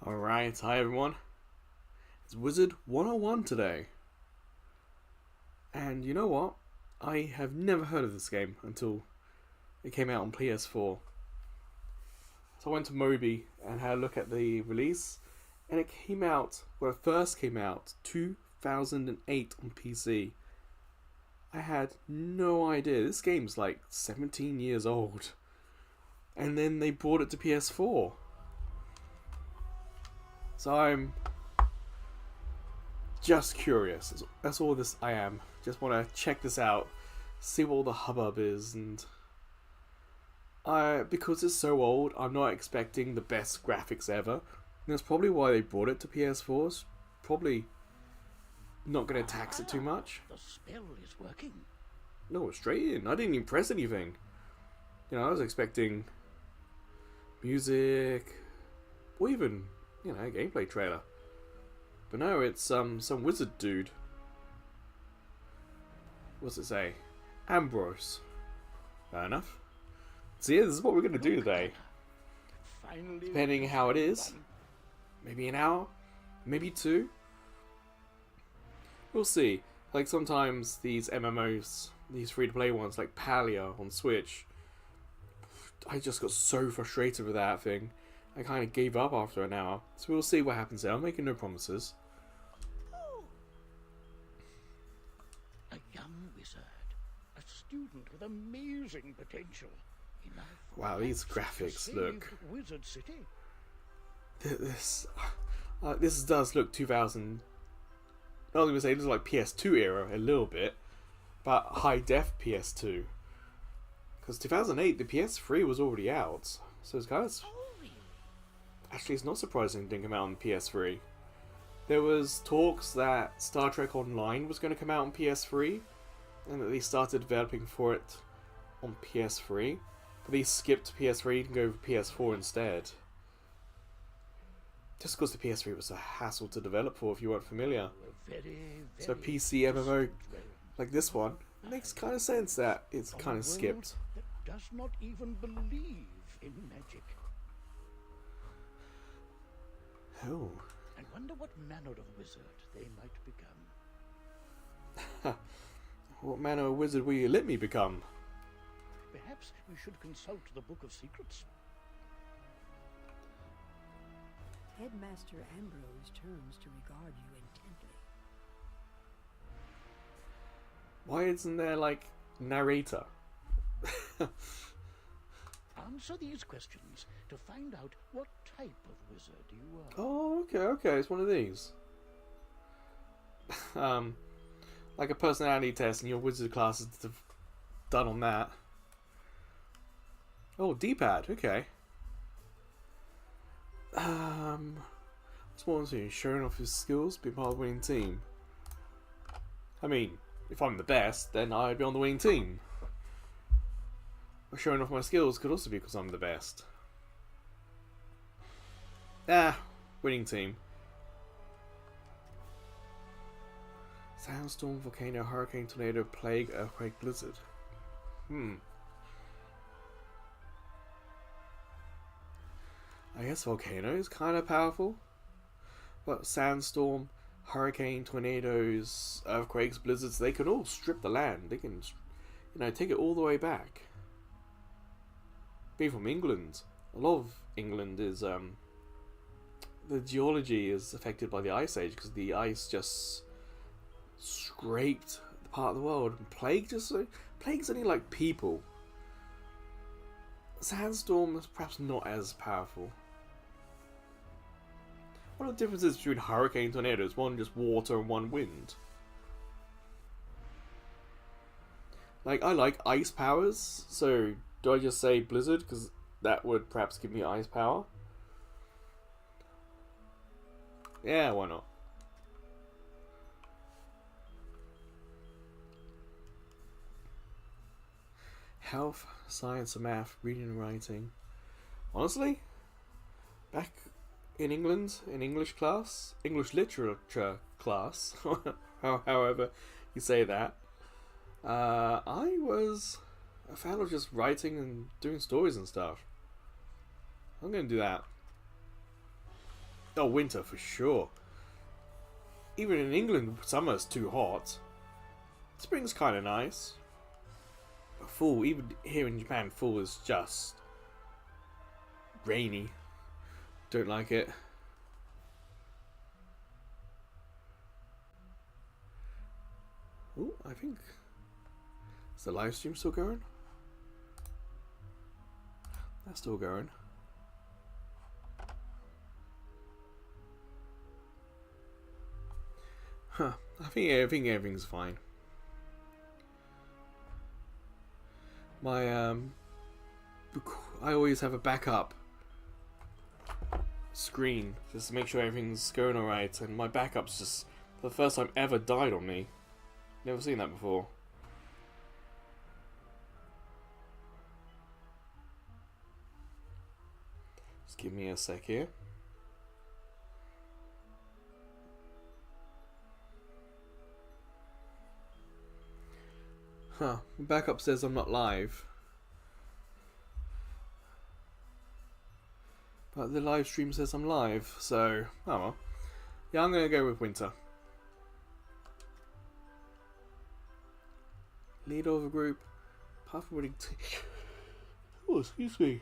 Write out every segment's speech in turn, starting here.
Alright, hi everyone. It's Wizard 101 today. And you know what? I have never heard of this game until it came out on PS4. So I went to Moby and had a look at the release, and it came out, well, it first came out 2008 on PC. I had no idea. This game's like 17 years old. And then they brought it to PS4. So I'm just curious. That's all this I am. Just want to check this out, see what all the hubbub is, and because it's so old, I'm not expecting the best graphics ever. And that's probably why they brought it to PS4s. Probably not going to tax it too much. The spell is working. No, straight in. I didn't even press anything. I was expecting music, or even a gameplay trailer. But no, it's some wizard dude. What's it say? Ambrose. Fair enough. So yeah, this is what we're going to do today. Finally, Depending how it is. Maybe an hour. Maybe two. We'll see. Like sometimes these MMOs, these free-to-play ones like Palia on Switch, I just got so frustrated with that thing. I kind of gave up after an hour. So we'll see what happens there. I'm making no promises. a young wizard, a student with amazing potential. Enough Wow, these perhaps to graphics save look... Wizard City. This does look 2000... I was going to say, this is like PS2 era a little bit. But high-def PS2. Because 2008, the PS3 was already out. So it's kind of... Actually, it's not surprising it didn't come out on PS3. There was talks that Star Trek Online was going to come out on PS3, and that they started developing for it on PS3, but they skipped PS3 and go for PS4 instead. Just because the PS3 was a hassle to develop for if you weren't familiar. So PC MMO like this one, it makes kind of sense that it's kind of skipped. That does not even believe in magic. Oh. I wonder what manner of wizard they might become. What manner of wizard will you let me become? Perhaps we should consult the Book of Secrets. Headmaster Ambrose turns to regard you intently. Why isn't there, like, narrator? Answer these questions to find out what type of wizard you are. Oh, okay, it's one of these. Like a personality test, and your wizard class is done on that. Oh, D-pad, okay. What's more to showing off his skills, be part of the winning team. I mean, if I'm the best, then I'd be on the winning team. Or showing off my skills could also be because I'm the best. Winning team. Sandstorm, volcano, hurricane, tornado, plague, earthquake, blizzard. I guess volcano is kind of powerful. But sandstorm, hurricane, tornadoes, earthquakes, blizzards, they can all strip the land. They can, take it all the way back. Being from England, a lot of England is, the geology is affected by the Ice Age because the ice just scraped the part of the world. And plague's only like people. Sandstorm is perhaps not as powerful. What are the differences between hurricane and tornadoes? One just water and one wind. Like, I like ice powers, so do I just say blizzard? Because that would perhaps give me ice power. Yeah, why not? Health, science, and math, reading and writing. Honestly, back in England, in English class, English literature class, however you say that, I was a fan of just writing and doing stories and stuff. I'm going to do that. Oh, winter for sure. Even in England, summer's too hot. Spring's kind of nice. But fall, even here in Japan, fall is just rainy. Don't like it. Oh, I think... Is the live stream still going? That's still going. Huh. I think everything's fine. My I always have a backup screen just to make sure everything's going alright, and my backup's just for the first time ever died on me. Never seen that before. Just give me a sec here. Huh, backup says I'm not live. But the live stream says I'm live, so, oh well. Yeah, I'm gonna go with winter. Leader of a group, path winning team. Oh, excuse me.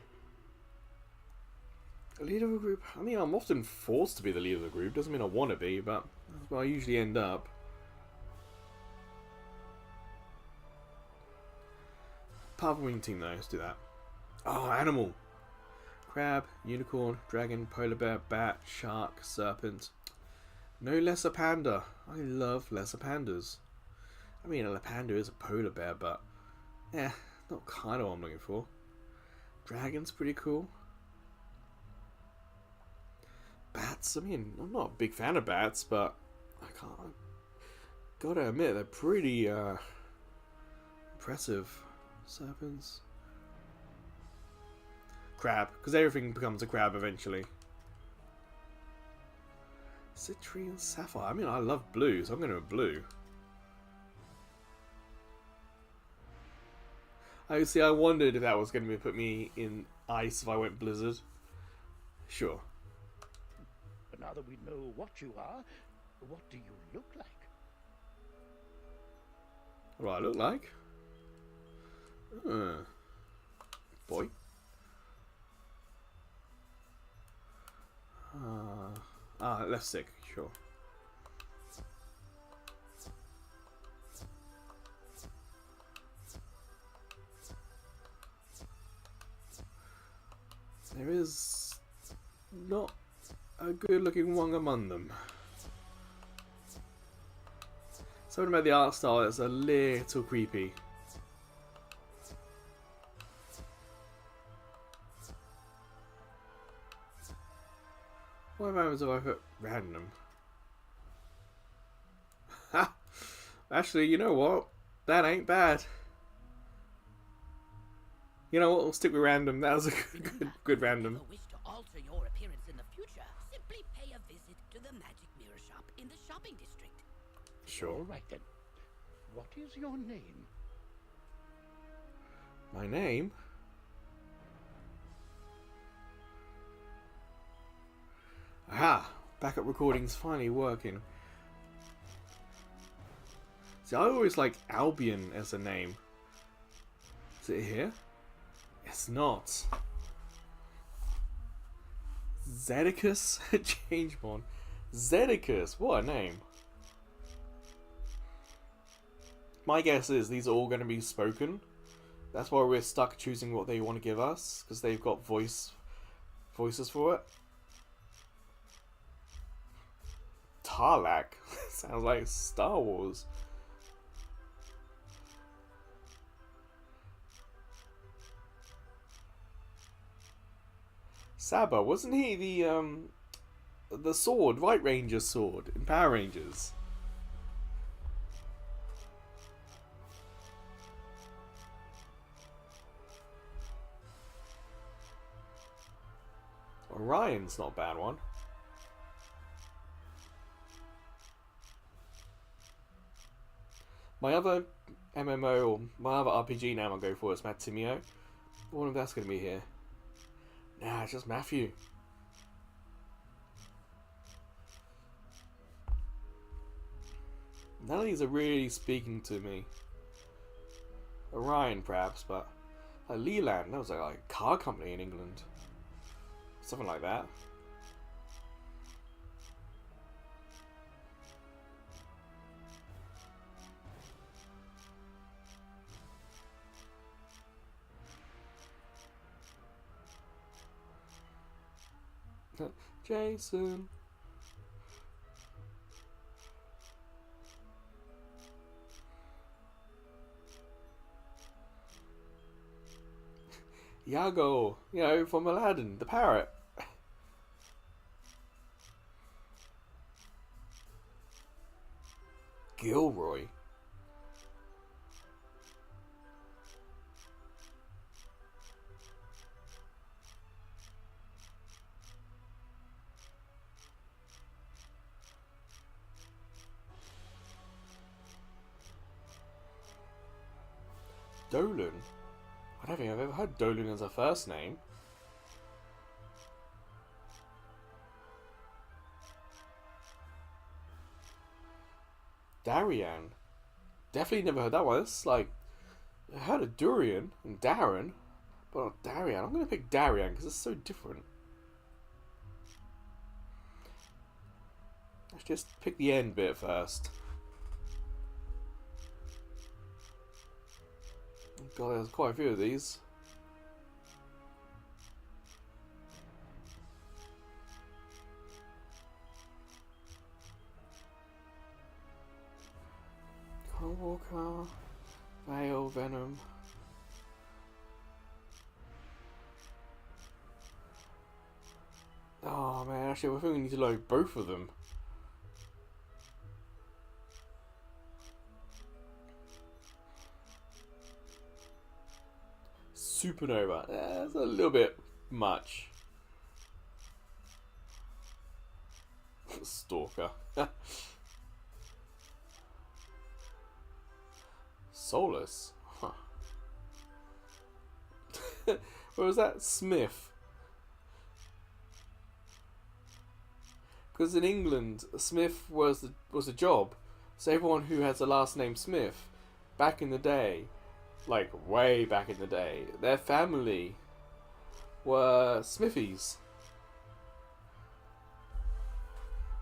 Leader of a group, I mean, I'm often forced to be the leader of the group. Doesn't mean I want to be, but that's where I usually end up. Path winning team though, let's do that. Oh, animal. Crab, unicorn, dragon, polar bear, bat, shark, serpent. No lesser panda. I love lesser pandas. I mean, a panda is a polar bear, but not kind of what I'm looking for. Dragon's pretty cool. Bats, I mean, I'm not a big fan of bats, but gotta admit, they're pretty impressive. Serpents. Crab, because everything becomes a crab eventually. Citrine sapphire. I mean, I love blue, so I'm going to go blue. I see. I wondered if that was going to put me in ice if I went blizzard. Sure. But now that we know what you are, what do you look like? What do I look like? Boy. Left stick, sure. There is not a good looking one among them. Something about the art style that's a little creepy. What happens if I put random? Ha! Actually, you know what? That ain't bad. You know what? We'll stick with random. That was a good random. If you wish to alter your appearance in the future, simply pay a visit to the Magic Mirror Shop in the shopping district. Sure. All right then. What is your name? My name? Aha! Backup recording's finally working. See, I always like Albion as a name. Is it here? It's not. Zedicus? Changemon. Zedicus! What a name. My guess is these are all going to be spoken. That's why we're stuck choosing what they want to give us, because they've got voices for it. Tarlac? Sounds like Star Wars. Saba, wasn't he the sword, White Ranger's sword in Power Rangers? Orion's not a bad one. My other MMO, or my other RPG name I'll go for is Matimio. I wonder if that's going to be here. Nah, it's just Matthew. None of these are really speaking to me. Orion, perhaps, but Leland, that was like a car company in England. Something like that. Jason. Iago, you know, from Aladdin, the parrot. Gilroy. Dolan? I don't think I've ever heard Dolan as a first name. Darian? Definitely never heard that one. It's like, I heard of Durian and Darren, but not Darian. I'm going to pick Darian because it's so different. Let's just pick the end bit first. God, there's quite a few of these. Conor Walker, Vale, Venom. Oh man, actually I think we need to load both of them. Supernova. That's a little bit much. Stalker. Solus. Huh. What was that? Smith. Because in England, Smith was a job. So everyone who has the last name Smith, back in the day, like way back in the day, their family were smithies,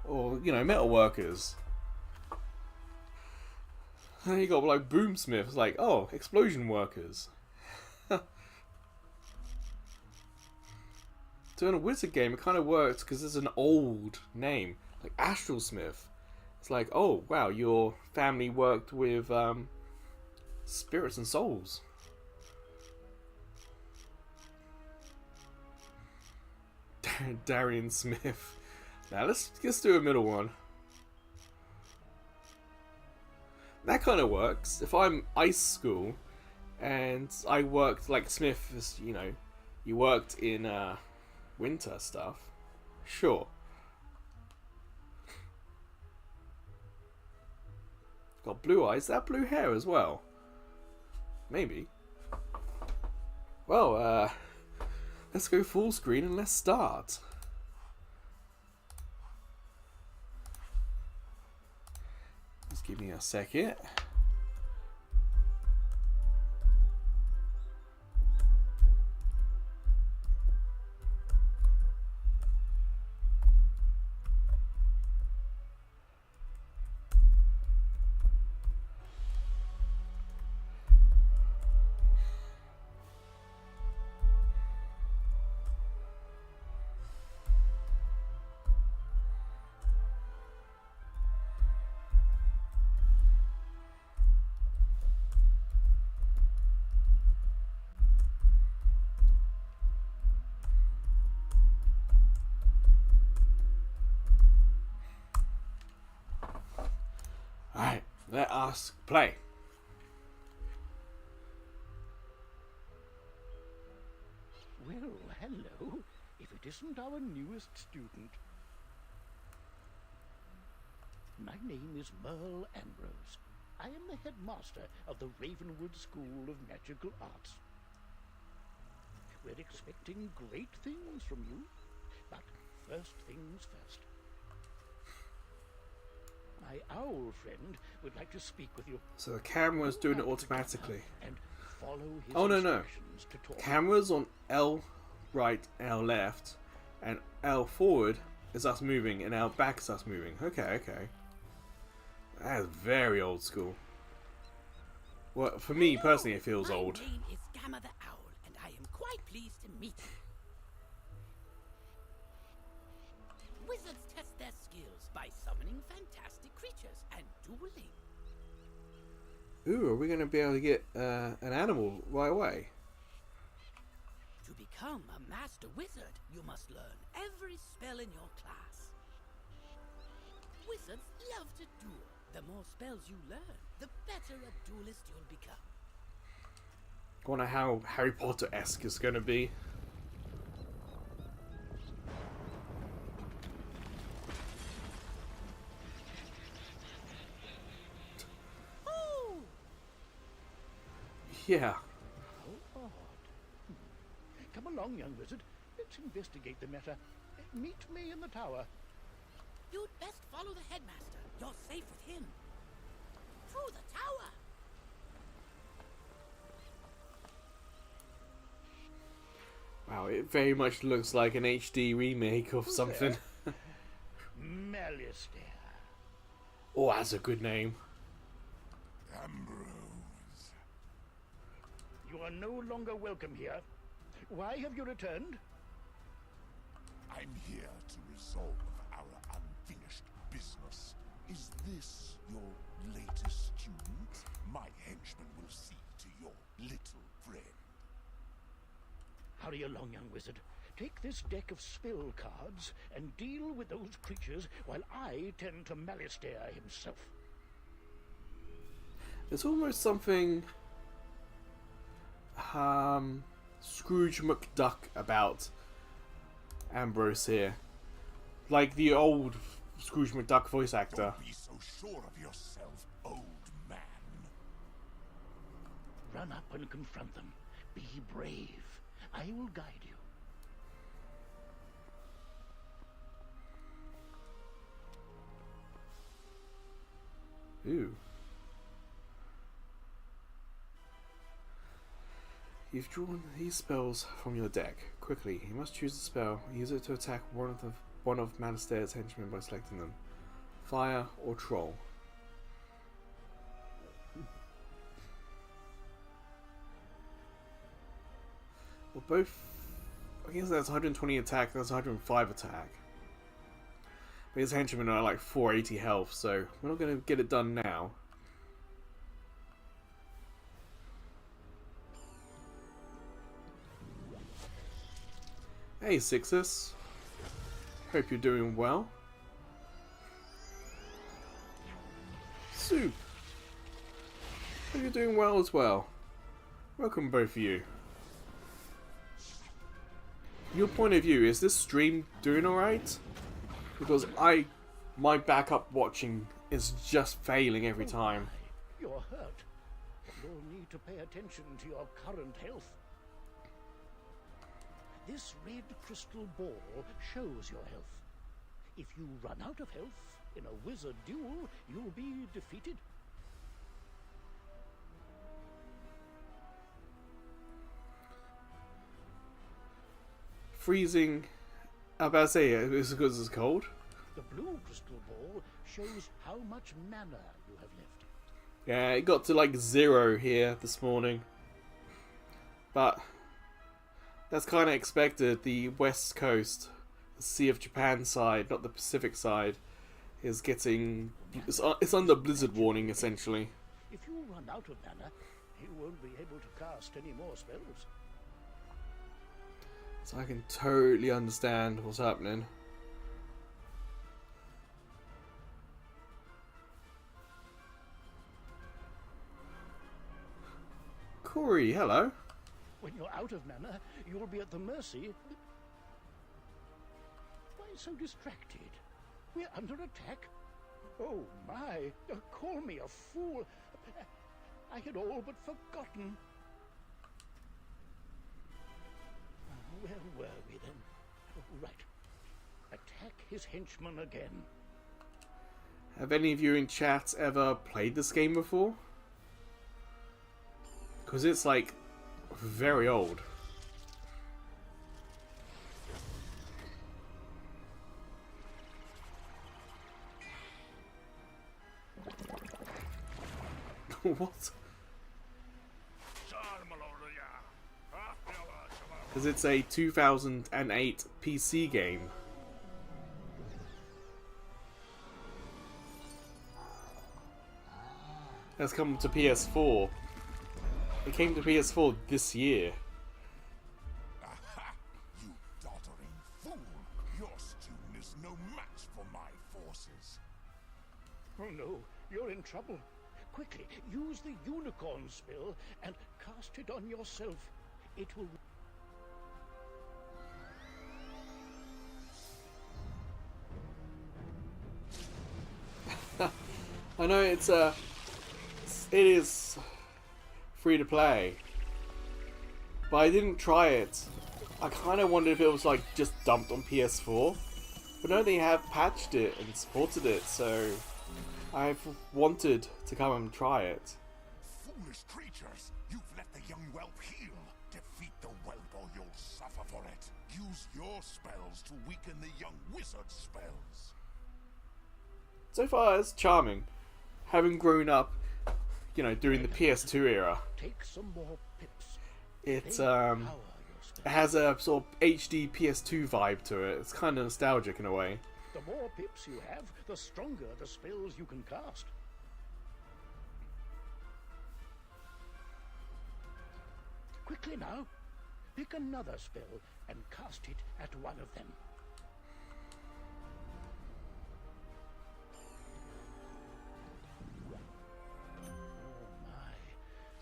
or you know, metal workers. And you got like boomsmiths, like, oh, explosion workers. So in a wizard game, it kind of works because it's an old name, like Astral Smith. It's like, oh wow, your family worked with spirits and souls. Darian Smith. Now let's do a middle one. That kind of works. If I'm ice school and I worked like Smith, you know, you worked in winter stuff, sure. Got blue eyes. Is that blue hair as well? Maybe. Well, let's go full screen and let's start. Just give me a second. Alright, let us play. Well, hello, if it isn't our newest student. My name is Merle Ambrose. I am the headmaster of the Ravenwood School of Magical Arts. We're expecting great things from you, but first things first. My owl friend would like to speak with you. So the camera's doing it automatically. And follow his Oh, no. instructions to talk. Cameras on L right, L left, and L forward is us moving, and L back is us moving. Okay. That is very old school. Well, for me personally, it feels old. My name is Gamma the Owl, and I am quite pleased to meet you. Wizards test their skills by summoning fantastic creatures and dueling. Ooh, are we going to be able to get an animal right away? To become a master wizard, you must learn every spell in your class. Wizards love to duel. The more spells you learn, the better a duelist you'll become. I wonder how Harry Potter-esque it's going to be. Oh! Yeah. How odd. Come along, young wizard. Let's investigate the matter. Meet me in the tower. You'd best follow the headmaster. You're safe with him. Through the tower. Wow, it very much looks like an HD remake of something. Malistaire. Oh, that's a good name. Ambrose. You are no longer welcome here. Why have you returned? I'm here to resolve our unfinished business. Is this your latest student? My henchman will see to your little friend. Hurry along, young wizard. Take this deck of spell cards and deal with those creatures while I tend to Malistaire himself. There's almost something Scrooge McDuck about Ambrose here. Like the old Scrooge McDuck voice actor. Don't be so sure of yourself, old man. Run up and confront them. Be brave. I will guide you. Ooh. You've drawn these spells from your deck. Quickly, you must choose a spell. Use it to attack one of Malistaire's henchmen by selecting them. Fire or Troll. Well, both... I guess that's 120 attack, that's 105 attack. But his henchmen are like 480 health, so we're not going to get it done now. Hey Sixus, hope you're doing well. Soup, hope you're doing well as well. Welcome both of you. Your point of view, is this stream doing alright? Because my backup watching is just failing every time. You're hurt. You'll need to pay attention to your current health. This red crystal ball shows your health. If you run out of health in a wizard duel, you'll be defeated. Freezing. I'm about to say, it's because it's cold. The blue crystal ball shows how much mana you have left. Yeah, it got to like 0 here this morning. But that's kind of expected. The west coast, the Sea of Japan side, not the Pacific side, is getting... It's under blizzard warning, essentially. If you run out of mana, you won't be able to cast any more spells. So I can totally understand what's happening. Corey, hello. When you're out of mana, you'll be at the mercy... Why so distracted? We're under attack. Oh my, call me a fool. I had all but forgotten. Where were we then? Oh, right. Attack his henchmen again. Have any of you in chat ever played this game before? Because it's like very old. What? Because it's a 2008 PC game. Has come to PS4. It came to PS4 this year. Aha! You doddering fool! Your student is no match for my forces. Oh no, you're in trouble. Quickly, use the unicorn spell and cast it on yourself. It will... I know it is free to play, but I didn't try it. I kind of wondered if it was like just dumped on PS4, but no, they have patched it and supported it, so I've wanted to come and try it. Foolish creatures! You've let the young whelp heal. Defeat the whelp or you'll suffer for it. Use your spells to weaken the young wizard's spells. So far, it's charming. Having grown up, you know, during the PS2 era, Take some more pips. it They empower your it has a sort of HD PS2 vibe to it. It's kind of nostalgic in a way. The more pips you have, the stronger the spells you can cast. Quickly now, pick another spell and cast it at one of them. Oh my,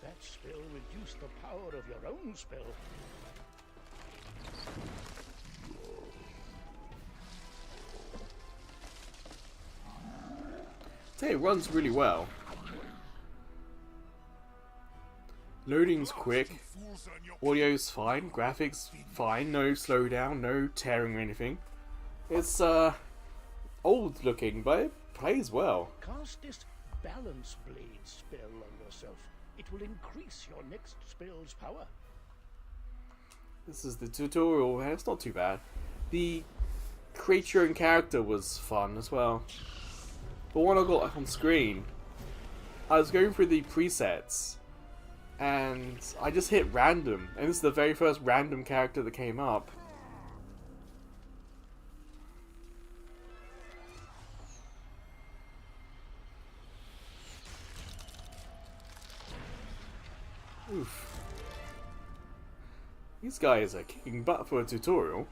that spell reduced the power of your own spell. Hey, it runs really well. Loading's quick. Fools earn your Audio's fine. Graphics fine. No slowdown. No tearing or anything. It's old looking, but it plays well. Cast this Balance Blade spell on yourself. It will increase your next spell's power. This is the tutorial, and it's not too bad. The creature and character was fun as well. But when I got on screen, I was going through the presets, and I just hit random, and this is the very first random character that came up. Oof. These guys are kicking butt for a tutorial.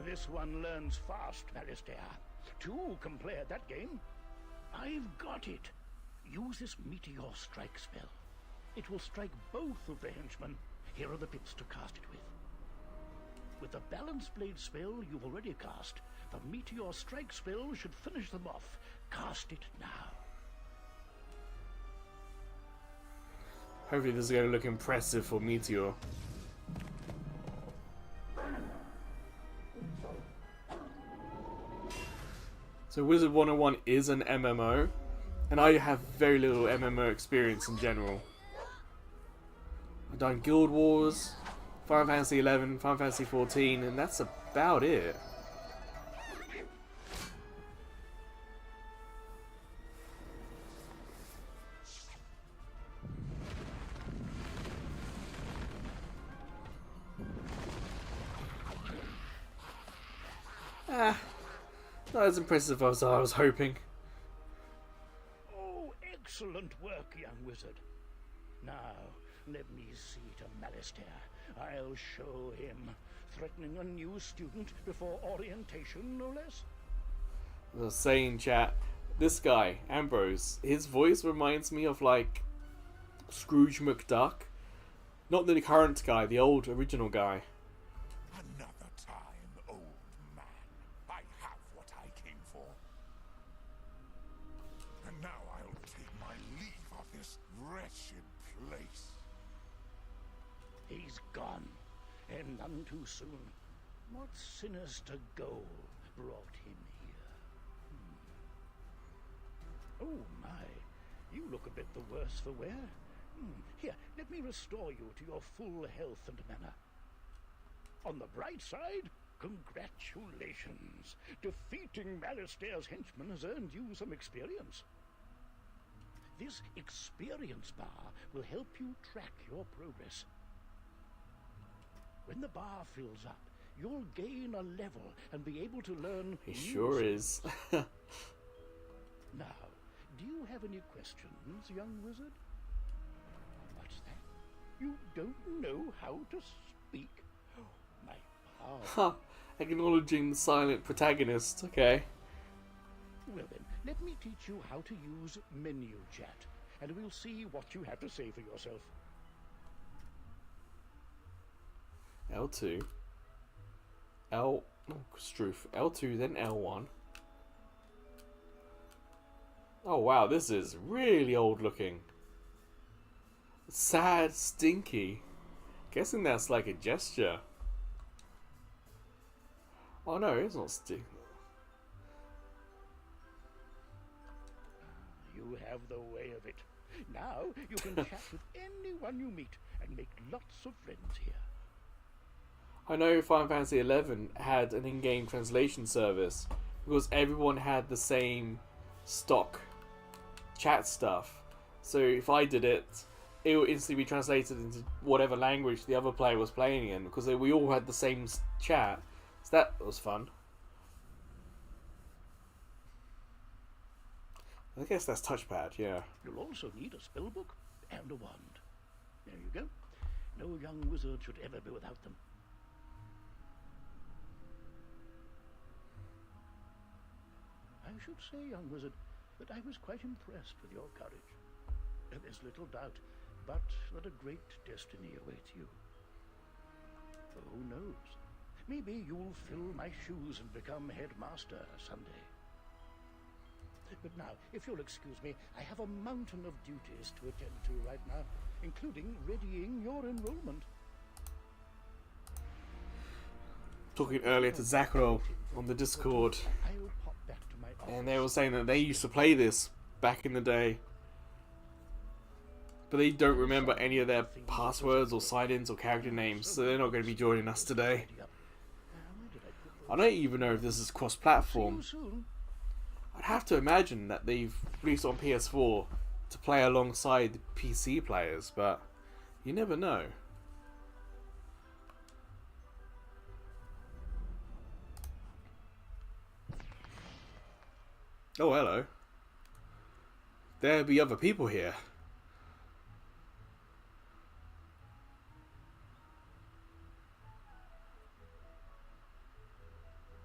This one learns fast, Alistair. Two can play at that game. I've got it. Use this Meteor Strike spell. It will strike both of the henchmen. Here are the pips to cast it with. With the Balance Blade spell you've already cast, the Meteor Strike spell should finish them off. Cast it now. Hopefully this is going to look impressive for Meteor. So Wizard 101 is an MMO, and I have very little MMO experience in general. I've done Guild Wars, Final Fantasy 11, Final Fantasy 14, and that's about it. Not as impressive as I was hoping. Oh, excellent work, young wizard. Now, let me see to Malistaire. I'll show him. Threatening a new student before orientation, no less? As I was saying, chat, this guy, Ambrose, his voice reminds me of, like, Scrooge McDuck. Not the current guy, the old original guy. Another time, old man. I have what I came for. And now I'll take my leave of this wretched place. He's gone, and none too soon. What sinister goal brought him here? Oh my, you look a bit the worse for wear. Here, let me restore you to your full health and manner. On the bright side, congratulations. Defeating Malastaire's henchmen has earned you some experience. This experience bar will help you track your progress. When the bar fills up, you'll gain a level and be able to learn. He new sure is. Now, do you have any questions, young wizard? What's that? You don't know how to speak? Oh, my power. Huh. Acknowledging the silent protagonist. Okay. Well then, let me teach you how to use menu chat, and we'll see what you have to say for yourself. L2. Oh, Stroof. L2, then L1. Oh wow, this is really old looking. Sad, stinky. Guessing that's like a gesture. Oh no, it's not stinky. You have the way of it. Now you can chat with anyone you meet and make lots of friends here. I know Final Fantasy XI had an in-game translation service because everyone had the same stock chat stuff. So if I did it, it would instantly be translated into whatever language the other player was playing in because we all had the same chat. So that was fun. I guess that's touchpad, yeah. You'll also need a spellbook and a wand. There you go. No young wizard should ever be without them. I should say, young wizard, that I was quite impressed with your courage. There's little doubt, but that a great destiny awaits you. Who knows? Maybe you'll fill my shoes and become headmaster someday. But now, if you'll excuse me, I have a mountain of duties to attend to right now, including readying your enrollment. Talking earlier to Zakro on the Discord, I'll pop back to my office. and they were saying that they used to play this back in the day, but they don't remember any of their passwords or sign-ins or character names, so they're not going to be joining us today. I don't even know if this is cross-platform. See you soon. I'd have to imagine that they've released on PS4 to play alongside PC players, but you never know. Oh, hello. There'll be other people here.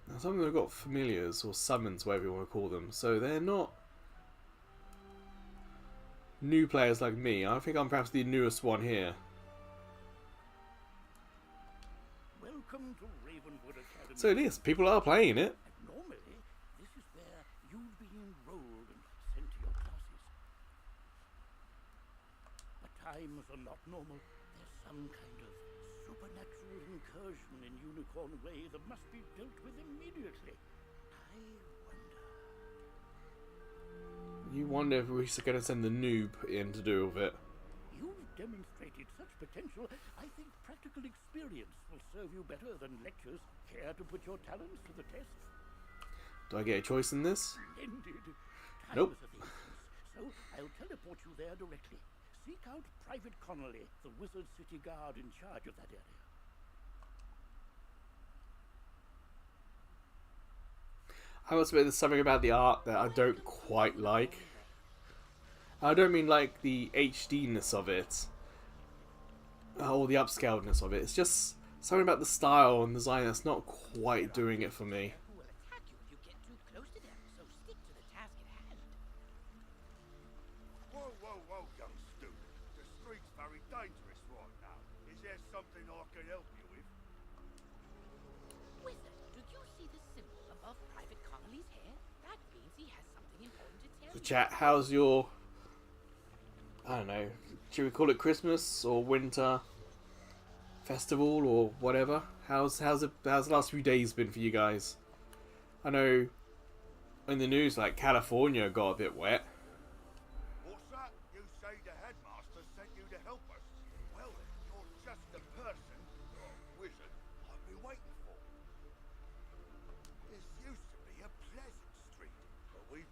Now, some of them have got familiars or summons, whatever you want to call them, so they're not new players like me. I think I'm perhaps the newest one here. Welcome to Ravenwood Academy. So at least people are playing it. And normally, this is where you'd be enrolled and sent to your classes. But times are not normal. There's some kind of supernatural incursion in Unicorn Way that must be dealt with immediately. I wonder. You wonder if we're going to send the noob in to do with it. You've demonstrated such potential. I think practical experience will serve you better than lectures. Care to put your talents to the test? Do I get a choice in this? Splendid. Time Nope. is of the essence, so I'll teleport you there directly. Seek out Private Connolly, the Wizard City Guard in charge of that area. I must admit there's something about the art that I don't quite like. I don't mean like the HD-ness of it, or the upscaledness of it. It's just something about the style and design that's not quite doing it for me. Who will attack you if you get too close to them, so stick to the task at hand. Whoa, whoa, whoa, young student. The street's very dangerous right now. Is there something I can help you with? Wizard, do you see the symbol above Private Connolly's hair? That means he has something important to tell So you. chat, how's your, I don't know, should we call it Christmas or winter festival or whatever? How's the last few days been for you guys? I know in the news like California got a bit wet.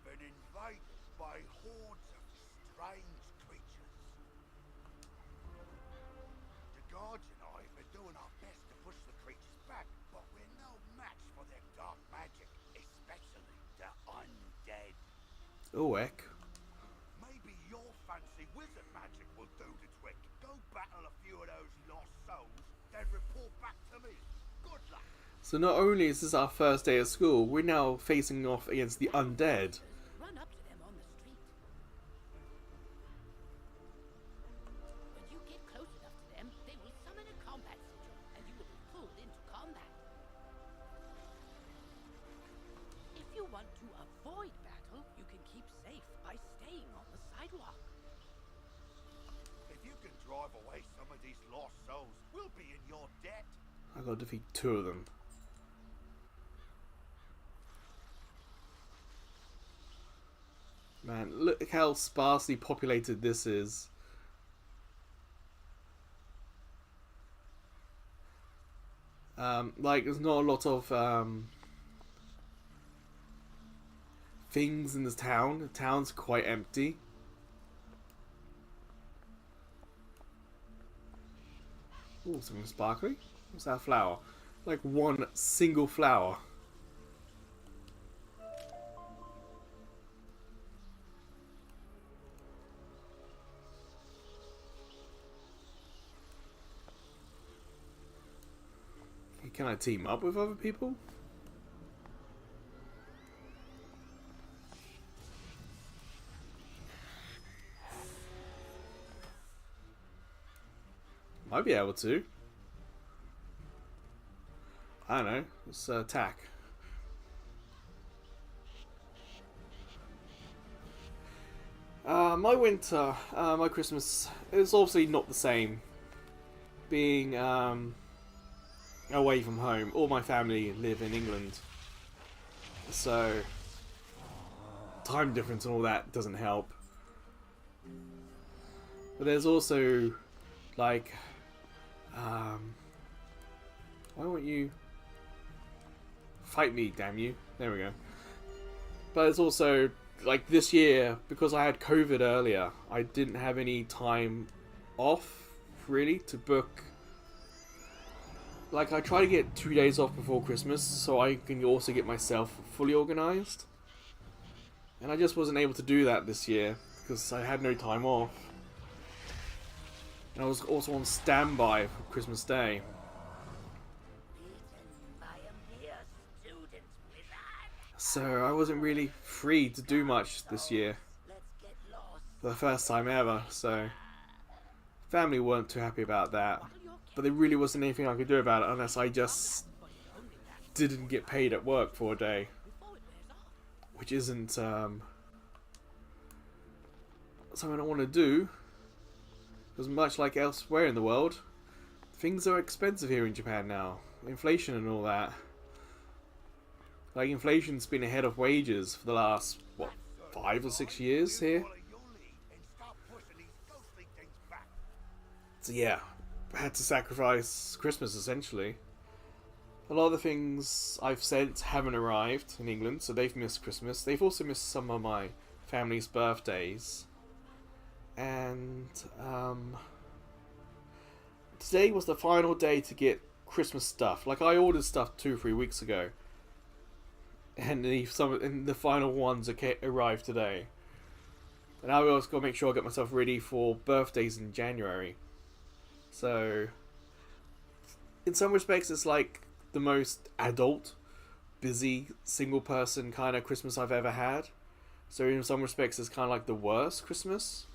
been invaded by hordes of strange creatures. The guards and I have been doing our best to push the creatures back, but we're no match for their dark magic, especially the undead. Oh, heck. Maybe your fancy wizard magic will do the trick. Go battle a few of those lost souls, then report back to me. Good luck. So not only is this our first day of school, we're now facing off against the undead. Run up to them on the street. When you get close enough to them, they will summon a combat sigil, and you will be pulled into combat. If you want to avoid battle, you can keep safe by staying on the sidewalk. If you can drive away some of these lost souls, we'll be in your debt. I gotta defeat 2 of them. Man, look how sparsely populated this is. Like, there's not a lot of things in this town. The town's quite empty. Ooh, something sparkly. What's that flower? Like one single flower. Can I team up with other people? Might be able to. I don't know. Let's attack. My winter, my Christmas is obviously not the same. Being away from home. All my family live in England, so time difference and all that doesn't help. But there's also like why won't you fight me, damn you? There we go. But it's also like this year, because I had COVID earlier, I didn't have any time off really to book. Like, I try to get 2 days off before Christmas so I can also get myself fully organised. And I just wasn't able to do that this year because I had no time off. And I was also on standby for Christmas Day. So I wasn't really free to do much this year. For the first time ever, so family weren't too happy about that. But there really wasn't anything I could do about it unless I just didn't get paid at work for a day. Which isn't something I want to do. Because much like elsewhere in the world, things are expensive here in Japan now. Inflation and all that. Like, inflation's been ahead of wages for the last, what, 5 or 6 years here? So yeah, I had to sacrifice Christmas, essentially. A lot of the things I've sent haven't arrived in England, so they've missed Christmas. They've also missed some of my family's birthdays. And, today was the final day to get Christmas stuff. Like, I ordered stuff 2 or 3 weeks ago. And the final ones arrived today. And now I also got to make sure I get myself ready for birthdays in January. So, in some respects, it's like the most adult, busy, single person kind of Christmas I've ever had. So in some respects, it's kind of like the worst Christmas.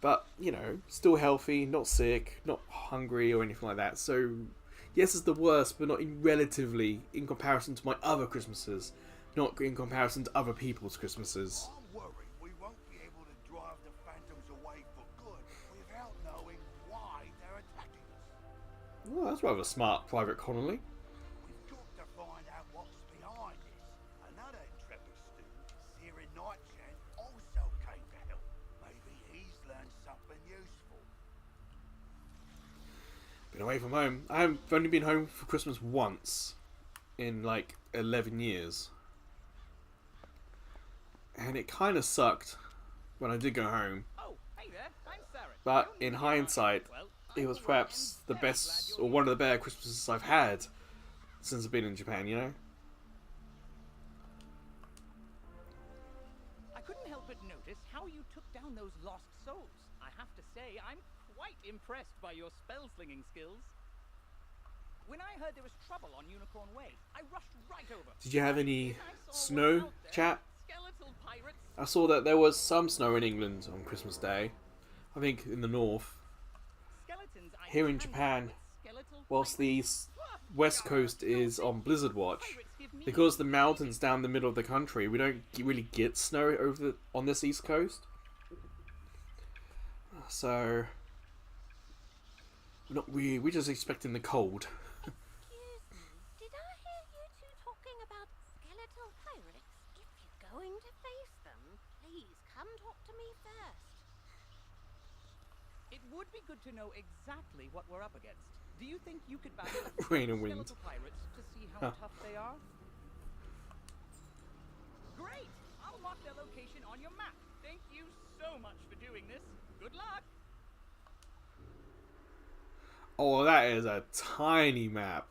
But, you know, still healthy, not sick, not hungry or anything like that. So, yes, it's the worst, but not relatively in comparison to my other Christmases. Not in comparison to other people's Christmases. I'm worried we won't be able to drive the phantoms away for good without knowing why they're attacking us. Well, that's rather smart, Private Connolly. We've got to find out what's behind this. Another intrepid student, Siri Nightchan, also came to help. Maybe he's learned something useful. Been away from home. I've only been home for Christmas once in like 11 years. and it kind of sucked when I did go home. Oh, hey there, I'm Sarah. But in hindsight, it was perhaps the best or one of the better Christmases I've had since I've been in Japan, you know? I couldn't help but notice how you took down those lost souls. I have to say, I'm quite impressed by your spell slinging skills. When I heard there was trouble on Unicorn Way, I rushed right over. Did you have any I saw what was snow, out there. chat? Skeletal pirates. I saw that there was some snow in England on Christmas Day. I think in the north. Skeletons I Here in can Japan, with skeletal whilst pirates. the west coast is on Blizzard Watch, Pirates give me because the mountains down the middle of the country, we don't really get snow on this east coast. So we're just expecting the cold. Excuse me, did I hear you two talking about skeletal pirates? If you're going to face them, please come talk to me first. It would be good to know exactly what we're up against. Do you think you could battle Rain and wind. skeletal pirates to see how Huh. tough they are? Great! I'll mark their location on your map. Thank you so much for doing this. Good luck! Oh, that is a tiny map.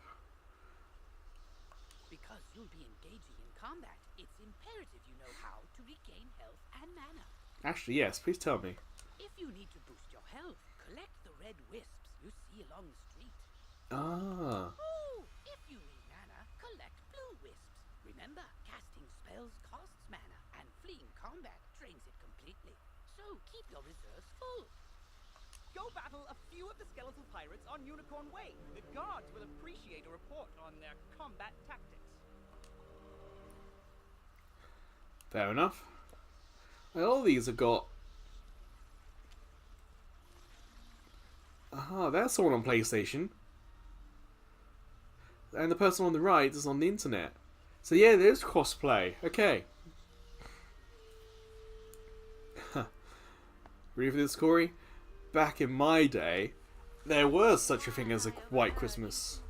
Because you'll be engaging in combat, it's imperative you know how to regain health and mana. Actually, yes, please tell me. If you need to boost your health, collect the red wisps you see along the street. Ah. Oh, if you need mana, collect blue wisps. Remember, casting spells costs mana, and fleeing combat drains it completely. So keep your reserves full. Go battle a few of the skeletal pirates on Unicorn Way. The guards will appreciate a report on their combat tactics. Fair enough. Well, all these have got... Aha, there's someone on PlayStation. And the person on the right is on the internet. So yeah, there's crossplay. Okay. Ready for this, Corey? Back in my day, there was such a thing as a white Christmas.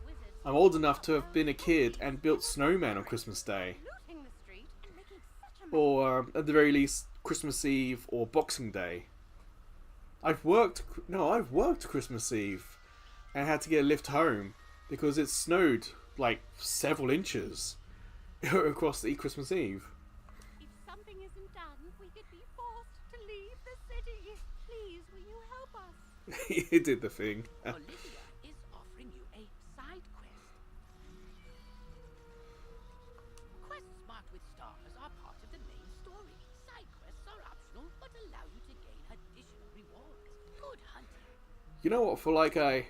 I'm old enough to have been a kid and built snowmen on Christmas Day. Looting the street and making such a mess. Or, at the very least, Christmas Eve or Boxing Day. I've worked Christmas Eve and had to get a lift home because it snowed like several inches across the Christmas Eve. If something isn't done, we could be forced to leave the city. Please, will you help us? He did the thing. Olivia is offering you a side quest. Quests marked with stars are part of the main story. Side quests are optional, but allow you to gain additional rewards. Good hunting. You know what? For like a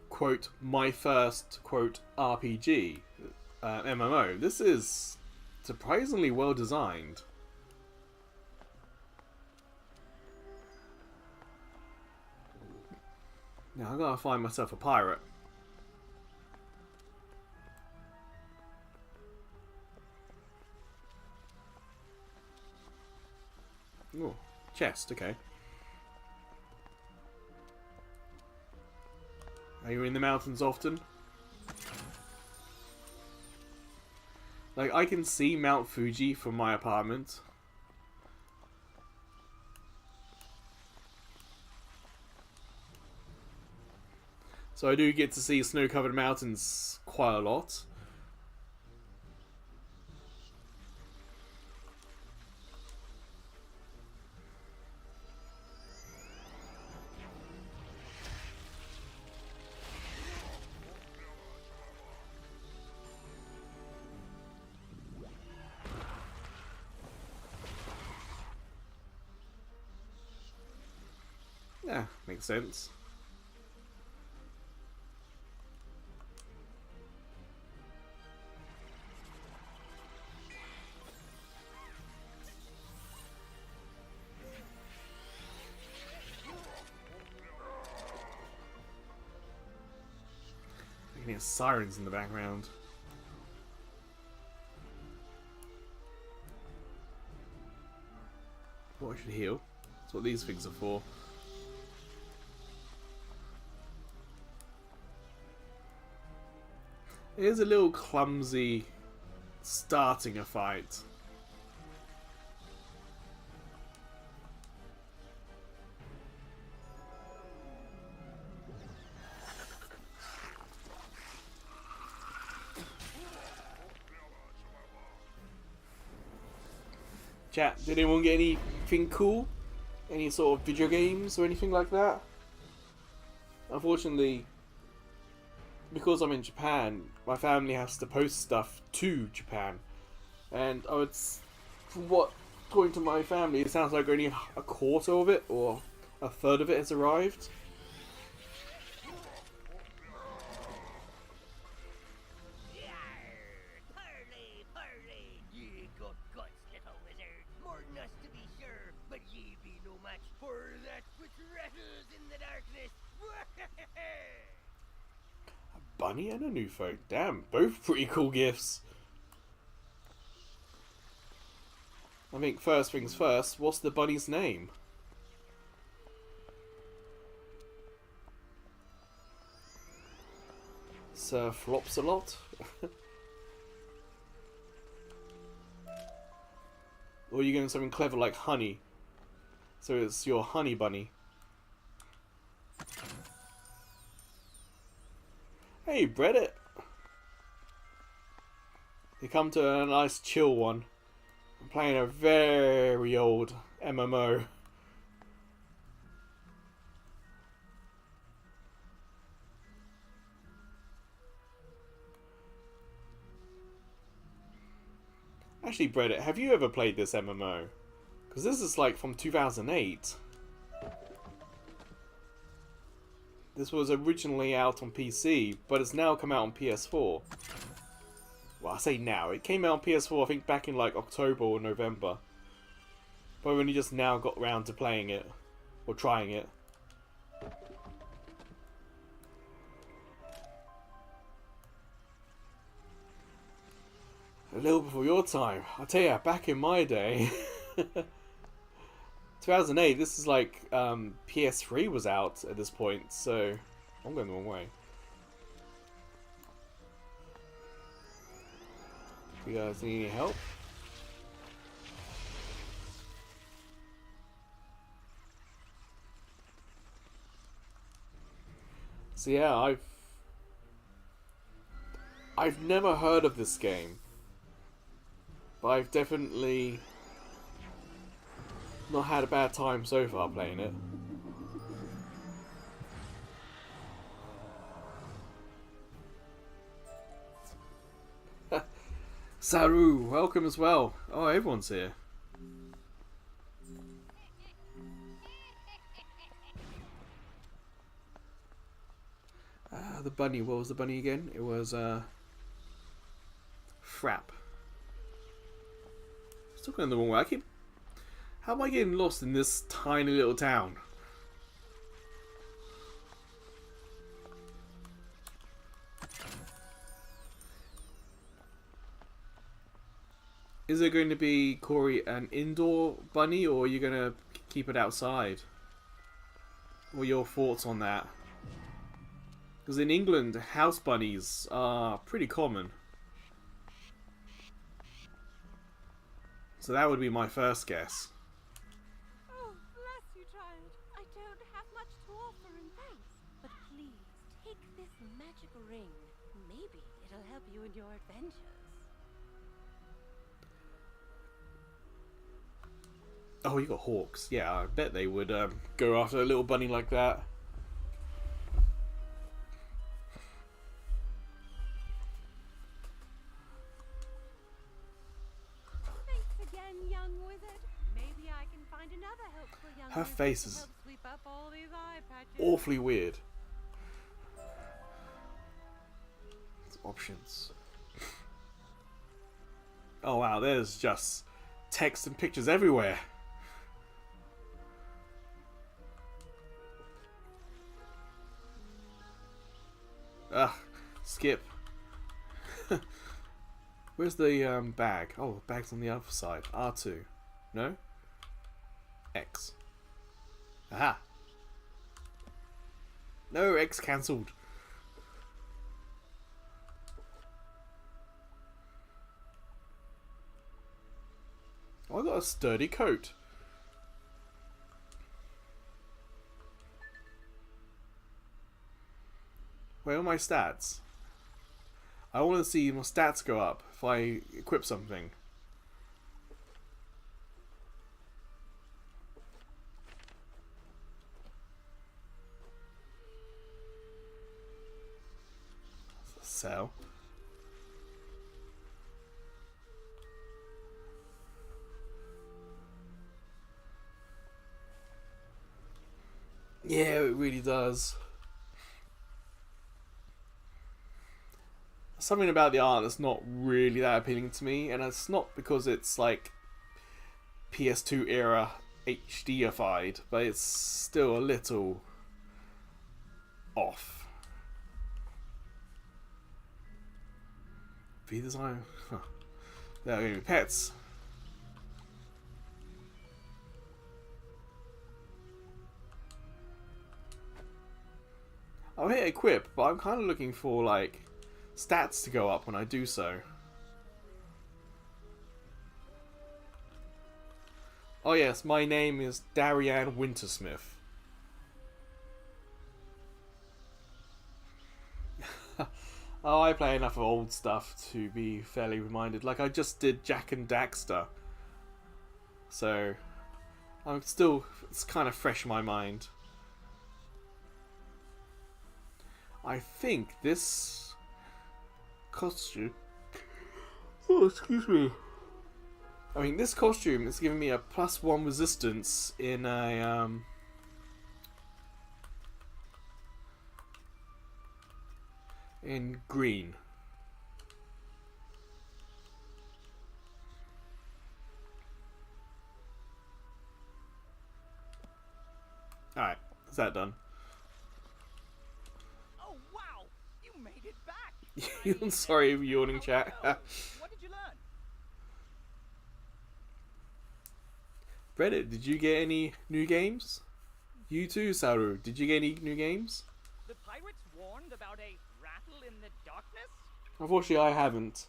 quote my first quote RPG MMO, this is surprisingly well designed. Now I gotta find myself a pirate. Oh, chest. Okay. Are you in the mountains often? Like, I can see Mount Fuji from my apartment. So I do get to see snow-covered mountains quite a lot. Yeah, makes sense. I can hear sirens in the background. Oh, I should heal. That's what these things are for. It is a little clumsy starting a fight. Chat, did anyone get anything cool? Any sort of video games or anything like that? Unfortunately, because I'm in Japan, my family has to post stuff to Japan. And from what, according to my family, it sounds like only a quarter of it or a third of it has arrived. Parley, parley, ye got guts, little wizard. More than us to be sure, but ye be no match for that which rattles in the darkness. A bunny and a new phone. Damn, both pretty cool gifts. I think first things first, what's the bunny's name? Sir Flopsalot? Or are you going something clever like honey? So it's your honey bunny. Hey, Reddit! You come to a nice chill one. I'm playing a very old MMO. Actually, Reddit, have you ever played this MMO? Because this is like from 2008. This was originally out on PC, but it's now come out on PS4. Well, I say now. It came out on PS4, I think, back in like October or November. But I've only just now got round to playing it. Or trying it. A little before your time. I tell ya, back in my day. 2008, this is like PS3 was out at this point, so I'm going the wrong way. You guys need any help? So yeah, I've never heard of this game, but I've definitely not had a bad time so far playing it. Saru, welcome as well. Oh, everyone's here. The bunny, what was the bunny again? It was, Frap. Still going the wrong way. How am I getting lost in this tiny little town? Is it going to be, Corey, an indoor bunny, or are you going to keep it outside? What are your thoughts on that? Because in England, house bunnies are pretty common. So that would be my first guess. Oh, bless you, child. I don't have much to offer in thanks. But please, take this magic ring. Maybe it'll help you in your adventures. Oh, you got hawks. Yeah, I bet they would go after a little bunny like that. Thanks again, young wizard. Maybe I can find another helpful young Her wizard face to is help sweep up all these eye patches. awfully weird. Options. Oh wow, there's just text and pictures everywhere. Ugh, skip. Where's the bag? Oh, the bag's on the other side. R2. No? X. Aha! No, X cancelled. Oh, I got a sturdy coat. Where are my stats? I want to see my stats go up if I equip something. Yeah, it really does. Something about the art that's not really that appealing to me, and it's not because it's like PS2 era HDified, but it's still a little off. V-Design? Huh. They're going to be pets. I'll hit equip, but I'm kind of looking for like stats to go up when I do so. Oh yes, my name is Darian Wintersmith. Oh, I play enough of old stuff to be fairly reminded. Like I just did Jak and Daxter. So I'm still, it's kind of fresh in my mind. I think this costume... Oh, excuse me. I mean, this costume is giving me a +1 resistance in a... in green. Alright, is that done? Oh wow! You made it back! I'm sorry, yawning chat. What did you learn? Reddit, did you get any new games? You too, Saru. Did you get any new games? The pirates warned about a rattle in the darkness? Unfortunately, I haven't.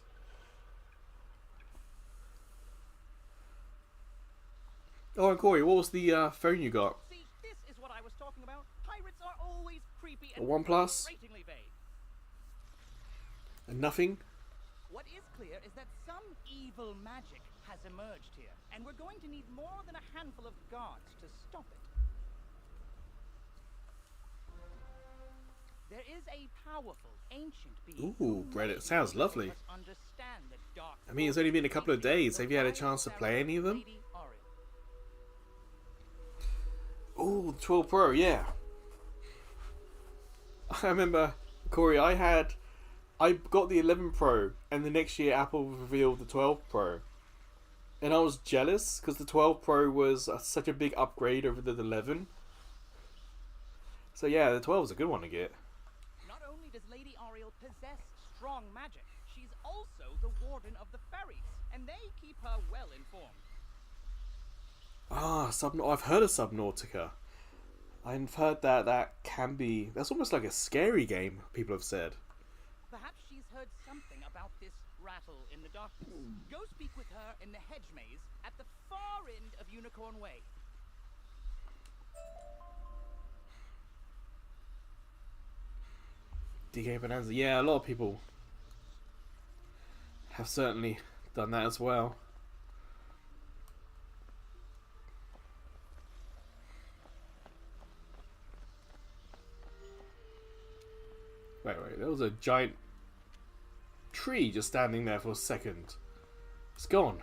Oh, and Corey, what was the phone you got? See, this is what I was talking about. Pirates are always creepy A and OnePlus? frustratingly vague. And nothing? What is clear is that some evil magic has emerged here, and we're going to need more than a handful of guards to stop it. There is a powerful, ancient being. Ooh, Reddit sounds lovely. Who must understand the dark I mean, it's only been a couple of days. Have you had a chance to play any of them? Lady Oriel. Ooh, the 12 Pro, yeah. I remember, Corey, I got the 11 Pro, and the next year Apple revealed the 12 Pro. And I was jealous, because the 12 Pro was such a big upgrade over the 11. So yeah, the 12 is a good one to get. Not only does Lady Oriel possess strong magic, she's also the Warden of the Ferries, and they keep her well informed. Ah, I've heard of Subnautica. I've heard that can be... That's almost like a scary game, people have said. Perhaps she's heard something about this rattle in the darkness. Go speak with her in the hedge maze at the far end of Unicorn Way. DK Bonanza. Yeah, a lot of people have certainly done that as well. Wait, there was a giant tree just standing there for a second. It's gone.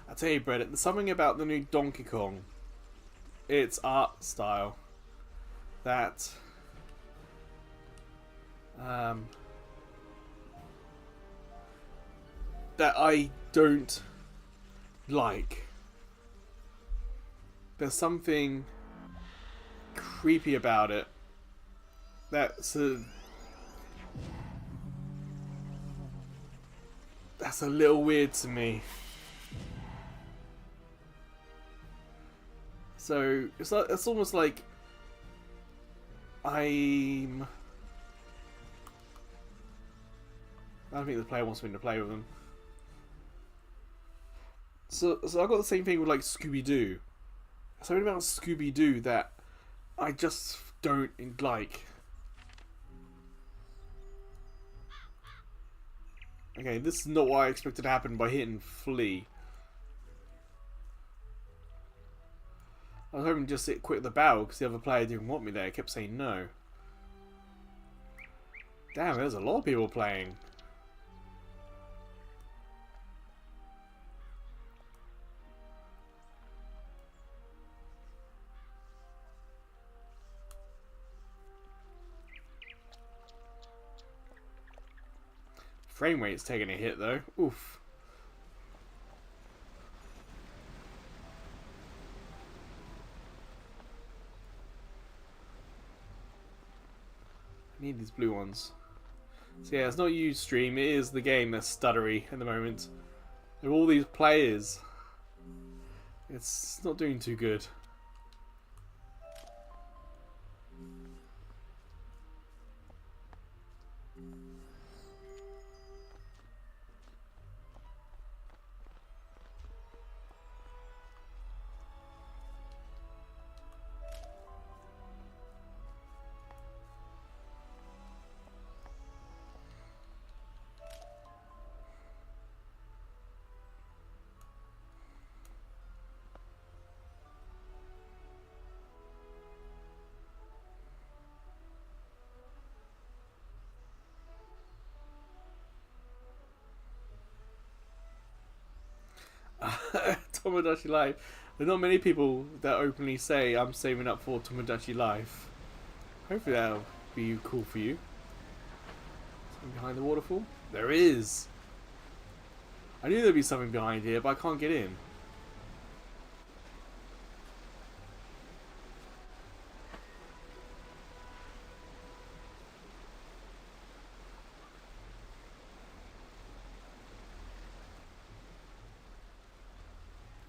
I tell you, Brett, there's something about the new Donkey Kong, its art style, that that I don't like. There's something creepy about it. That's a little weird to me. So it's almost like I don't think the player wants me to play with them. So I got the same thing with like Scooby-Doo. Something about Scooby-Doo that I just don't like. Okay, this is not what I expected to happen by hitting flee. I was hoping to just sit quit the battle because the other player didn't want me there. He kept saying no. Damn, there's a lot of people playing. Frame rate's taking a hit though. Oof. I need these blue ones. So yeah, it's not Ustream, it is the game that's stuttery at the moment. There are all these players. It's not doing too good. Tomodachi Life. There are not many people that openly say I'm saving up for Tomodachi Life. Hopefully that'll be cool for you. Something behind the waterfall? There is! I knew there'd be something behind here, but I can't get in.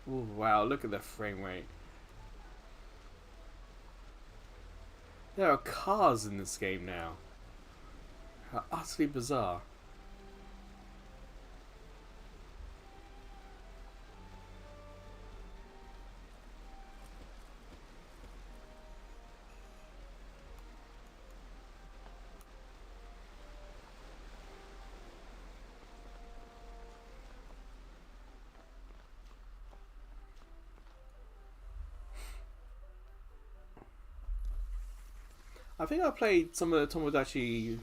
Ooh, wow, look at the frame rate. There are cars in this game now. How utterly bizarre. I think I played some of the Tomodachi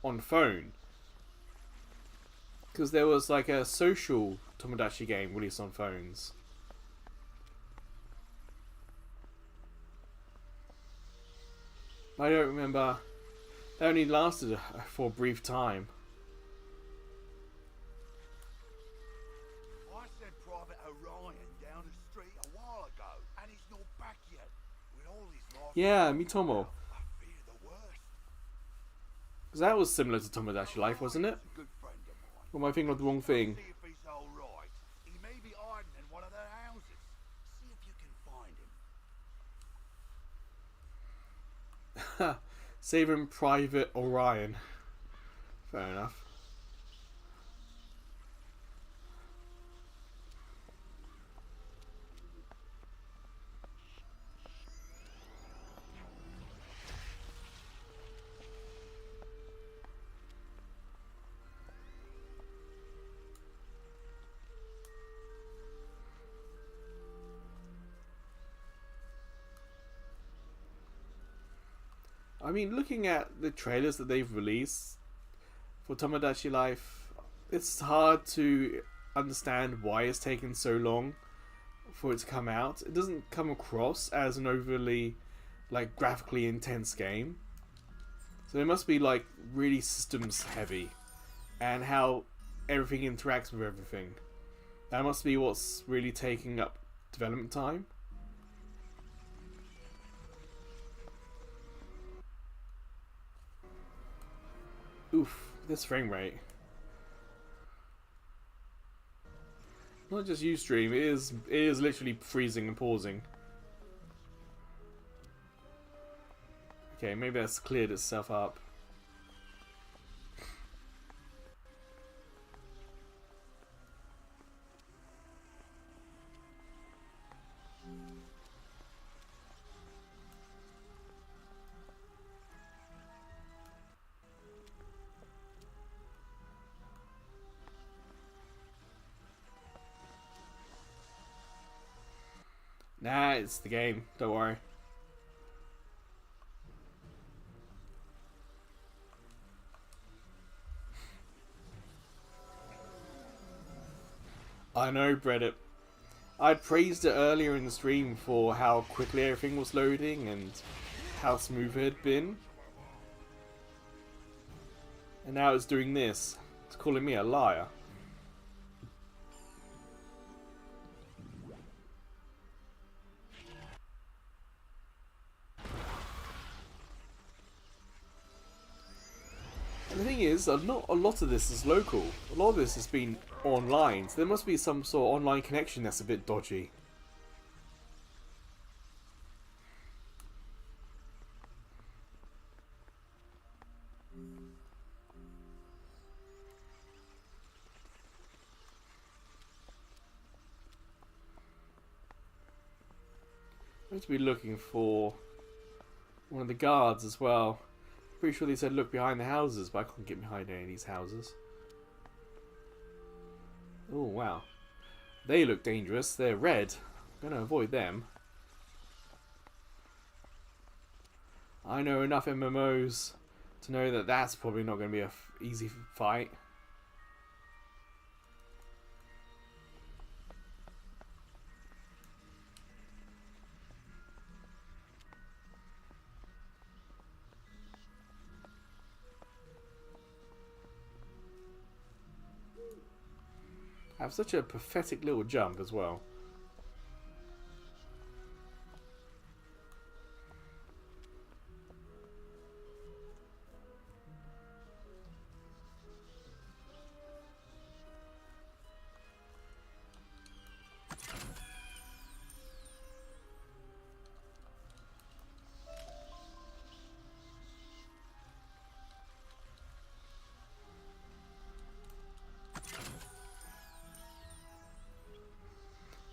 on phone. Because there was like a social Tomodachi game released on phones. I don't remember. That only lasted for a brief time. I sent Private Orion down the street a while ago, and he's not back yet. With all his life. Yeah, Mitomo. I fear the worst. Because that was similar to Tomodachi Life, wasn't it? He's a good friend of mine. Or am I thinking of the wrong thing? See if he's all right. He may be hiding in one of their houses. See if you can find him. Saving Private Orion. Fair enough. I mean, looking at the trailers that they've released for Tomodachi Life, it's hard to understand why it's taken so long for it to come out. It doesn't come across as an overly, like, graphically intense game. So it must be, like, really systems heavy. And how everything interacts with everything. That must be what's really taking up development time. Oof, this frame rate. Not just Ustream, it is literally freezing and pausing. Okay, maybe that's cleared itself up. Nah, it's the game. Don't worry. I know, Reddit. I praised it earlier in the stream for how quickly everything was loading and how smooth it had been. And now it's doing this. It's calling me a liar. And the thing is, not a lot of this is local. A lot of this has been online, so there must be some sort of online connection that's a bit dodgy. I'm going to be looking for one of the guards as well. Pretty sure they said look behind the houses, but I couldn't get behind any of these houses. Oh wow. They look dangerous. They're red. I'm going to avoid them. I know enough MMOs to know that that's probably not going to be a easy fight. I have such a pathetic little jump as well.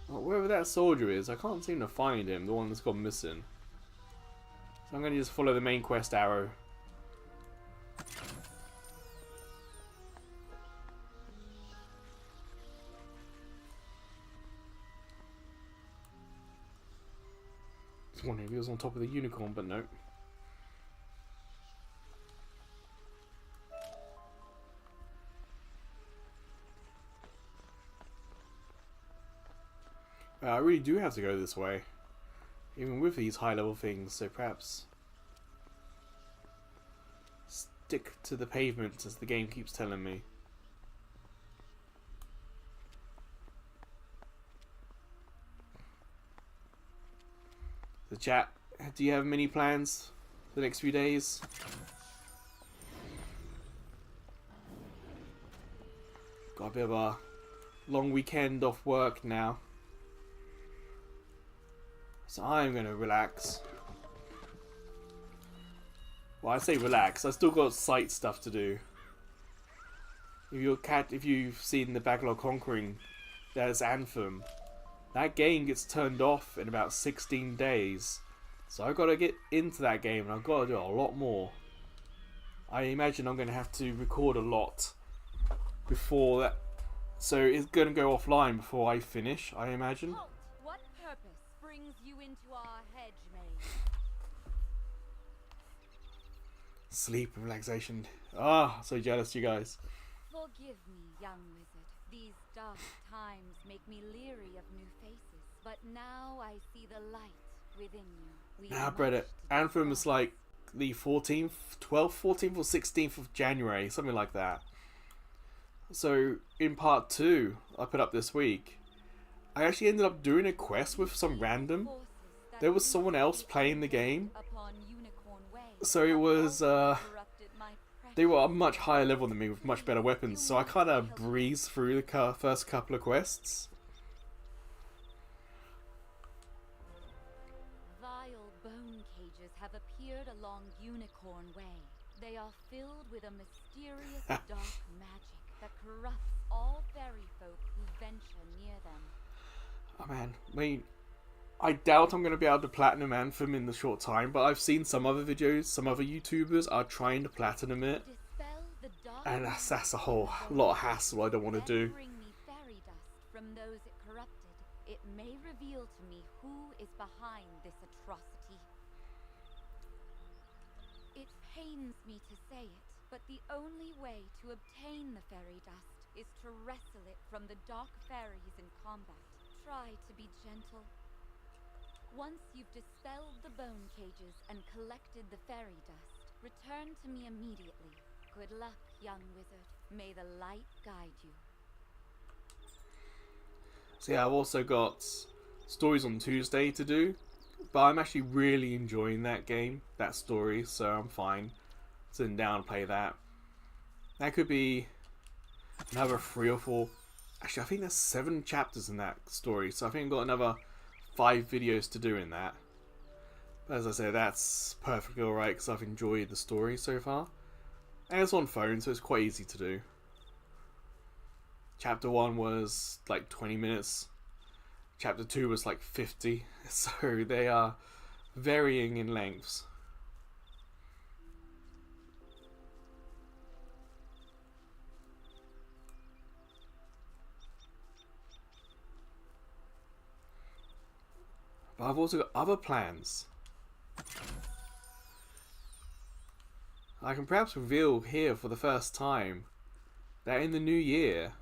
Wherever that soldier is, I can't seem to find him, the one that's gone missing. So I'm going to just follow the main quest arrow. I was wondering if he was on top of the unicorn, but no. I really do have to go this way, even with these high level things, so perhaps stick to the pavement as the game keeps telling me. The chat, do you have many plans for the next few days? Got a bit of a long weekend off work now. So I'm going to relax. Well, I say relax. I still got site stuff to do. If you've seen the Backlog Conquering, there's Anthem. That game gets turned off in about 16 days. So I've got to get into that game and I've got to do a lot more. I imagine I'm going to have to record a lot before that. So it's going to go offline before I finish, I imagine. Halt! What purpose brings you into our hedge maze? Sleep and relaxation. Ah, so jealous, you guys. Forgive me, young wizard. These dark times make me leery of new faces. But now I see the light within you. Now, Reddit. Anthem is like the 14th, 12th, 14th or 16th of January, something like that. So, in part 2, I put up this week, I actually ended up doing a quest with some random. There was someone else playing the game. So it was, they were a much higher level than me with much better weapons. So I kind of breezed through the first couple of quests. Vile bone cages have appeared along Unicorn Way. They are filled with a mysterious dark magic that corrupts all fairy folk who venture near them. Oh man, I doubt I'm going to be able to platinum Anthem in the short time, but I've seen some other videos, some other YouTubers are trying to platinum it, and that's a whole lot of hassle I don't want to do. it may reveal to me who is behind this atrocity. It pains me to say it, but the only way to obtain the fairy dust is to wrestle it from the dark fairies in combat. Try to be gentle. Once you've dispelled the bone cages and collected the fairy dust, return to me immediately. Good luck, young wizard. May the light guide you. So yeah, I've also got stories on Tuesday to do, but I'm actually really enjoying that game, that story, so I'm fine sitting down and play that. That could be another 3 or 4. Actually, I think there's 7 chapters in that story, so I think I've got another 5 videos to do in that. But as I say, that's perfectly alright because I've enjoyed the story so far. And it's on phone, so it's quite easy to do. Chapter 1 was like 20 minutes. Chapter 2 was like 50. So they are varying in lengths. But I've also got other plans. I can perhaps reveal here for the first time that in the new year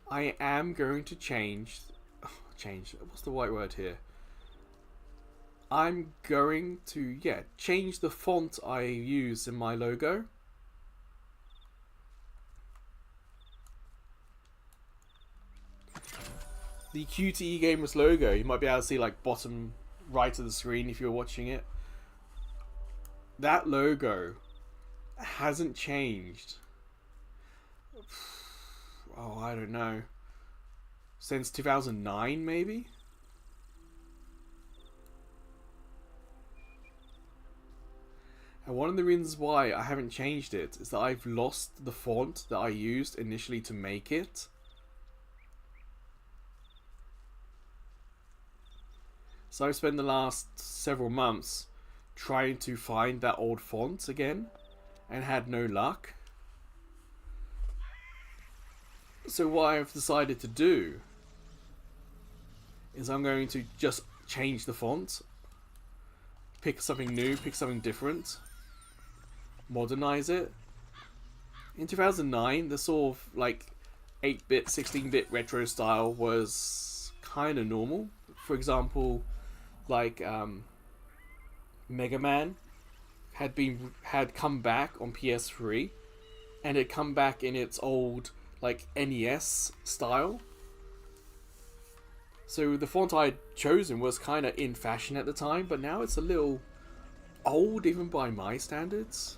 I am going to change, what's the right word here? I'm going to, change the font I use in my logo. The QTE Gamers logo, you might be able to see like bottom right of the screen if you're watching it. That logo hasn't changed. Oh, I don't know. Since 2009, maybe? And one of the reasons why I haven't changed it is that I've lost the font that I used initially to make it. So I've spent the last several months trying to find that old font again and had no luck. So what I've decided to do is I'm going to just change the font, pick something new, pick something different, modernize it. In 2009, the sort of like 8-bit, 16-bit retro style was kind of normal. For example, like Mega Man had come back on PS3, and had come back in its old like NES style. So the font I'd chosen was kind of in fashion at the time, but now it's a little old even by my standards.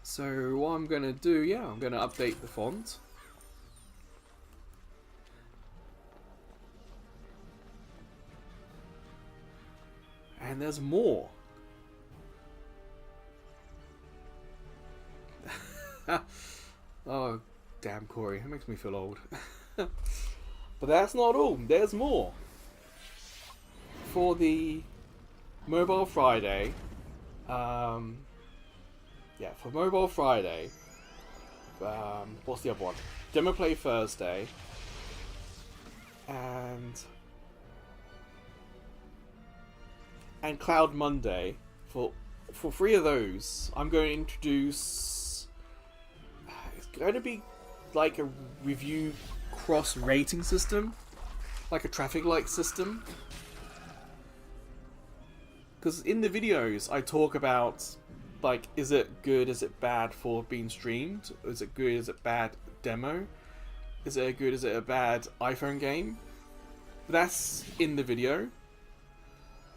So what I'm going to do, I'm going to update the font. And there's more. Oh, damn, Corey. That makes me feel old. But that's not all. There's more. For the Mobile Friday, for Mobile Friday, what's the other one? Demo Play Thursday, and Cloud Monday. For 3 of those, I'm going to introduce. It's going to be like a review cross rating system, like a traffic light system. Because in the videos, I talk about, like, is it good, is it bad for being streamed? Is it good, is it bad demo? Is it a good, is it a bad iPhone game? But that's in the video,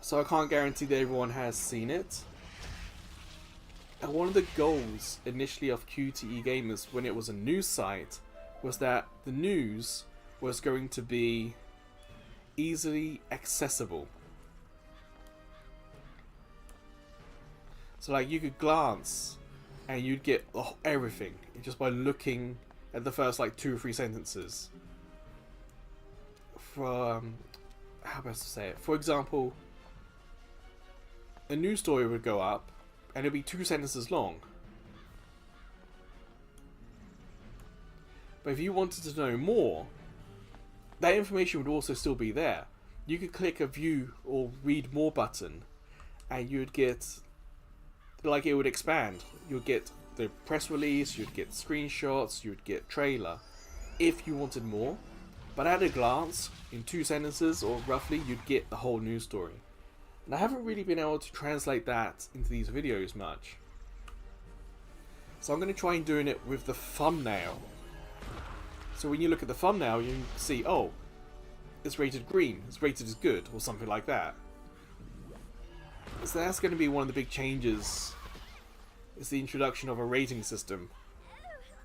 so I can't guarantee that everyone has seen it. And one of the goals initially of QTE Gamers when it was a news site was that the news was going to be easily accessible. So like you could glance and you'd get everything just by looking at the first like 2 or 3 sentences. From how best to say it? For example, a news story would go up, and it'd be 2 sentences long. But if you wanted to know more, that information would also still be there. You could click a view or read more button, and you'd get, like, it would expand. You'd get the press release, you'd get screenshots, you'd get trailer, if you wanted more. But at a glance, in 2 sentences or roughly, you'd get the whole news story. And I haven't really been able to translate that into these videos much. So I'm going to try and doing it with the thumbnail. So when you look at the thumbnail, you can see, oh, it's rated green, it's rated as good, or something like that. So that's going to be one of the big changes, is the introduction of a rating system. Oh,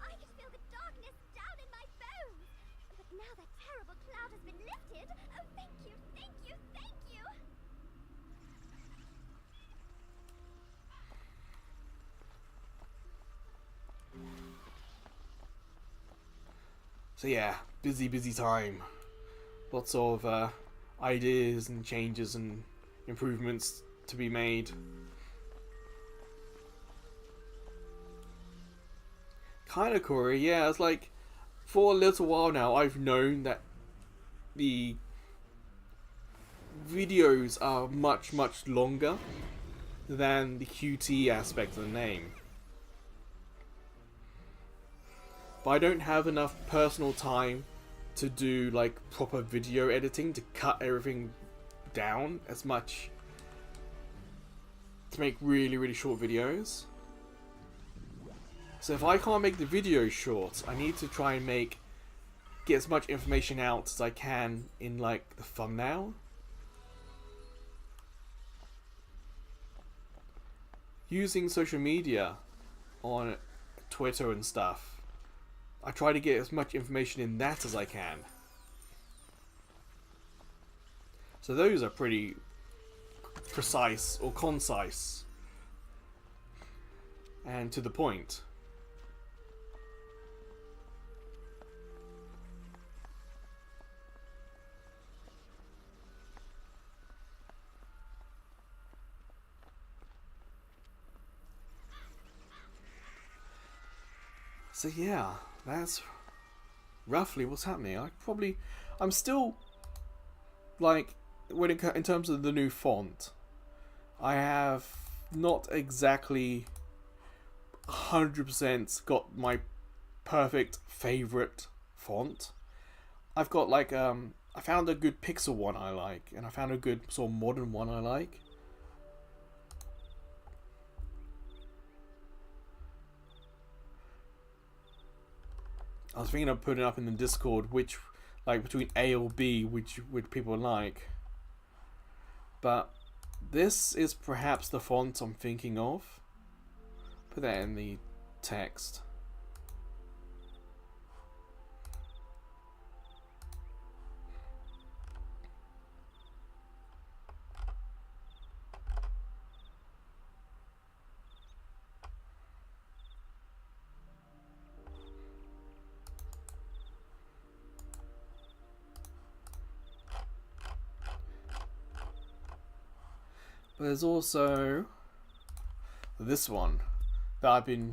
I can feel the darkness down in my bones. But now that terrible cloud has been lifted, oh, thank you, thank you, thank you. So yeah, busy time. Lots of ideas and changes and improvements to be made. Kinda Corey, yeah, it's like, for a little while now I've known that the videos are much longer than the QT aspect of the name. But I don't have enough personal time to do like proper video editing to cut everything down as much to make really short videos. So if I can't make the video short, I need to try and get as much information out as I can in like the thumbnail. Using social media on Twitter and stuff, I try to get as much information in that as I can. So those are pretty precise or concise and to the point. So yeah, that's roughly what's happening. I'm still like, in terms of the new font, I have not exactly 100% got my perfect favorite font. I've got like I found a good pixel one I like, and I found a good sort of modern one I like. I was thinking of putting up in the Discord which, like, between A or B, which would people like. But this is perhaps the font I'm thinking of. Put that in the text. But there's also this one that I've been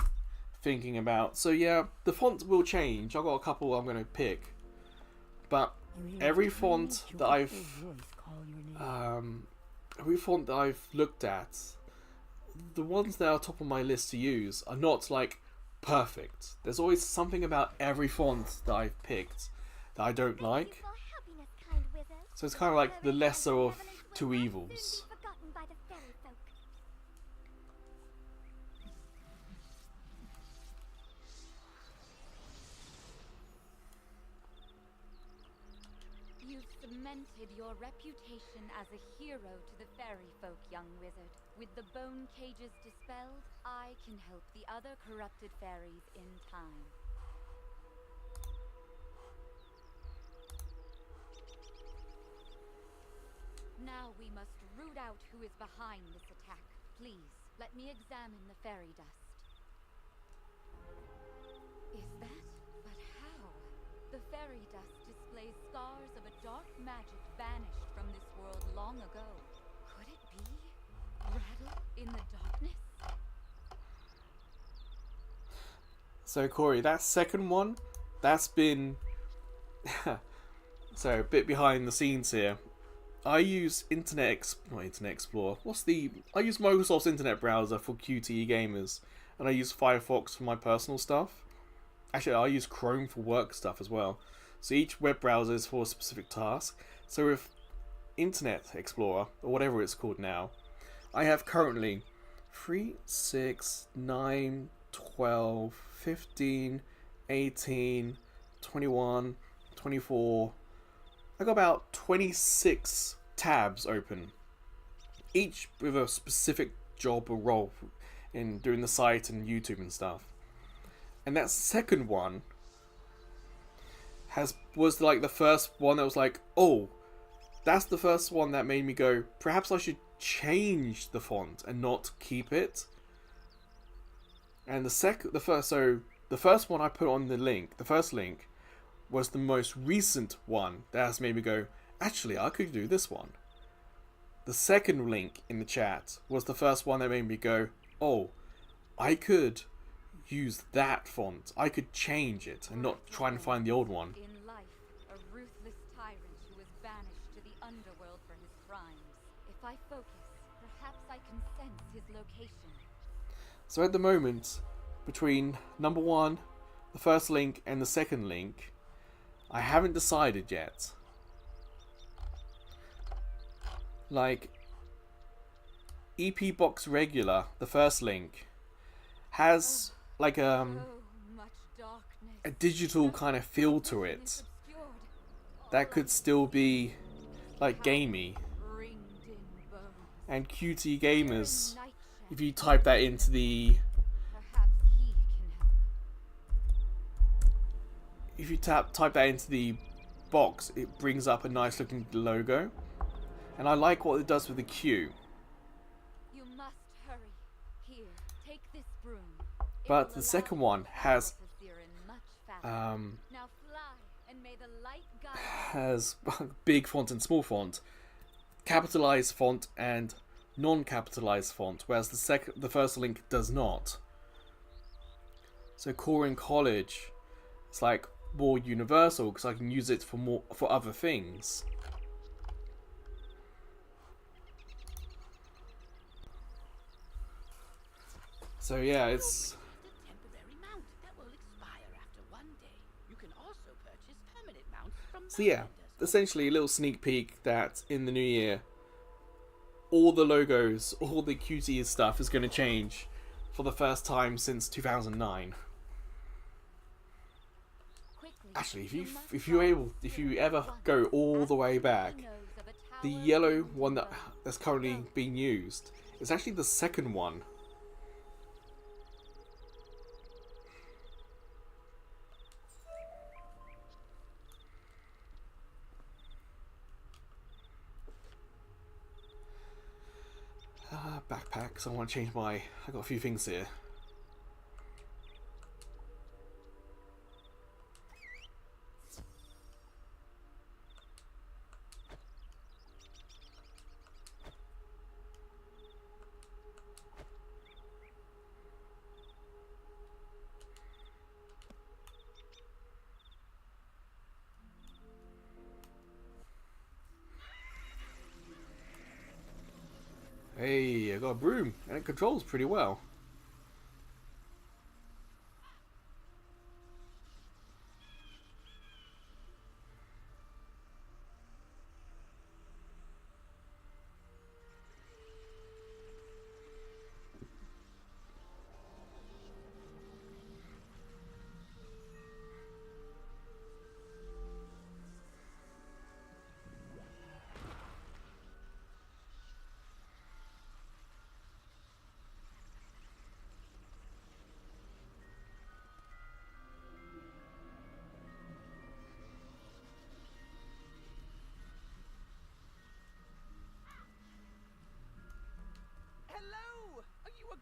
thinking about. So yeah, the font will change. I've got a couple I'm going to pick. But every font that I've looked at, the ones that are top of my list to use are not like perfect. There's always something about every font that I've picked that I don't like. So it's kind of like the lesser of two evils. Cemented your reputation as a hero to the fairy folk, young wizard. With the bone cages dispelled, I can help the other corrupted fairies in time. Now we must root out who is behind this attack. Please, let me examine the fairy dust. Is that? But how? The fairy dust displays scars of a dark magic banished from this world long ago. Could it be? Radical battle in the darkness? So Corey, that second one, that's been so a bit behind the scenes here. I use not Internet Explorer. I use Microsoft's internet browser for QTE gamers, and I use Firefox for my personal stuff. Actually, I use Chrome for work stuff as well. So each web browser is for a specific task. So with Internet Explorer, or whatever it's called now, I have currently 3, 6, 9, 12, 15, 18, 21, 24. I got about 26 tabs open, each with a specific job or role in doing the site and YouTube and stuff. And that second one was like the first one that was like, oh, that's the first one that made me go, perhaps I should change the font and not keep it. And the first one I put on the first link, was the most recent one that has made me go, actually, I could do this one. The second link in the chat was the first one that made me go, oh, I could use that font. I could change it and not try and find the old one. In life, a ruthless tyrant who was banished to the underworld for his crimes. If I focus, perhaps I can sense his location. So at the moment, between number 1, the first link, and the second link, I haven't decided yet. Like, EP Box Regular, the first link, has like a digital kind of feel to it that could still be like gamey. And QT Gamers, if you type that into the type that into the box, it brings up a nice looking logo, and I like what it does with the Q. You must hurry. Here, take this broom. But the second one has Now fly, and may the light guide has big font and small font, capitalized font and non-capitalized font, whereas the first link does not. So Core in College, it's like more universal because I can use it for other things. So yeah, it's A temporary mount that will expire after one day. You can also purchase permanent mounts from so yeah, essentially a little sneak peek that in the new year, all the logos, all the QT stuff is going to change for the first time since 2009. Actually, if you ever go all the way back, the yellow one that's currently being used is actually the second one. Backpack, so I want to change I got a few things here. Hey, I got a broom, and it controls pretty well.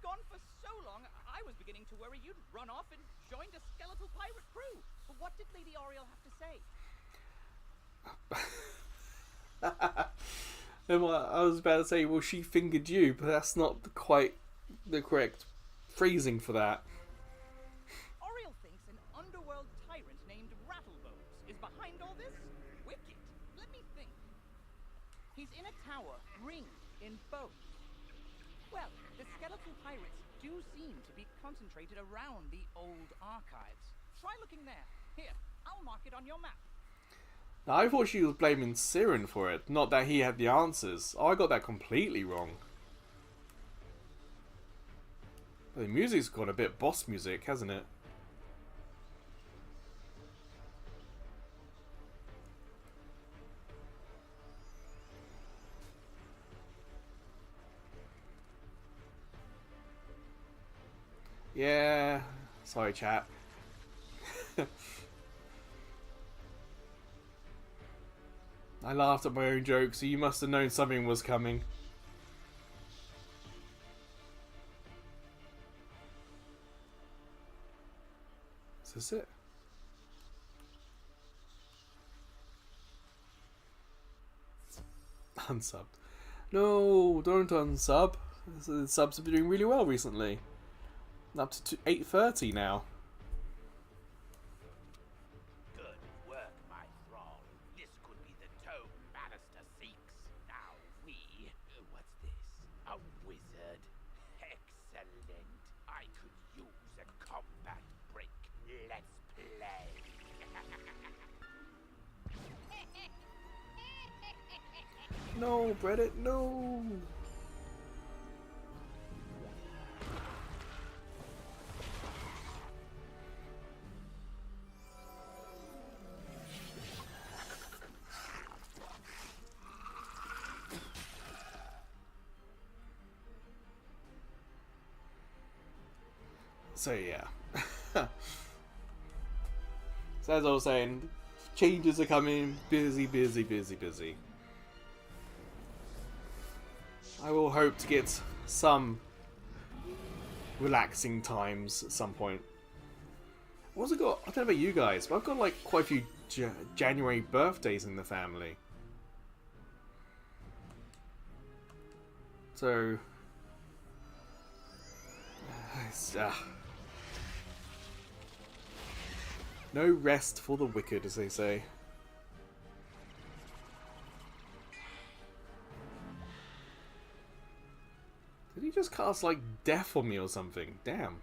Gone for so long, I was beginning to worry you'd run off and joined a skeletal pirate crew. But what did Lady Oriel have to say? And I was about to say, well, she fingered you, but that's not quite the correct phrasing for that. Oriel thinks an underworld tyrant named Rattlebones is behind all this? Wicked. Let me think. He's in a tower, ringed in bones. Well, the skeletal pirates do seem to be concentrated around the old archives. Try looking there. Here, I'll mark it on your map. Now, I thought she was blaming Siren for it, not that he had the answers. Oh, I got that completely wrong. But the music's got a bit boss music, hasn't it? Yeah, sorry chat. I laughed at my own joke, so you must have known something was coming. Is this it? Unsub. No, don't unsub. The subs have been doing really well recently. Up to 8:30 now. Good work, my thrall. This could be the tome Bannister seeks. Now we... what's this? A wizard? Excellent. I could use a combat break. Let's play. No, Reddit, no. So yeah. So as I was saying, changes are coming. Busy, busy, busy, busy. I will hope to get some relaxing times at some point. What's it got? I don't know about you guys, but I've got like quite a few January birthdays in the family. So it's, no rest for the wicked, as they say. Did he just cast like death on me or something? Damn.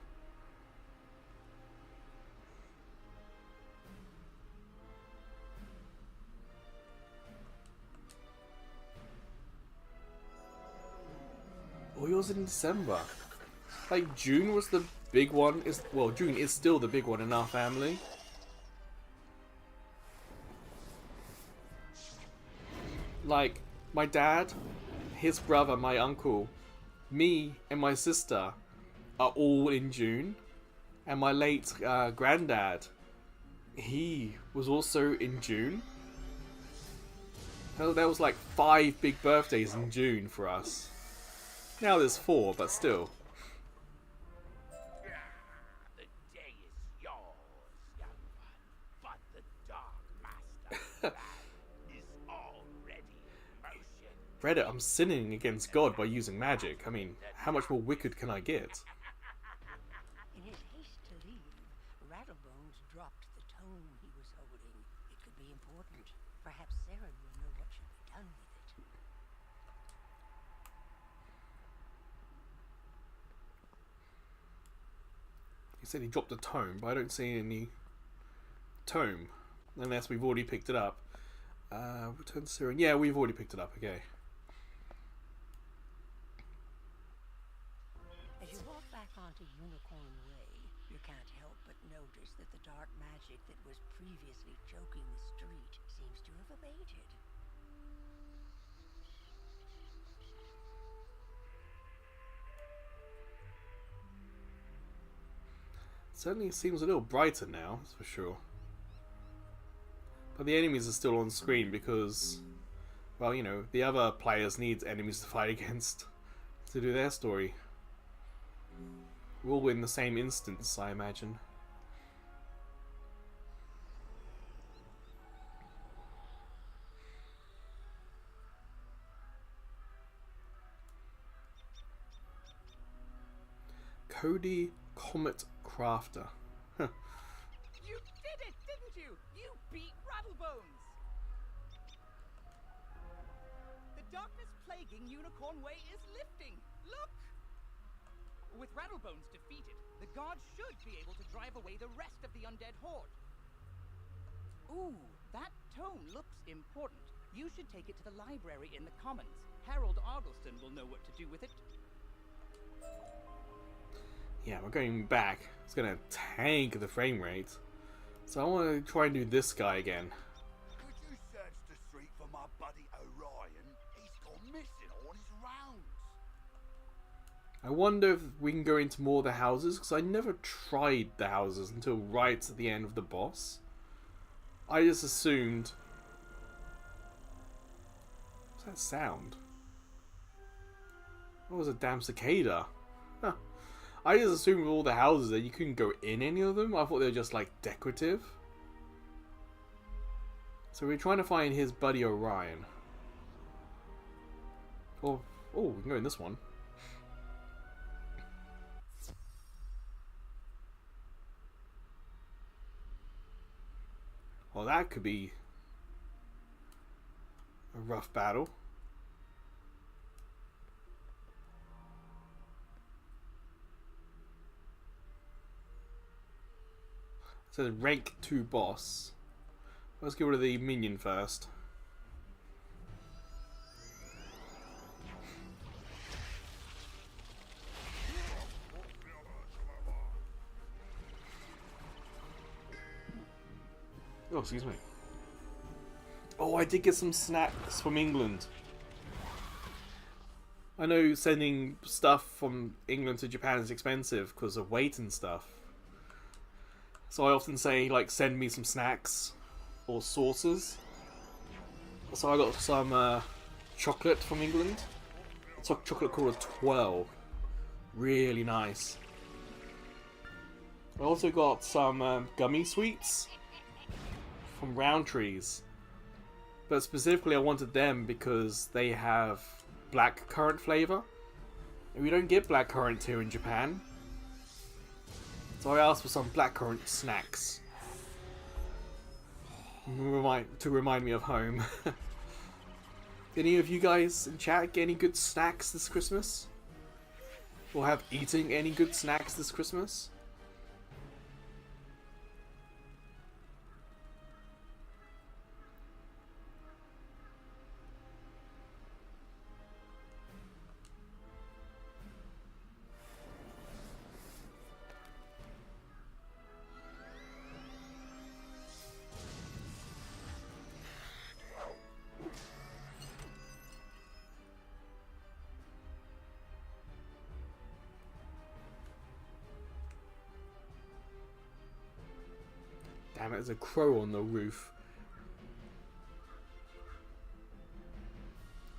Oh, yours in December. Like June was the big one. Well, June is still the big one in our family. Like my dad, his brother, my uncle, me and my sister are all in June, and my late granddad, he was also in June. Hell, there was like 5 big birthdays in June for us. Now there's 4, but still. The day is yours, young one, but the Dark Master is already in motion. Reddit, I'm sinning against God by using magic. I mean, how much more wicked can I get? In his haste to leave, Rattlebones dropped the tome he was holding. It could be important. Perhaps Saren will know what should be done with it. He said he dropped a tome, but I don't see any tome. Unless we've already picked it up. Return to Siren. Yeah, we've already picked it up, okay. As you walk back onto Unicorn Way, you can't help but notice that the dark magic that was previously choking the street seems to have abated. Certainly seems a little brighter now, that's for sure. But the enemies are still on screen because, well, you know, the other players need enemies to fight against to do their story. We're all in the same instance, I imagine. Cody Comet Crafter. Huh. You did it, didn't you? You beat Rattlebones! The darkness plaguing Unicorn Way is lifting. Look! With Rattlebones defeated, the guards should be able to drive away the rest of the undead horde. Ooh, that tome looks important. You should take it to the library in the Commons. Harold Argleston will know what to do with it. Yeah, we're going back. It's gonna tank the frame rate. So I want to try and do this guy again. Could you search the street for my buddy Orion? He's gone missing on his rounds. I wonder if we can go into more of the houses, because I never tried the houses until right at the end of the boss. I just assumed... What's that sound? What was a damn cicada? Huh. I just assumed with all the houses that you couldn't go in any of them. I thought they were just like decorative. So we're trying to find his buddy Orion. Oh, we can go in this one. Well, that could be a rough battle. It says rank 2 boss. Let's get rid of the minion first. Oh, excuse me. Oh, I did get some snacks from England. I know sending stuff from England to Japan is expensive because of weight and stuff. So I often say, like, send me some snacks or sauces. So I got some chocolate from England. It's a chocolate called a 12. Really nice. I also got some gummy sweets from Roundtrees. But specifically I wanted them because they have blackcurrant flavour. And we don't get blackcurrant here in Japan. So I asked for some blackcurrant snacks. To remind me of home. Any of you guys in chat get any good snacks this Christmas? Or have eaten any good snacks this Christmas? Damn it, there's a crow on the roof.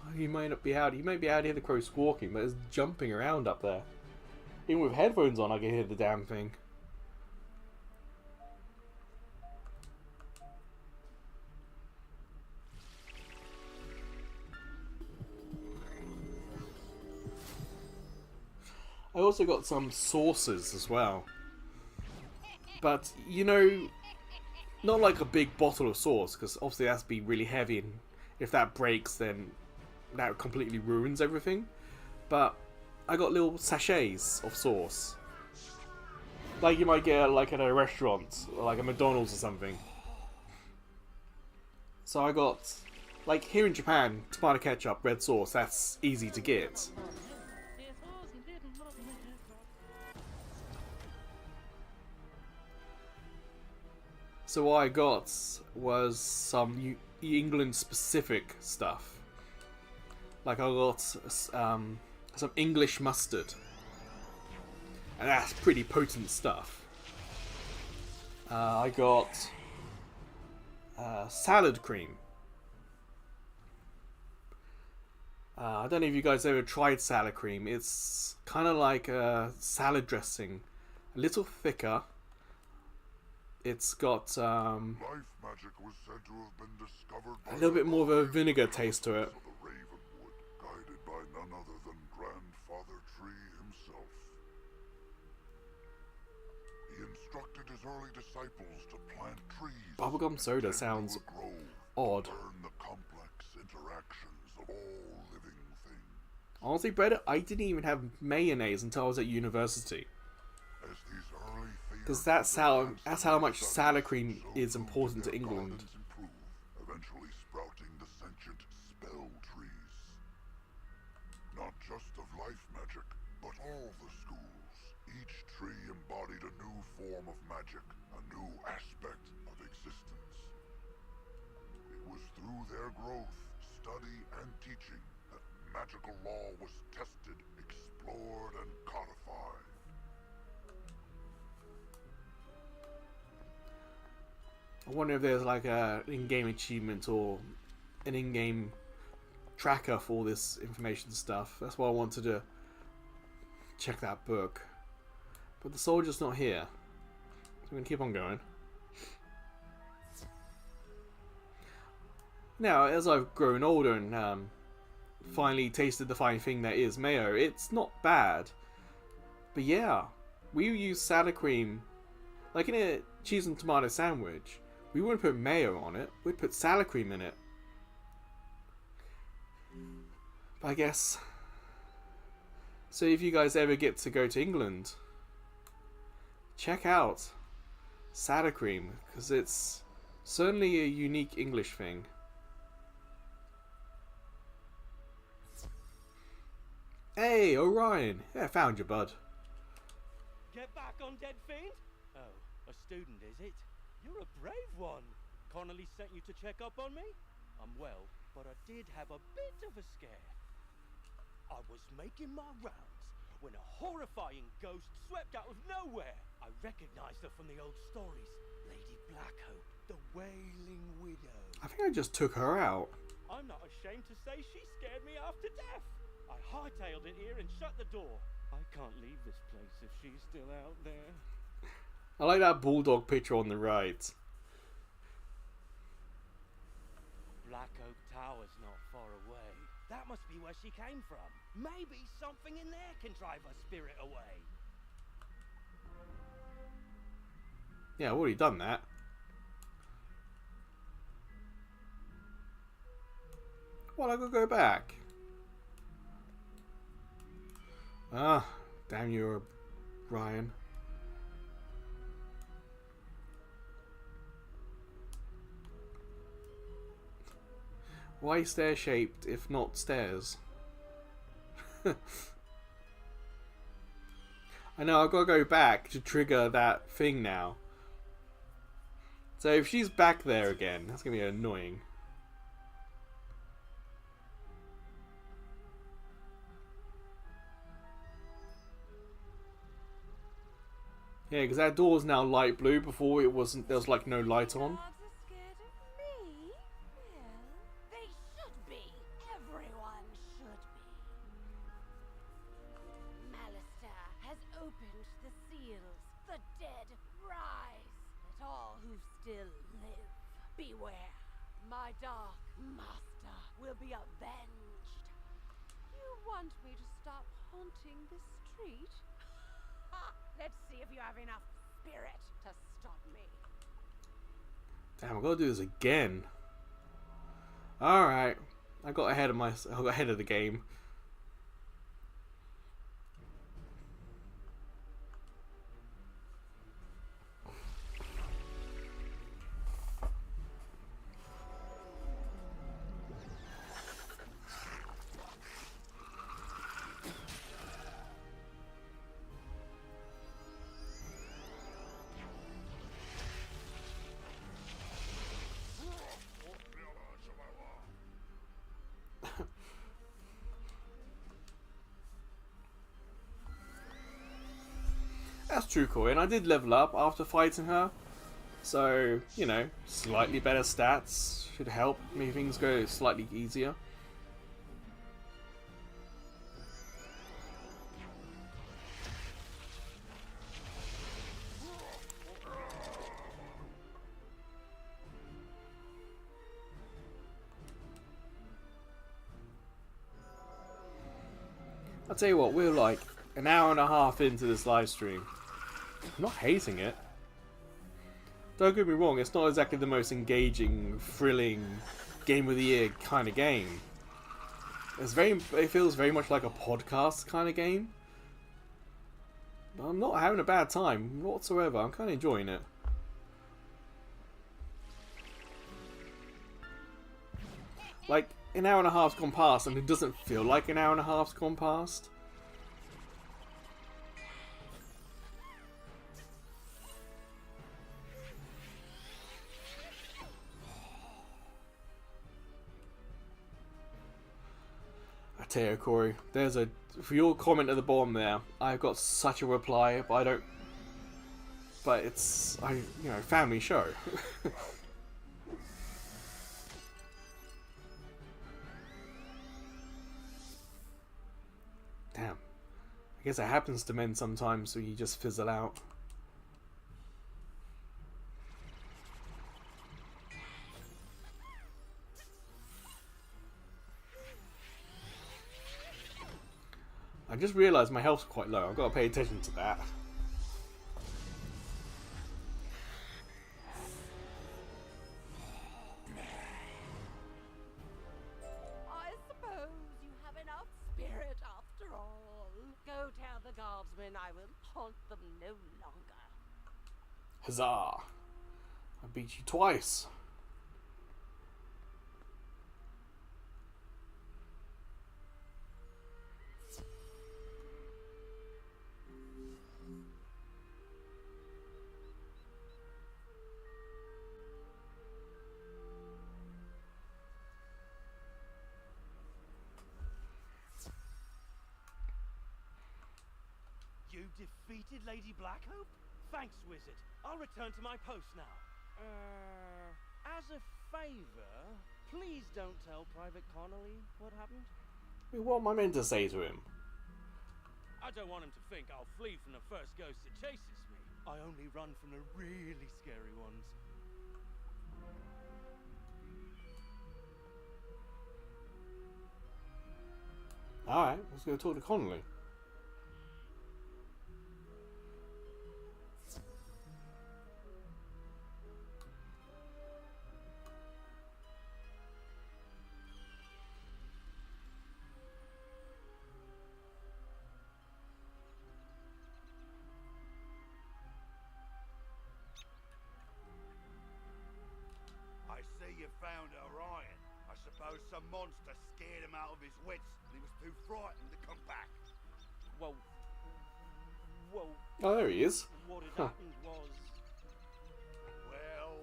Oh, you may not be out. You may be able to hear the crow squawking, but it's jumping around up there. Even with headphones on, I can hear the damn thing. I also got some sauces as well. But, you know, not like a big bottle of sauce, because obviously it has to be really heavy, and if that breaks, then that completely ruins everything. But I got little sachets of sauce. Like you might get like at a restaurant, or like a McDonald's or something. So I got, like here in Japan, tomato ketchup, red sauce, that's easy to get. So what I got was some England-specific stuff. Like I got some English mustard, and that's pretty potent stuff. I got salad cream. I don't know if you guys ever tried salad cream. It's kind of like a salad dressing, a little thicker. It's got Life magic was said to have been discovered by a little bit more of a vinegar taste to it. of the Ravenwood, guided by none other than Grandfather Tree himself. early disciples to plant trees. Bubblegum soda sounds odd. Learn the complex interactions of all living things. Honestly, Brett, I didn't even have mayonnaise until I was at university. As these early Because that's how much salad cream is important to England. improve, eventually sprouting the sentient spell trees. Not just of life magic, but all the schools. Each tree embodied a new form of magic, a new aspect of existence. It was through their growth, study, and teaching that magical law was tested, explored, and codified. I wonder if there's like an in-game achievement or an in-game tracker for all this information stuff. That's why I wanted to check that book. But the soldier's not here. So we're going to keep on going. Now, as I've grown older and finally tasted the fine thing that is mayo, it's not bad. But yeah, we use salad cream, like in a cheese and tomato sandwich. We wouldn't put mayo on it, we'd put salad cream in it. But I guess... So if you guys ever get to go to England, check out salad cream, because it's certainly a unique English thing. Hey, Orion! Yeah, I found you, bud. Get back on, Dead Fiend? Oh, a student, is it? You're a brave one. Connolly sent you to check up on me? I'm well, but I did have a bit of a scare. I was making my rounds when a horrifying ghost swept out of nowhere. I recognized her from the old stories. Lady Blackhope, the Wailing Widow. I think I just took her out. I'm not ashamed to say she scared me half to death. I hightailed it here and shut the door. I can't leave this place if she's still out there. I like that bulldog picture on the right. Black Oak Tower's not far away. That must be where she came from. Maybe something in there can drive her spirit away. Yeah, I've already done that. Well, I could go back. Ah, damn you, Ryan. Why stair-shaped if not stairs? I know, I've got to go back to trigger that thing now. So if she's back there again, that's going to be annoying. Yeah, because that door's now light blue. Before it wasn't. There was like no light on. They should be. Everyone should be. Malistaire has opened the seals. The dead rise. Let all who still live beware. My dark master will be avenged. You want me to stop haunting this street? Let's see if you have enough spirit to stop me. Damn, I'm gonna do this again. Alright. I got ahead of the game. That's true, Corey, and I did level up after fighting her. So, you know, slightly better stats should help make things go slightly easier. I'll tell you what, we're like an hour and a half into this live stream. I'm not hating it. don't get me wrong, it's not exactly the most engaging, thrilling, game of the year kind of game. It feels very much like a podcast kind of game. But I'm not having a bad time whatsoever. I'm kind of enjoying it. Like, an hour and a half's gone past and it doesn't feel like an hour and a half's gone past. I tell you, Corey, for your comment at the bottom there, I've got such a reply, but it's, family show. Damn. I guess it happens to men sometimes, so you just fizzle out. I just realised my health's quite low. I've got to pay attention to that. I suppose you have enough spirit after all. Go tell the guardsmen I will haunt them no longer. Huzzah! I beat you twice. You defeated Lady Blackhope? Thanks, Wizard. I'll return to my post now. As a favor, please don't tell Private Connolly what happened. What am I meant to say to him? I don't want him to think I'll flee from the first ghost that chases me. I only run from the really scary ones. Alright, let's go talk to Connolly. I see you found Orion. I suppose some monster scared him out of his wits and he was too frightened to come back. Whoa. Oh, there he is. What had happened was... Well,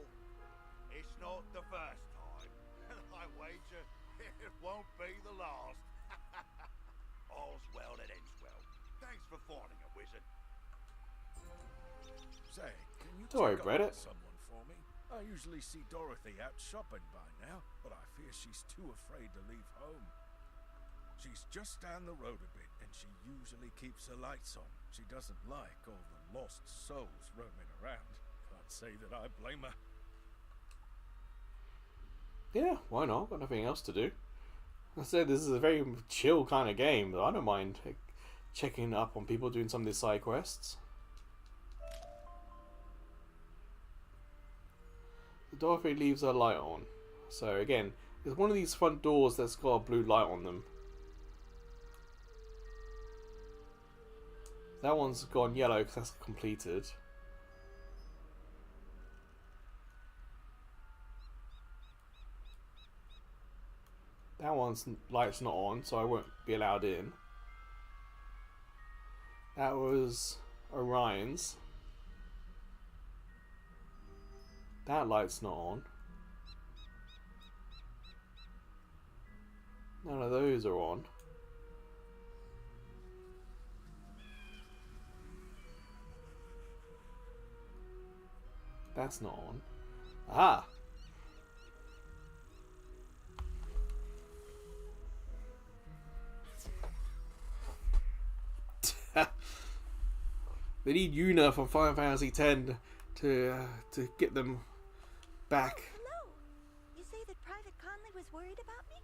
it's not the first time, and I wager it won't be the last. All's well that ends well. Thanks for finding a wizard. Say, can you Don't worry, check up Reddit. on someone for me? I usually see Dorothy out shopping by now, but I fear she's too afraid to leave home. She's just down the road a bit, and she usually keeps her lights on. She doesn't like all the lost souls roaming around. Can't say that I blame her. Yeah, why not? Got nothing else to do. I said this is a very chill kind of game, but I don't mind checking up on people doing some of these side quests. Dorothy leaves her light on. So again, there's one of these front doors that's got a blue light on them. That one's gone yellow because that's completed. That one's light's not on, so I won't be allowed in. That was Orion's. That light's not on. None of those are on. That's not on. Ah! They need Yuna from Final Fantasy X to get them back. Hello. You say that Private Conley was worried about me?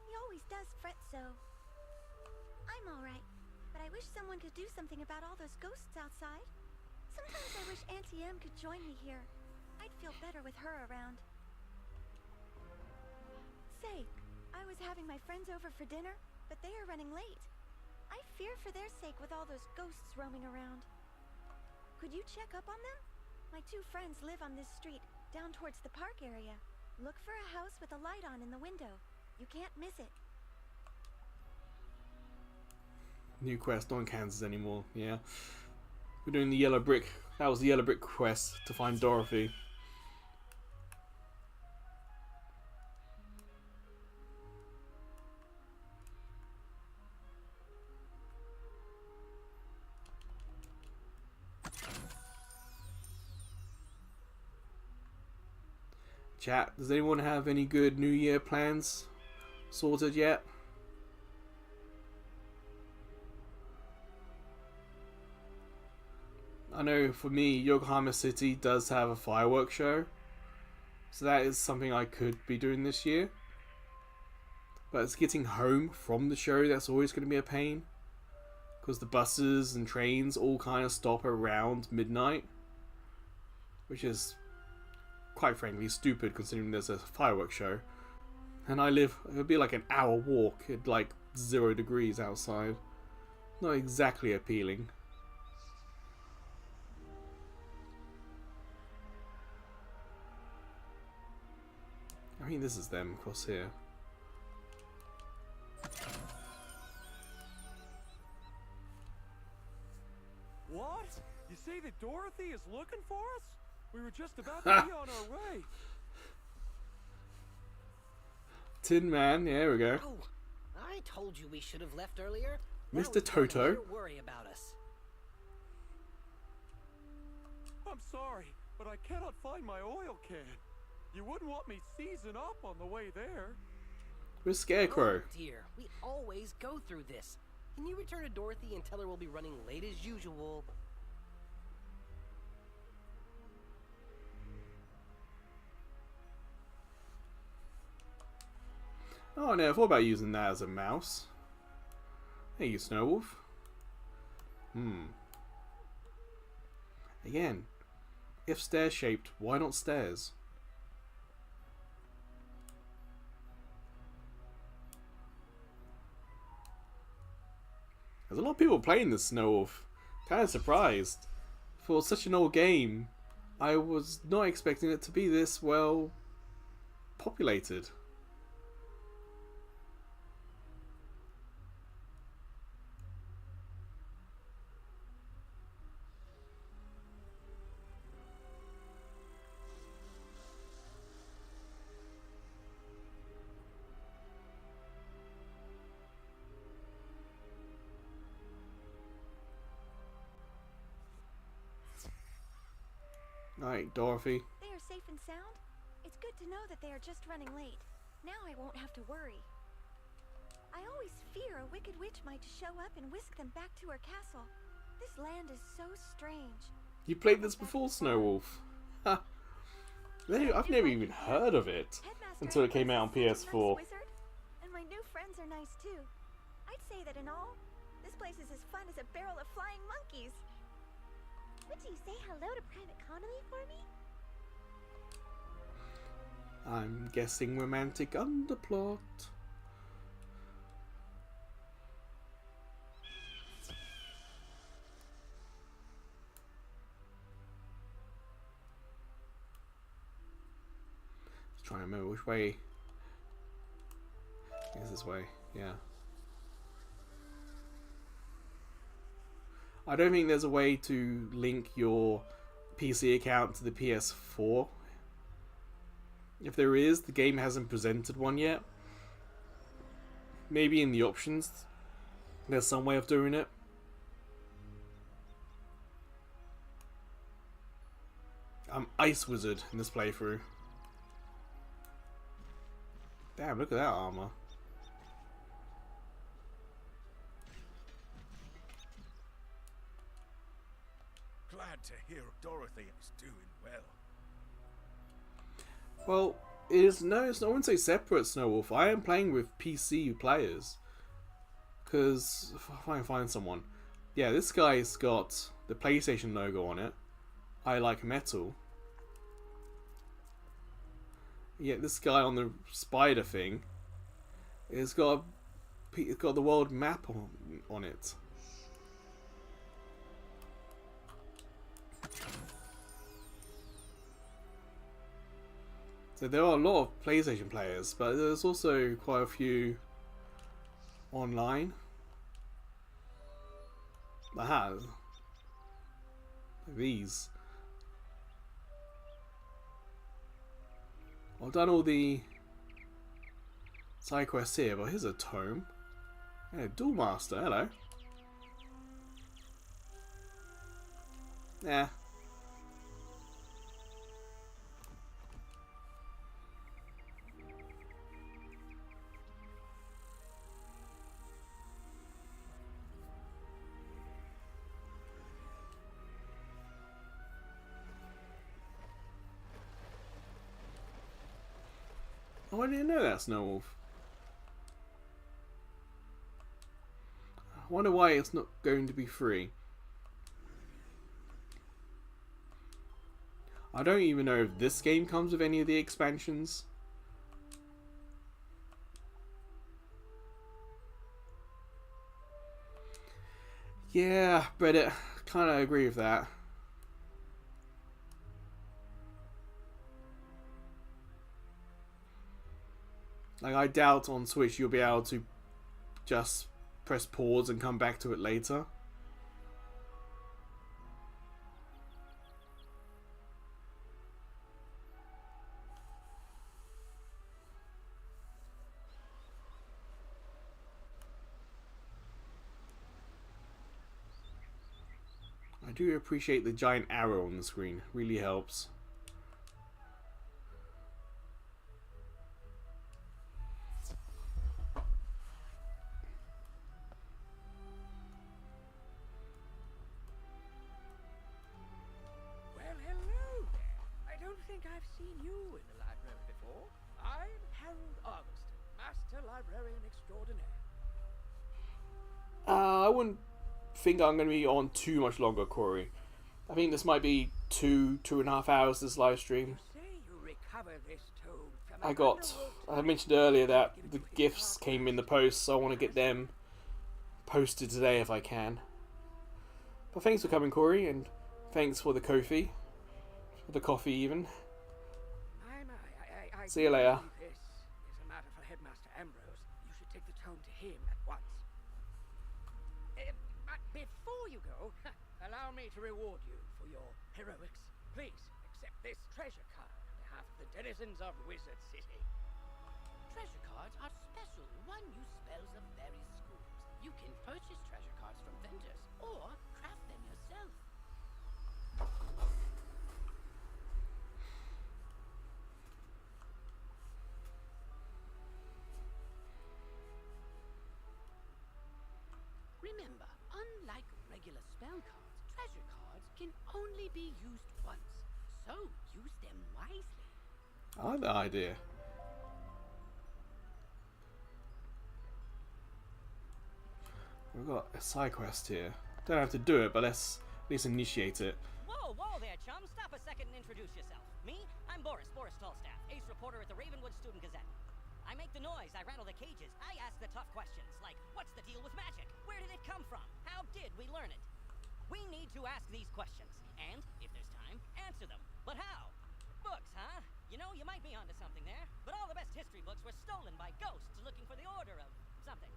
He always does fret so. I'm alright, but I wish someone could do something about all those ghosts outside. Sometimes I wish Auntie M could join me here. I'd feel better with her around. Say, I was having my friends over for dinner, but they are running late. I fear for their sake with all those ghosts roaming around. Could you check up on them? My two friends live on this street, down towards the park area. Look for a house with a light on in the window. You can't miss it. New quest, not in Kansas anymore. Yeah, we're doing the yellow brick. That was the yellow brick quest to find Dorothy. Chat, does anyone have any good New Year plans sorted yet? I know for me, Yokohama City does have a fireworks show, so that is something I could be doing this year. But it's getting home from the show that's always going to be a pain, because the buses and trains all kind of stop around midnight, which is quite frankly stupid considering there's a fireworks show. And I live, it would be like an hour walk at like 0 degrees outside. Not exactly appealing. I mean, this is them across here. What? You say that Dorothy is looking for us? We were just about to be on our way. Tin Man, yeah, there we go. Oh, I told you we should have left earlier. Mr. Toto. Don't worry about us. I'm sorry, but I cannot find my oil can. You wouldn't want me seizing up on the way there. Where's Scarecrow? Oh dear, we always go through this. Can you return to Dorothy and tell her we'll be running late as usual? Oh, I never thought about using that as a mouse. Hey, you Snowwolf. Again, if stairs shaped, why not stairs? There's a lot of people playing this Snowwolf. Kind of surprised. For such an old game, I was not expecting it to be this well populated. Alright, Dorothy. They are safe and sound? It's good to know that they are just running late. Now I won't have to worry. I always fear a wicked witch might show up and whisk them back to her castle. This land is so strange. You played this before, Snowwolf? Ha! I've never even heard of it until it came out on PS4. Wizard, and my new friends are nice too. I'd say that in all, this place is as fun as a barrel of flying monkeys. Would you say hello to Private Connolly for me? I'm guessing romantic underplot. Just trying to remember which way. I guess this way, yeah. I don't think there's a way to link your PC account to the PS4. If there is, the game hasn't presented one yet. Maybe in the options, there's some way of doing it. I'm Ice Wizard in this playthrough. Damn, look at that armor. Glad to hear Dorothy is doing well. Well, it is no, I wouldn't say separate, Snowwolf. I am playing with PC players. Because, if I can find someone. Yeah, this guy's got the PlayStation logo on it. I like metal. Yet this guy on the spider thing, it's got the world map on it. So there are a lot of PlayStation players, but there's also quite a few online. Aha, these. I've done all the side quests here, but here's a tome. Yeah, Duel Master, hello. Yeah. Oh, I didn't know that's Snow Wolf. I wonder why it's not going to be free. I don't even know if this game comes with any of the expansions. Yeah, Reddit, kind of agree with that. Like, I doubt on Switch you'll be able to just press pause and come back to it later. I do appreciate the giant arrow on the screen, really helps. I wouldn't think I'm going to be on too much longer, Corey. I think this might be 2.5 hours, this live stream. I mentioned earlier that the gifts came in the post, so I want to get them posted today if I can. But thanks for coming, Corey, and thanks for the Ko-fi, for the coffee even. See you later. This is a matter for Headmaster Ambrose. You should take the tome to him at once. But before you go, allow me to reward you for your heroics. Please accept this treasure card on behalf of the denizens of Wizard City. Treasure cards are special one-use spells of various schools. You can purchase treasure cards from vendors or craft them yourself. Remember, unlike regular spell cards, treasure cards can only be used once, so use them wisely. I like that idea. We've got a side quest here. Don't have to do it, but let's at least initiate it. Whoa, whoa there, chum. Stop a second and introduce yourself. Me? I'm Boris Tallstaff, ace reporter at the Ravenwood Student Gazette. I make the noise, I rattle the cages, I ask the tough questions, like, what's the deal with magic? Where did it come from? How did we learn it? We need to ask these questions, and, if there's time, answer them. But how? Books, huh? You know, you might be onto something there, but all the best history books were stolen by ghosts looking for the order of something.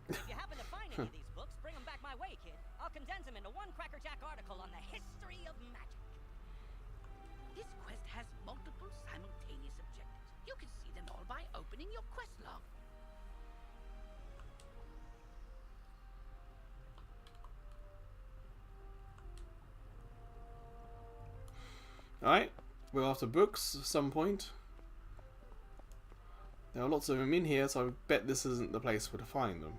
If you happen to find any of these books, bring them back my way, kid. I'll condense them into one crackerjack article on the history of magic. This quest has multiple simultaneous objectives. You can see them all by opening your quest log. Alright, we're after books at some point. There are lots of them in here, so I bet this isn't the place where to find them.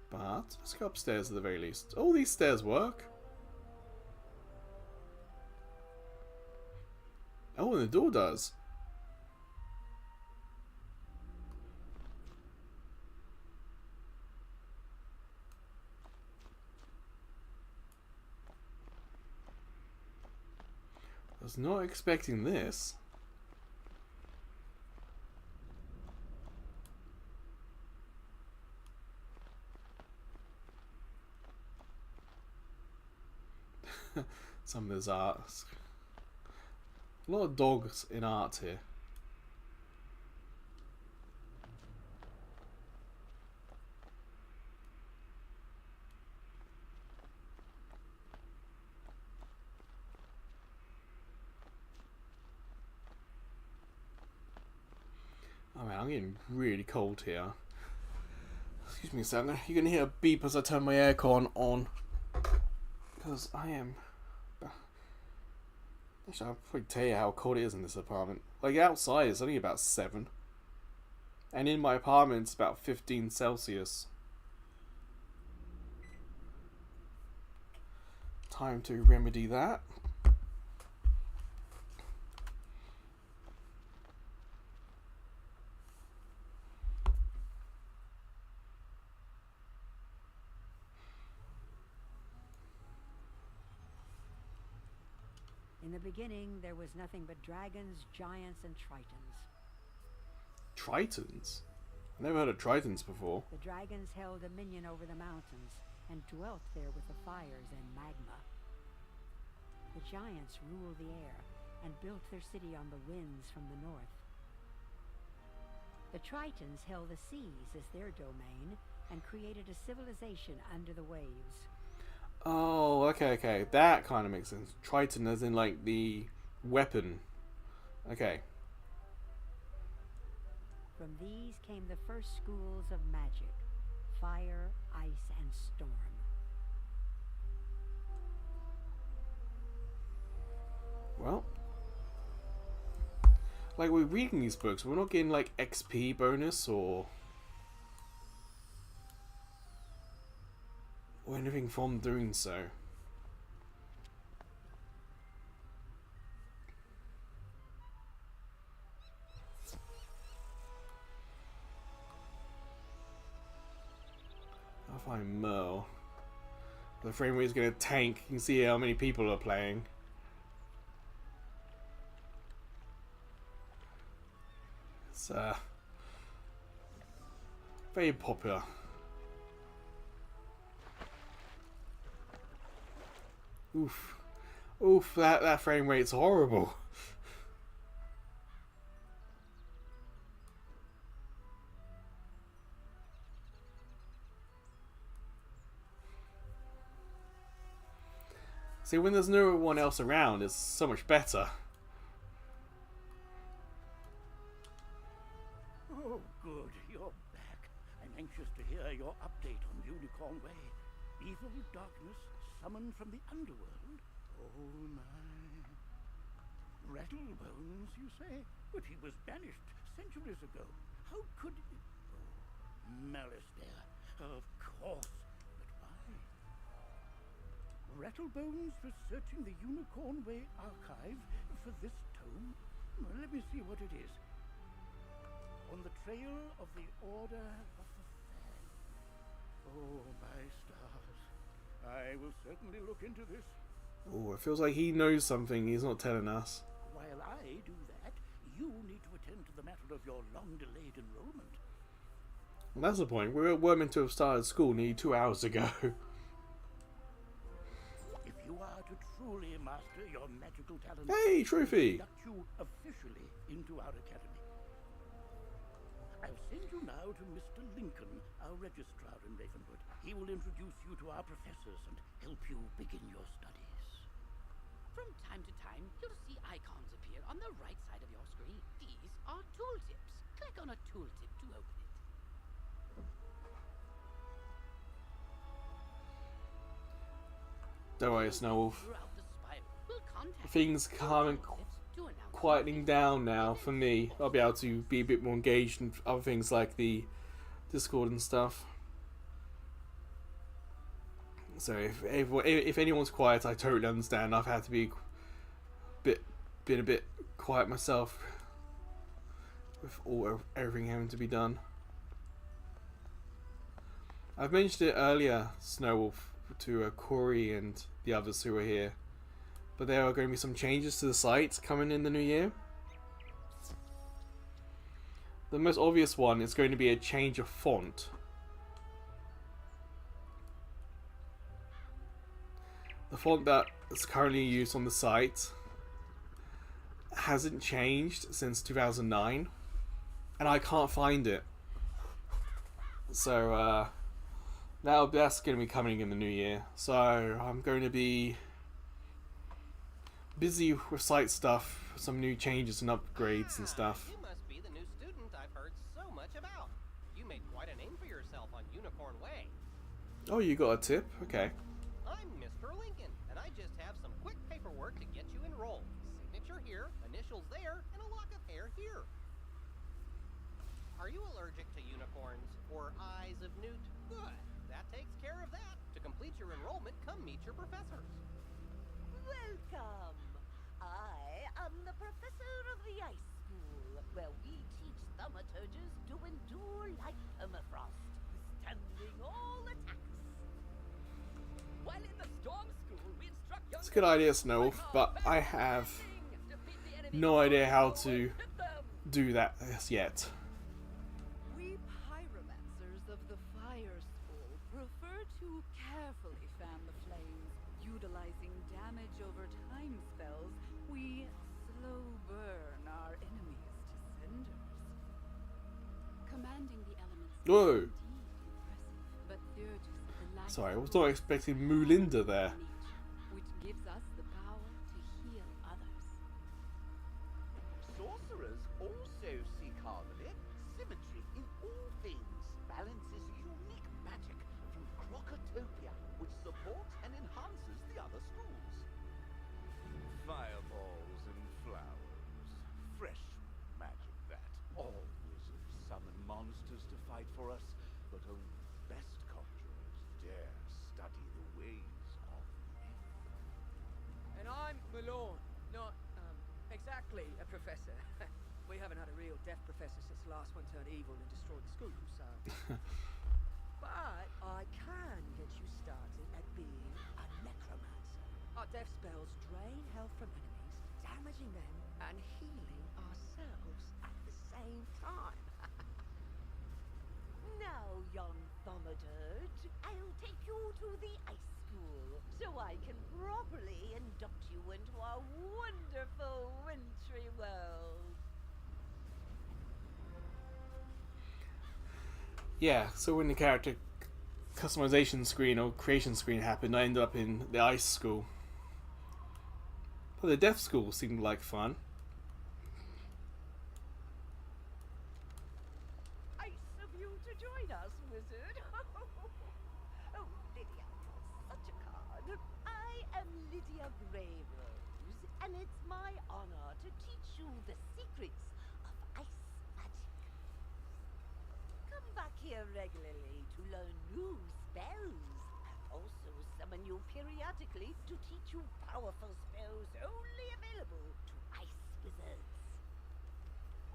But let's go upstairs at the very least. All these stairs work. Oh, and the door does. I was not expecting this. Some of this art. A lot of dogs in art here. Oh man, I'm getting really cold here. Excuse me a second. You're gonna hear a beep as I turn my aircon on. Because I am... Actually, I'll probably tell you how cold it is in this apartment. Like, outside it's only about 7. And in my apartment it's about 15 Celsius. Time to remedy that. In the beginning, there was nothing but dragons, giants, and tritons. Tritons? I've never heard of tritons before. The dragons held dominion over the mountains and dwelt there with the fires and magma. The giants ruled the air and built their city on the winds from the north. The tritons held the seas as their domain and created a civilization under the waves. Oh, okay. That kind of makes sense. Triton as in, like, the weapon. Okay. From these came the first schools of magic: fire, ice, and storm. Well. Like, we're reading these books, we're not getting, like, XP bonus or anything from doing so. I'll find Merle. The frame rate is going to tank. You can see how many people are playing. It's very popular. Oof, that frame rate's horrible. See, when there's no one else around, it's so much better. Oh, good. You're back. I'm anxious to hear your update on Unicorn Way. Evil darkness summoned from the underworld? Oh, my. Rattlebones, you say? But he was banished centuries ago. How could... Oh, malice there. Of course. But why? Rattlebones was searching the Unicorn Way archive for this tome. Well, let me see what it is. On the trail of the Order of the Fan. Oh, my stars. I will certainly look into this. Oh, it feels like he knows something he's not telling us. While I do that, you need to attend to the matter of your long-delayed enrollment. Well, that's the point. We're meant to have started school nearly 2 hours ago. If you are to truly master your magical talents, Hey, Trophy! induct you officially into our academy. I'll send you now to Mr. Lincoln, our registrar in Ravenwood. He will introduce you to our professors and help you begin your studies. From time to time, you'll see icons appear on the right side of your screen. These are tooltips. Click on a tooltip to open it. Don't worry, Snowwolf. Throughout the spiral, we'll contact Things calming, quietening down now for me. I'll be able to be a bit more engaged in other things like the Discord and stuff. So if anyone's quiet, I totally understand. I've had to be been a bit quiet myself with everything having to be done. I've mentioned it earlier, Snowwolf, to Corey and the others who are here, but there are going to be some changes to the site coming in the new year. The most obvious one is going to be a change of font. The font that is currently used on the site hasn't changed since 2009, and I can't find it. So that's going to be coming in the new year. So I'm going to be busy with site stuff, some new changes and upgrades and stuff. You must be the new student I've heard so much about. You made quite a name for yourself on Unicorn Way. Oh, you got a tip? Okay. I'm Mr. Lincoln, and I just have some quick paperwork to get you enrolled. Signature here, initials there, and a lock of hair here. Are you allergic to unicorns or eyes of newt? Good. That takes care of that. To complete your enrollment, come meet your professors. Welcome. I am the professor of the Ice School, where we teach thaumaturges to endure like permafrost, withstanding all attacks. While in the Storm School, we instruct young It's a good idea, Snow, but I have no idea how to do that as yet. We pyromancers of the Fire School prefer to carefully fan the flames, utilizing damage over time spells. We slow burn our enemies to cinders. Commanding the elements is Whoa! indeed impressive, but they're just the light Sorry, I was not expecting Moolinda there. which gives us the power to heal others. Sorcerers also seek harmony, symmetry in all things. Balance is unique magic from Crocotopia, which supports and enhances the other schools. Fireballs and flowers. Fresh magic, that. All wizards summon monsters to fight for us, but only the best conjurers dare study the ways of men. And I'm Malone, not, exactly a professor. We haven't had a real deaf professor since the last one turned evil and destroyed the school, so... But I can get you started at being a necromancer. Our death spells drain health from enemies, damaging them and healing ourselves at the same time. Now, young thaumaturge, I'll take you to the Ice School, so I can properly induct you into our wonderful wintry world. Yeah, so when the character customization screen or creation screen happened, I ended up in the Ice School. But the Deaf School seemed like fun. Nice of you to join us, wizard. Oh, Lydia, such a card. I am Lydia Greyrose, and it's my honor to teach you the secrets of ice magic. Come back here regularly to learn new spells. I'll also summon you periodically to teach you powerful spells only available to ice wizards.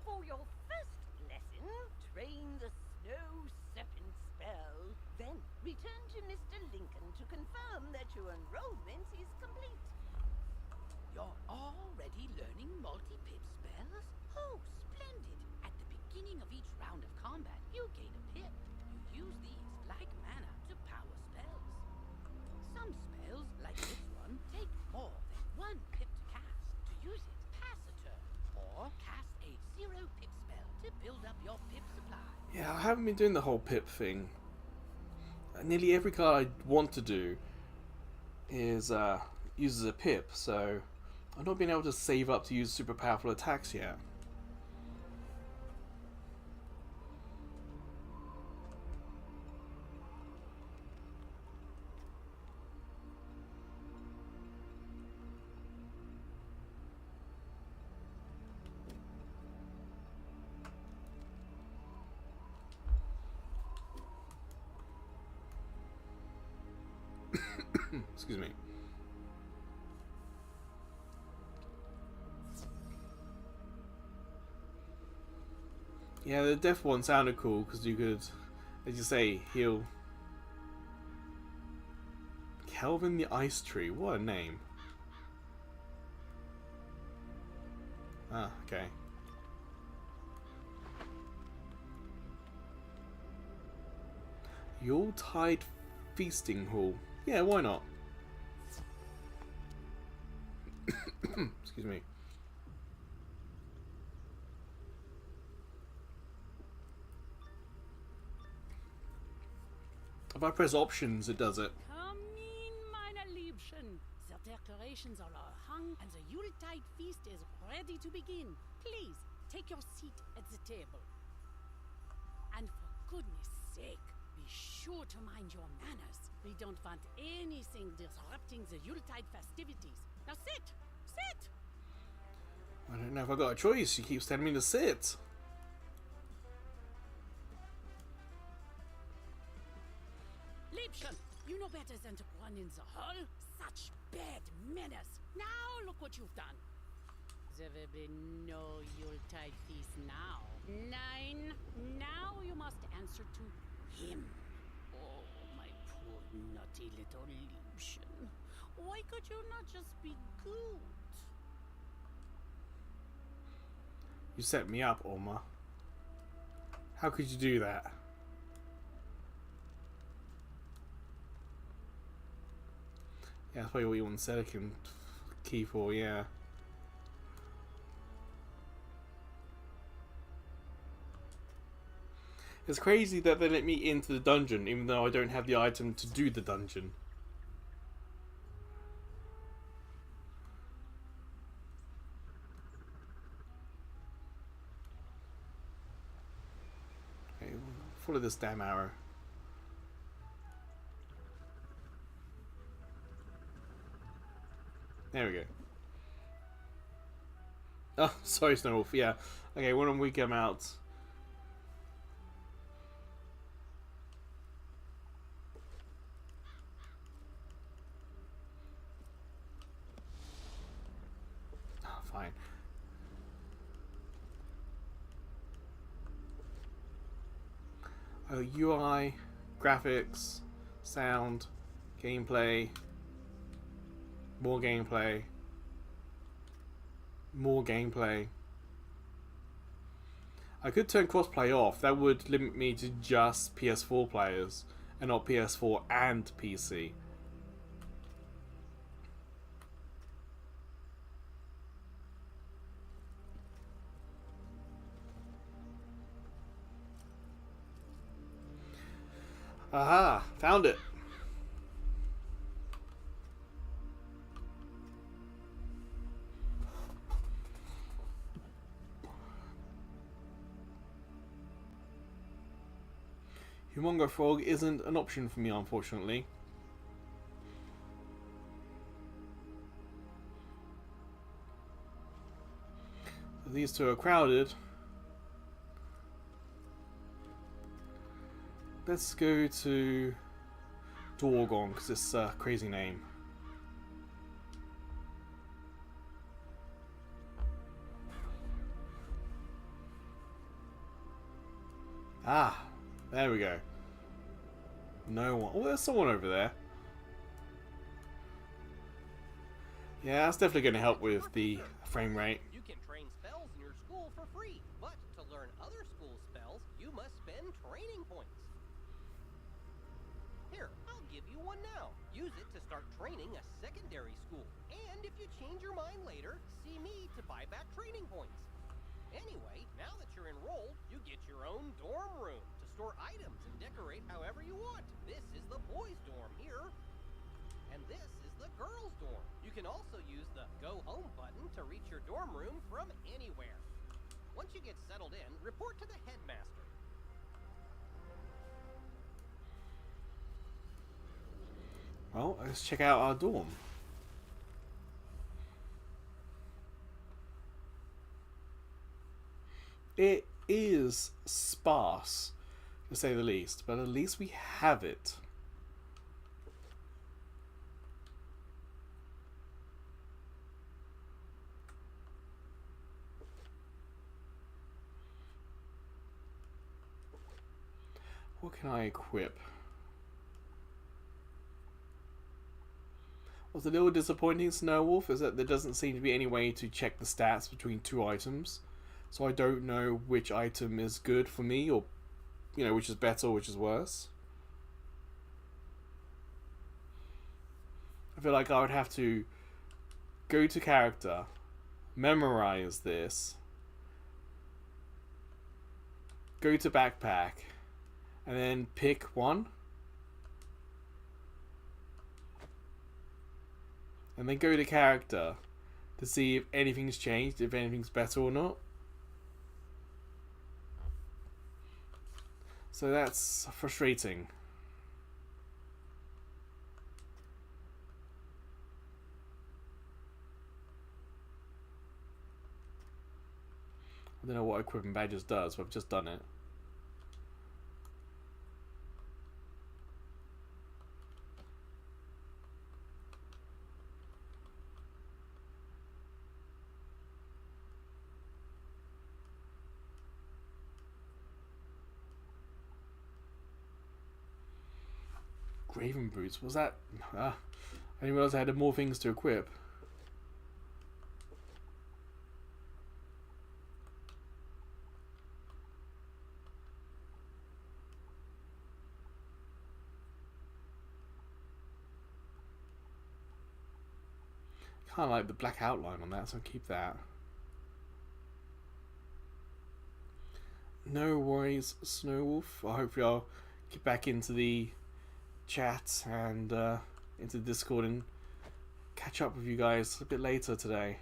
For your first lesson, train the Snow Serpent spell. Then return to Mr. Lincoln to confirm that your enrollment is complete. You're already learning multi-pip spells? Oh, splendid! At the beginning of each round of combat, you gain a pip. You use these, like mana, to power spells. Some spells, like this one, take more than one pip to cast. To use it, pass a turn. Or cast a 0-pip spell to build up your pip supply. Yeah, I haven't been doing the whole pip thing. Nearly every card I want to do is uses a pip, so I've not been able to save up to use super powerful attacks yet. Excuse me. Yeah, the death one sounded cool because you could, as you say, heal. Kelvin the Ice Tree, what a name. Ah, okay. Yuletide Feasting Hall. Yeah, why not? Excuse me. If I press options, it does it. Come in, meine Liebchen. The decorations are all hung and the Yuletide feast is ready to begin. Please, take your seat at the table. And for goodness sake, be sure to mind your manners. We don't want anything disrupting the Yuletide festivities. Now sit! Sit! I don't know if I got a choice. She keeps telling me to sit. Liebchen, you know better than to run in the hall. Such bad manners. Now look what you've done. There will be no Yuletide feast now. Nein, now you must answer to him. Oh, my poor naughty little Liebchen. Why could you not just be good? You set me up, Oma. How could you do that? Yeah, that's probably what you want the Sedekin key for, yeah. It's crazy that they let me into the dungeon even though I don't have the item to do the dungeon. Okay, follow this damn arrow. There we go. Oh, sorry, Snowwolf. Yeah. Okay, when we come out. Oh, fine. UI, graphics, sound, gameplay. More gameplay. More gameplay. I could turn crossplay off. That would limit me to just PS4 players and not PS4 and PC. Aha! Found it! Humongo Frog isn't an option for me, unfortunately. So these two are crowded. Let's go to Dorgon, because it's a crazy name. Ah! There we go. No one. Oh, there's someone over there. Yeah, that's definitely going to help with the frame rate. You can train spells in your school for free, but to learn other school spells, you must spend training points. Here, I'll give you one now. Use it to start training a secondary school. And if you change your mind later, see me to buy back training points. Anyway, now that you're enrolled, you get your own dorm room to store items and decorate however you want. This is the boys' dorm here, and this is the girls' dorm. You can also use the Go Home button to reach your dorm room from anywhere. Once you get settled in, report to the headmaster. Well, let's check out our dorm. It is sparse, to say the least, but at least we have it. What can I equip? What's a little disappointing, Snowwolf, is that there doesn't seem to be any way to check the stats between two items. So I don't know which item is good for me, or, you know, which is better or which is worse. I feel like I would have to go to character, memorize this, go to backpack, and then pick one. And then go to character to see if anything's changed, if anything's better or not. So that's frustrating. I don't know what equipment badges does, but I've just done it. Graven boots, was that? I didn't realize I had more things to equip. Kind of like the black outline on that, so I'll keep that. No worries, Snowwolf. I hope y'all get back into the chat and into Discord and catch up with you guys a bit later today.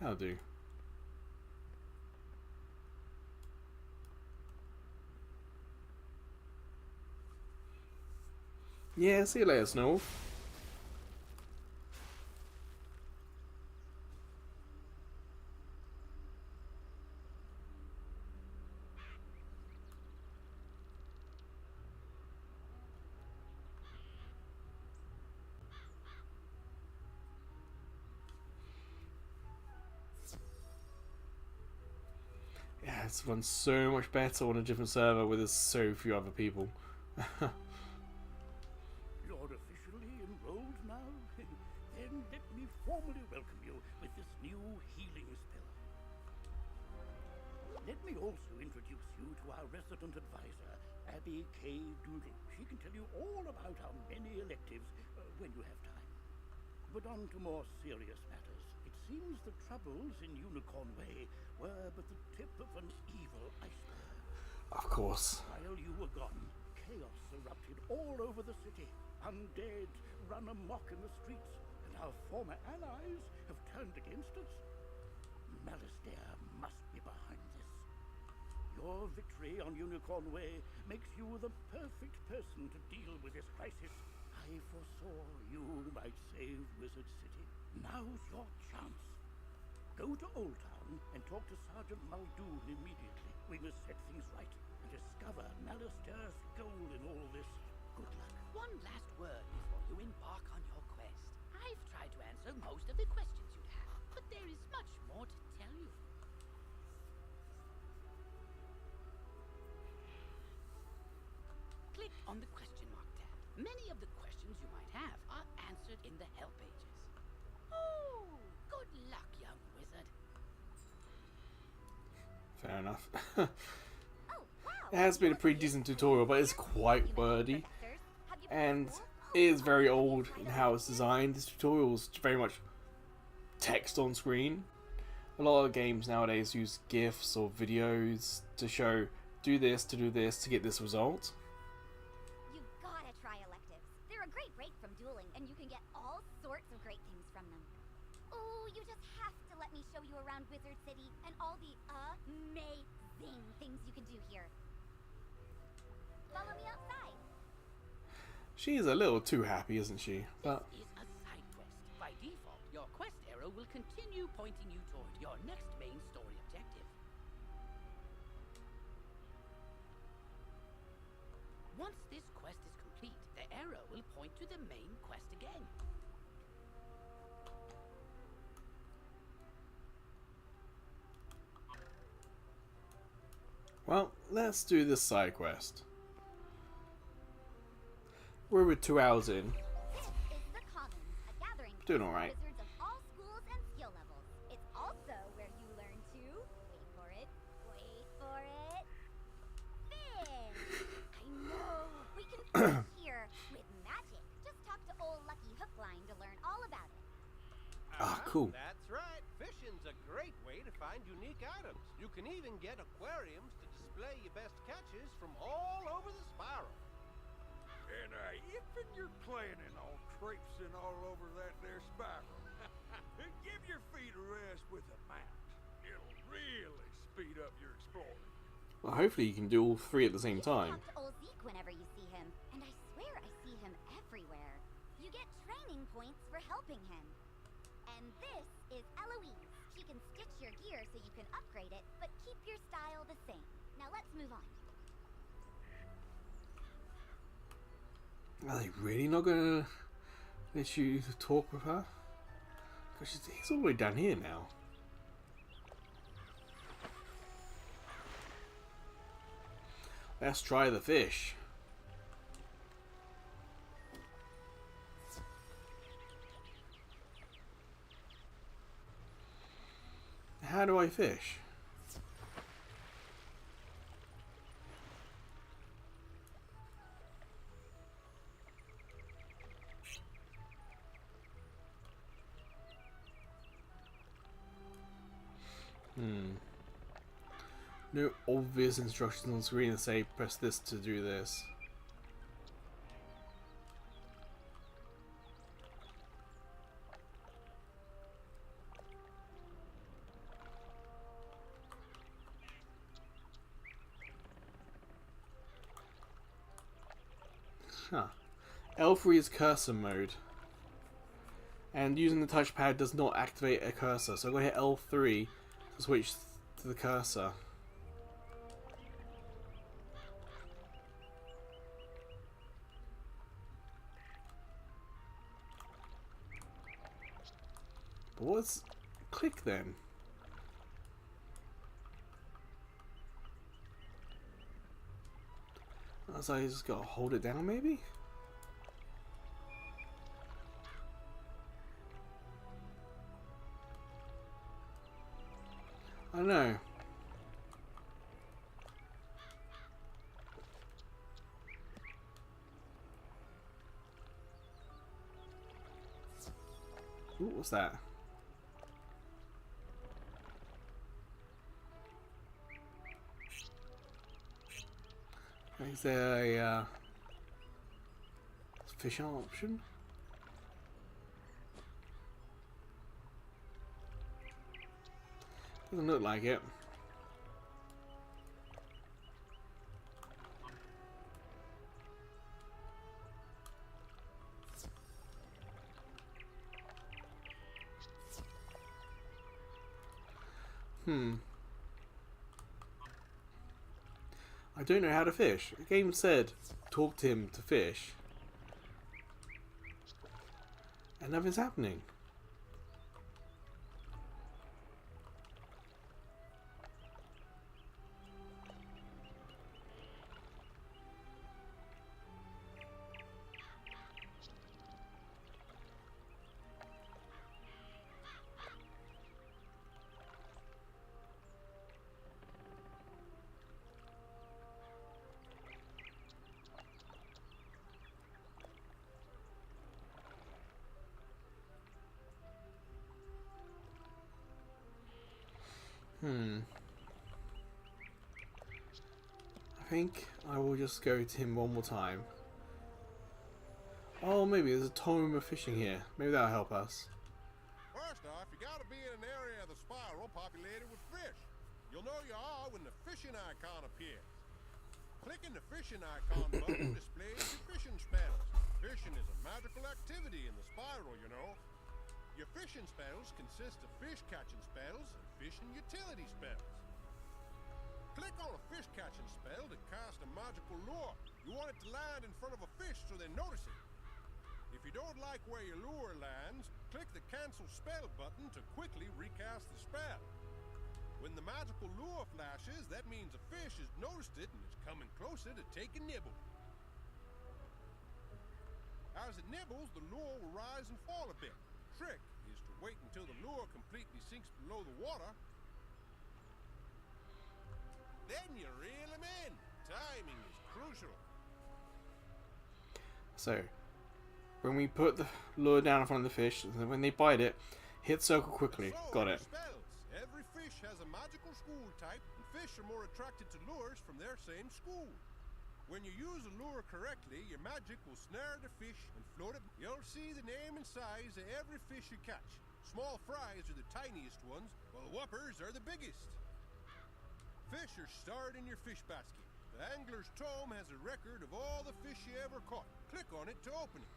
That'll do. Yeah, see you later, Snowwolf. Yeah, it's run so much better on a different server with so few other people. You're officially enrolled now? Then let me formally welcome you with this new healing spell. Let me also introduce you to our resident advisor, Abby K. Doodle. She can tell you all about our many electives when you have time. But on to more serious matters. It seems the troubles in Unicorn Way were but the tip of an evil iceberg. Of course. While you were gone, chaos erupted all over the city. Undead run amok in the streets, and our former allies have turned against us. Malistaire must be behind this. Your victory on Unicorn Way makes you the perfect person to deal with this crisis. I foresaw you might save Wizard City. Now's your chance. Go to Old Town and talk to Sergeant Muldoon immediately. We must set things right and discover Malistaire's goal in all this. Good luck. One last word before you embark on your quest. I've tried to answer most of the questions you'd have, but there is much more to tell you. Click on the question mark tab. Many of the questions you might have are answered in the help pages. Oh, good luck, young wizard. Fair enough. It has been a pretty decent tutorial, but it's quite wordy. And it is very old in how it's designed. This tutorial is very much text on screen. A lot of games nowadays use GIFs or videos to show, do this to get this result. You've gotta try electives. They're a great break from dueling, and you can get all sorts of great things from them. Oh, you just have to let me show you around Wizard City and all the amazing things you can do here. Follow me outside. She's a little too happy, isn't she? But This is a side quest. By default, your quest arrow arrow will continue pointing you toward your next main story objective. Once this quest is complete, the arrow will point to the main quest again. Well, let's do this side quest. We're with 2 hours in. This is the Commons, a gathering Doing place for alright. wizards of all schools and skill levels. It's also where you learn to wait for it, fish. I know we can fish here with magic. Just talk to old Lucky Hookline to learn all about it. Ah, cool. That's right. Fishing's a great way to find unique items. You can even get aquariums to display your best catches from all over the spiral. And if you're planning on traipsing all over that there spiral, give your feet a rest with a mount. It'll really speed up your exploring. Well, hopefully you can do all 3 at the same time. Talk to old Zeke whenever you see him, and I swear I see him everywhere. You get training points for helping him. And this is Eloise. She can stitch your gear so you can upgrade it, but keep your style the same. Now let's move on. Are they really not gonna let you talk with her? Because he's all the way down here now. Let's try the fish. How do I fish? No obvious instructions on screen that say press this to do this. Huh. L3 is cursor mode. And using the touchpad does not activate a cursor, so I'm going to hit L3 to switch to the cursor. But what's click then? So I just gotta hold it down maybe? I don't know. Ooh, what's that? Is there a fish option? Doesn't look like it. I don't know how to fish. The game said talk to him to fish. And nothing's happening. I think I will just go to him one more time. Oh, maybe there's a tome of fishing here. Maybe that'll help us. First off, you gotta be in an area of the spiral populated with fish. You'll know you are when the fishing icon appears. Clicking the fishing icon button displays your fishing spells. Fishing is a magical activity in the spiral, you know. Your fishing spells consist of fish catching spells and fishing utility spells. Click on a fish catching spell to cast a magical lure. You want it to land in front of a fish so they notice it. If you don't like where your lure lands, click the cancel spell button to quickly recast the spell. When the magical lure flashes, that means a fish has noticed it and is coming closer to take a nibble. As it nibbles, the lure will rise and fall a bit. The trick is to wait until the lure completely sinks below the water. Then you reel them in. Timing is crucial. So, when we put the lure down in front of the fish, and when they bite it, hit circle quickly. Got it. Spells. Every fish has a magical school type, and fish are more attracted to lures from their same school. When you use a lure correctly, your magic will snare the fish and float it. You'll see the name and size of every fish you catch. Small fries are the tiniest ones, while whoppers are the biggest. Fish are stored in your fish basket. The Angler's Tome has a record of all the fish you ever caught. Click on it to open it.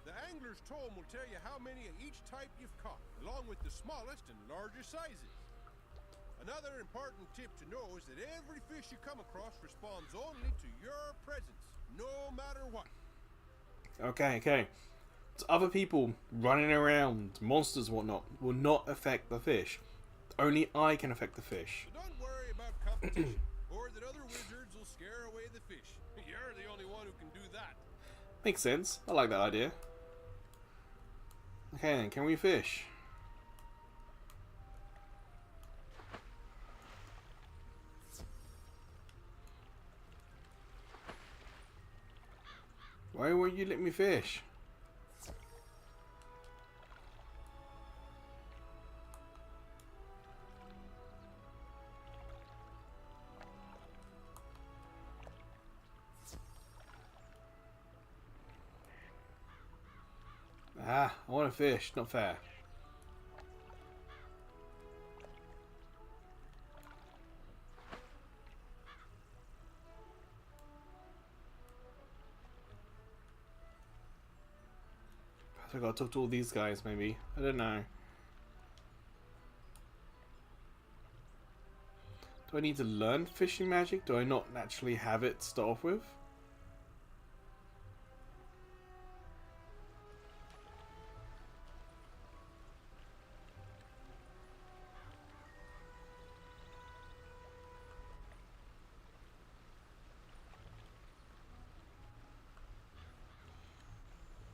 The Angler's Tome will tell you how many of each type you've caught, along with the smallest and larger sizes. Another important tip to know is that every fish you come across responds only to your presence, no matter what. Okay. So other people running around, monsters and whatnot, will not affect the fish. Only I can affect the fish. So don't worry about competition, or that other wizards will scare away the fish. You're the only one who can do that. Makes sense. I like that idea. Okay then, can we fish? Why won't you let me fish? Ah, I want to fish. Not fair. I gotta talk to all these guys, maybe. I don't know. Do I need to learn fishing magic? Do I not naturally have it to start off with?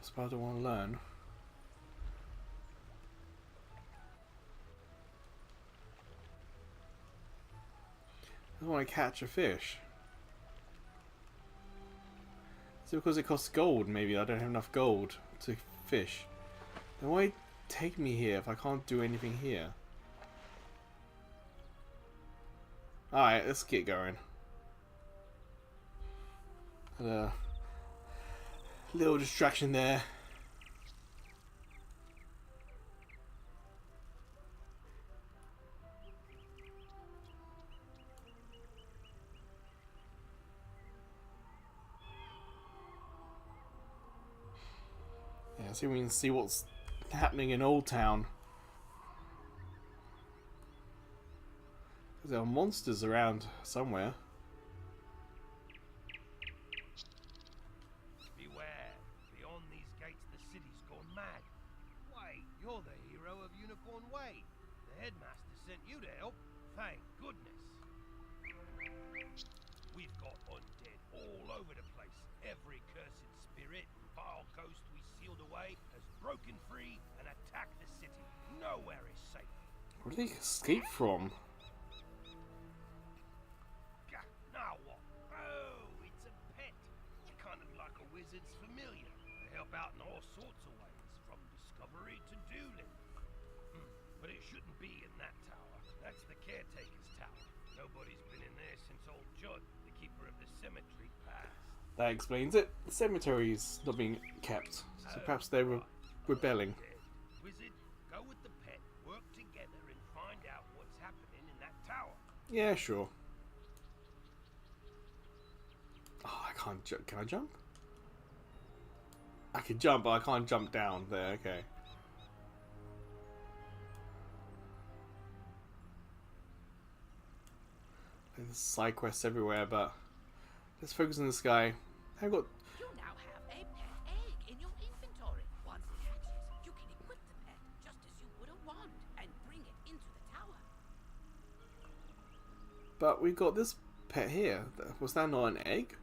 I suppose I want to learn. I want to catch a fish. Is it because it costs gold? Maybe I don't have enough gold to fish. Then why take me here if I can't do anything here? Alright, let's get going. Had a little distraction there. Yeah, see if we can see what's happening in Old Town. Because there are monsters around somewhere. Beware. Beyond these gates, the city's gone mad. Wait, you're the hero of Unicorn Way. The headmaster sent you to help. Thank goodness. We've got undead all over the place. Every cursed spirit and vile ghost we sealed away has broken free and attacked the city. Nowhere is safe. Where did they escape from? Now what? Oh, it's a pet. Kind of like a wizard's familiar. They help out in all sorts of ways, from discovery to dueling. But it shouldn't be in that tower. That's the caretaker's tower. Nobody's been in there since old Judd, the keeper of the cemetery, passed. That explains it. The cemetery's not being kept, so perhaps they were rebelling. Wizard, go with the pet, work together, and find out what's happening in that tower. Yeah, sure. Oh, I can't jump. Can I jump? I can jump, but I can't jump down there. Okay. There's side quests everywhere, but let's focus on this guy. I've got. You now have a pet egg in your inventory. Once it hatches, you can equip the pet just as you would a wand and bring it into the tower. But we got this pet here. Was that not an egg?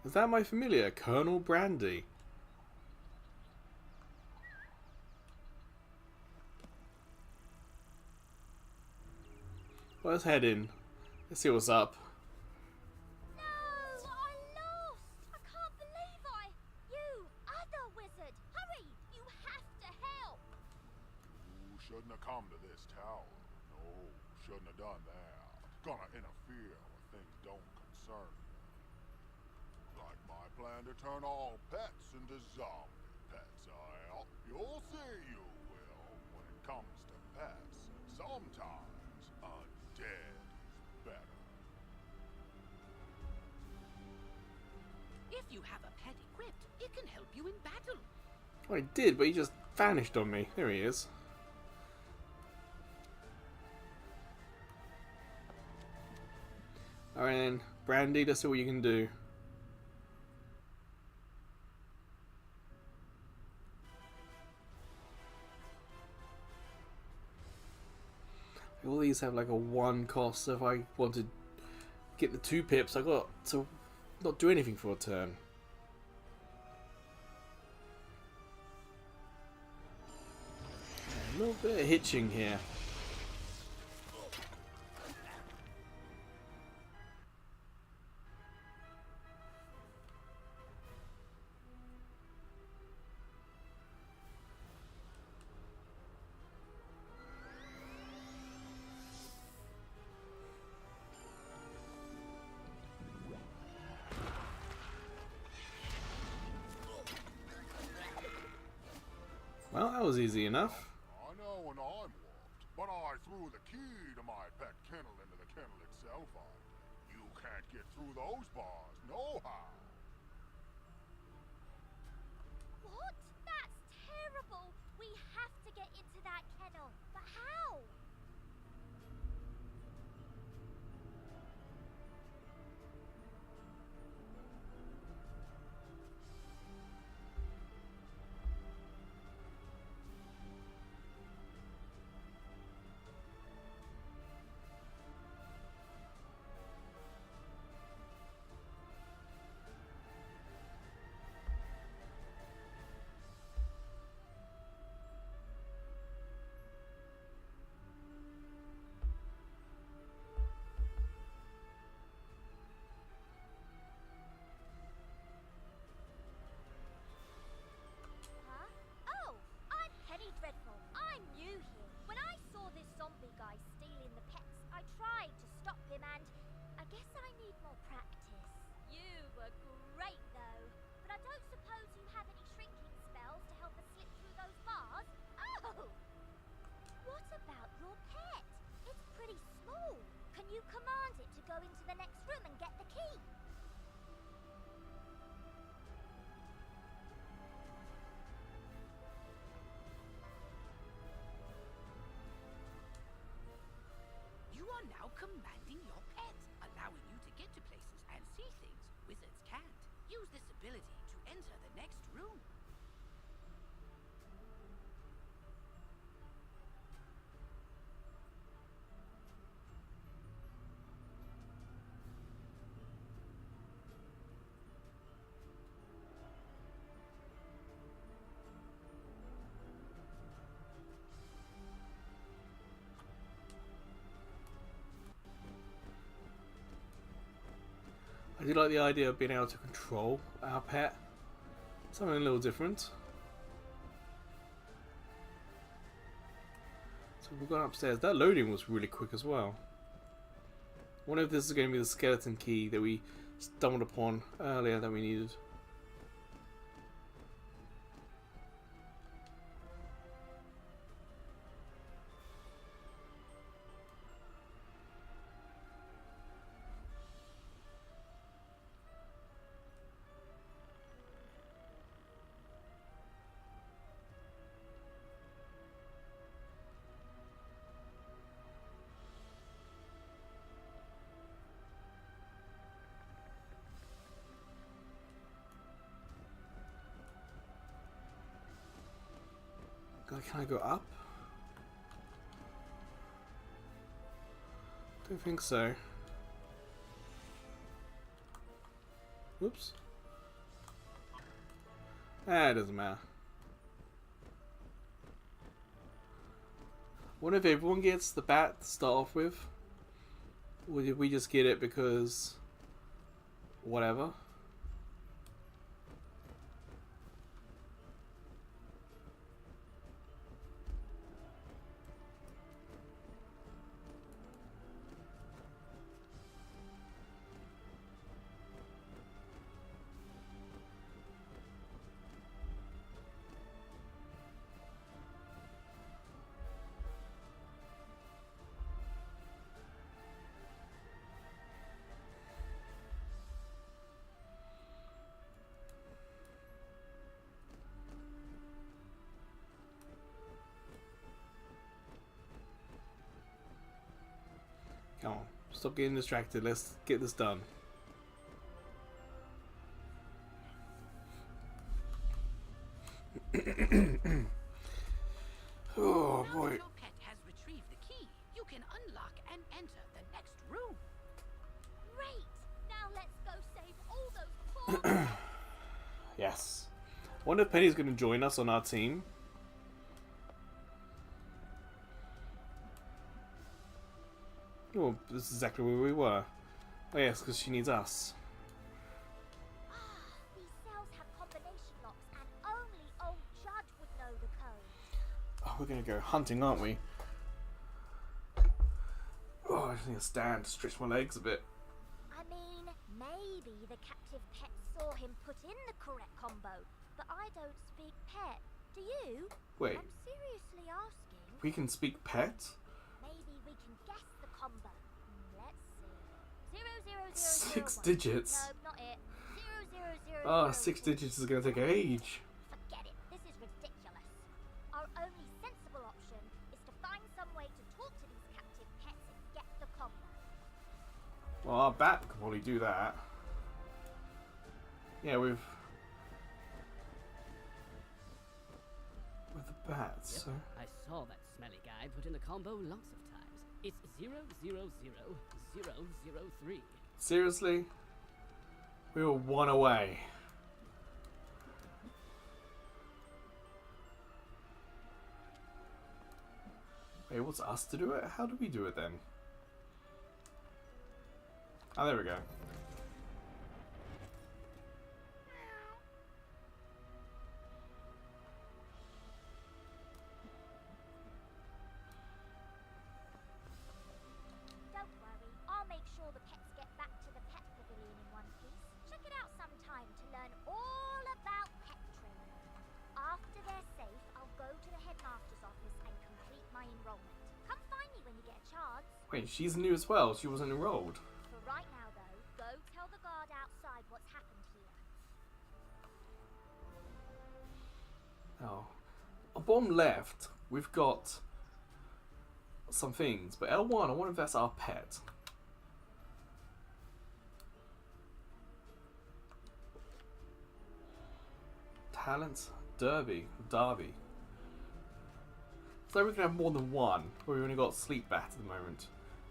Is that my familiar, Colonel Brandy? Well, let's head in. Let's see what's up. No, I lost. I can't believe You, other wizard, hurry! You have to help. You shouldn't have come to this tower. No, shouldn't have done that. Gonna interfere when things don't concern you. Like my plan to turn all pets into zombie pets, you'll see you will when it comes to pets. Sometimes undead is better. If you have a pet equipped, it can help you in battle. Oh, I did, but he just vanished on me. There he is. Alright then, Brandy, let's see what you can do. All these have like a 1 cost, so if I want to get the 2 pips, I got to not do anything for a turn. A little bit of hitching here. Well, that was easy enough. I know when I'm warped, but I threw the key to my pet kennel into the kennel itself. You can't get through those bars, no how. What? That's terrible. We have to get into that kennel. But how? Dreadful. I'm new here. When I saw this zombie guy stealing the pets, I tried to stop him and I guess I need more practice. You were great though, but I don't suppose you have any shrinking spells to help us slip through those bars? Oh! What about your pet? It's pretty small. Can you command it to go into the next room and get the key? You are now commanding your pet, allowing you to get to places and see things wizards can't. Use this ability to enter the next room. I do like the idea of being able to control our pet. Something a little different. So we've gone upstairs. That loading was really quick as well. I wonder if this is going to be the skeleton key that we stumbled upon earlier that we needed. can I go up? Don't think so. Oops. Ah, it doesn't matter. Wonder if everyone gets the bat to start off with? Or did we just get it because... whatever? Come on, stop getting distracted. Let's get this done. Oh boy. Your pet has retrieved the key. You can unlock and enter the next room. Great! Now let's go save all those poor... Yes. Wonder if Penny's going to join us on our team. Oh, this is exactly where we were. Oh yes, because she needs us. These cells have combination locks and only old Judge would know the code. Oh, we're going to go hunting, aren't we? Oh, I just need to stand to stretch my legs a bit. I mean, maybe the captive pet saw him put in the correct combo, but I don't speak pet. Do you? Wait. I'm seriously asking. We can speak pet? Maybe we can guess the combo. Let's see. 6 digits? No, not it. 000. Oh, 6 digits is going to take age. Forget it. This is ridiculous. Our only sensible option is to find some way to talk to these captive pets and get the combo. Well, our bat could probably do that. Yeah, with the bats. So. I saw that smelly guy put in the combo lots of times. It's 000003. Seriously? We were 1 away. Wait, what's us to do it? How do we do it then? Oh, there we go. Don't worry, I'll make sure the pets get back to the pet pavilion in one piece. Check it out sometime to learn all about pet training. After they're safe, I'll go to the headmaster's office and complete my enrollment. Come find me when you get a chance. Wait, she's new as well. She wasn't enrolled. For right now, though, go tell the guard outside what's happened here. Oh. On bottom left, we've got some things, but L1, I wonder if that's our pet. Talents Derby. So we can have more than one, but we've only got Sleep Bat at the moment,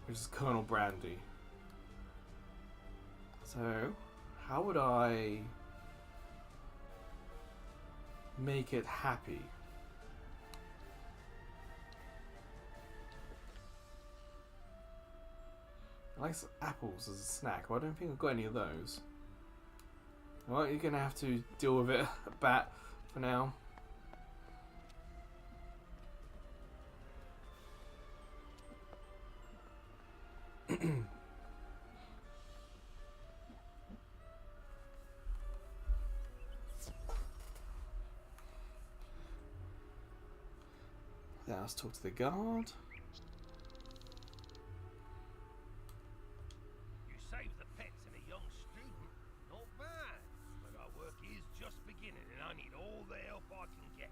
which is Colonel Brandy. So, how would I make it happy? I like apples as a snack, but I don't think I've got any of those. Well, you're gonna have to deal with it, Bat, for now. Now let's talk to the guard. You saved the pets and a young student. Not bad. But our work is just beginning and I need all the help I can get.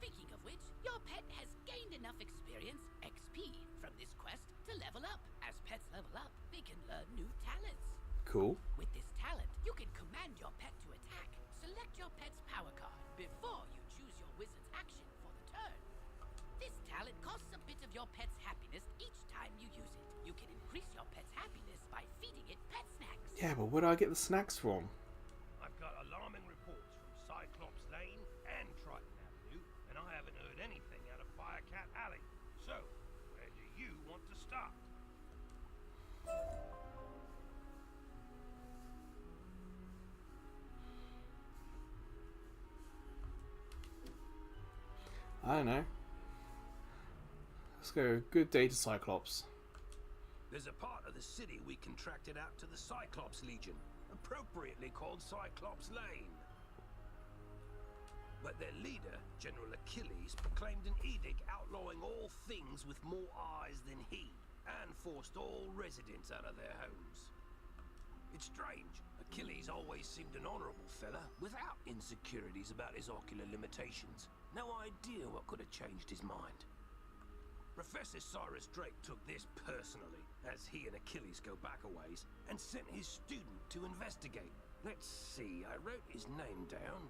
Speaking of which, your pet has gained enough experience, XP, from this quest to level up. As pets level up, they can learn new talents. Cool. With this talent, you can command your pet to attack. Select your pet's power card before you choose your wizard's action for the While it costs a bit of your pet's happiness each time you use it, you can increase your pet's happiness by feeding it pet snacks. Yeah, but where do I get the snacks from? I've got alarming reports from Cyclops Lane and Triton Avenue, and I haven't heard anything out of Firecat Alley. So, where do you want to start? I don't know. Let's go. Good day to Cyclops. There's a part of the city we contracted out to the Cyclops Legion, appropriately called Cyclops Lane. But their leader, General Achilles, proclaimed an edict outlawing all things with more eyes than he, and forced all residents out of their homes. It's strange. Achilles always seemed an honorable fella, without insecurities about his ocular limitations. No idea what could have changed his mind. Professor Cyrus Drake took this personally, as he and Achilles go back a ways, and sent his student to investigate. Let's see, I wrote his name down.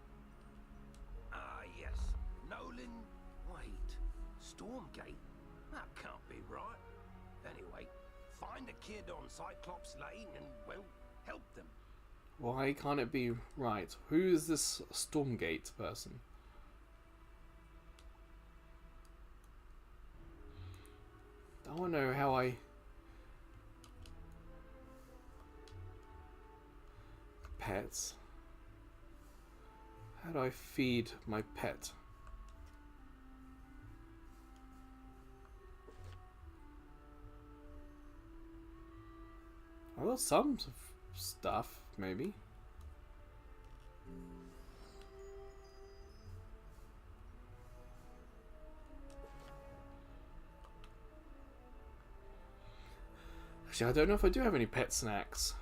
Ah, yes. Nolan... Wait. Stormgate? That can't be right. Anyway, find a kid on Cyclops Lane and, well, help them. Why can't it be right? Who is this Stormgate person? I want to know how I... Pets. How do I feed my pet? Well, some stuff, maybe. Actually, I don't know if I do have any pet snacks.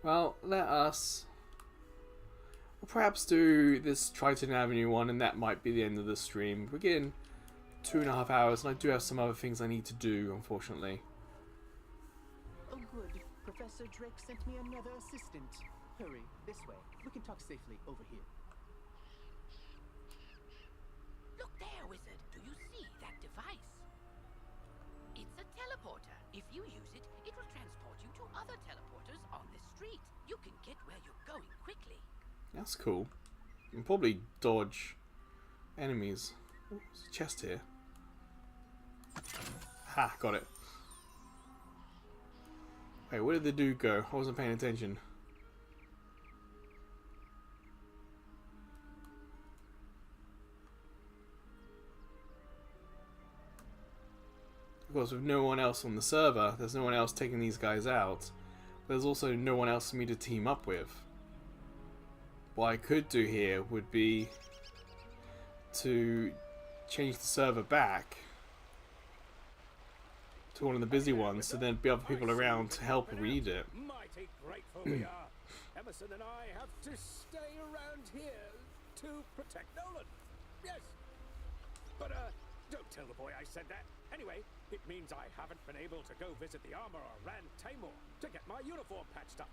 Well, let us... We'll perhaps do this Triton Avenue one, and that might be the end of the stream. We're getting 2.5 hours, and I do have some other things I need to do, unfortunately. Oh good, Professor Drake sent me another assistant. Hurry, this way. We can talk safely over here. Look there, Wizard. Do you see that device? It's a teleporter. If you use it, it will transport you to other teleporters on the street. You can get where you're going quickly. That's cool. And probably dodge enemies. Oh, there's a chest here. Ha, got it. Wait, where did the dude go? I wasn't paying attention. Of course, with no one else on the server, there's no one else taking these guys out. There's also no one else for me to team up with. What I could do here would be to change the server back to one of the busy ones, so then be other people around to help read it. Mighty grateful we are. Emerson and I have to stay around here to protect Nolan. Yes. But don't tell the boy I said that. Anyway, it means I haven't been able to go visit the armorer Rand Tamor to get my uniform patched up.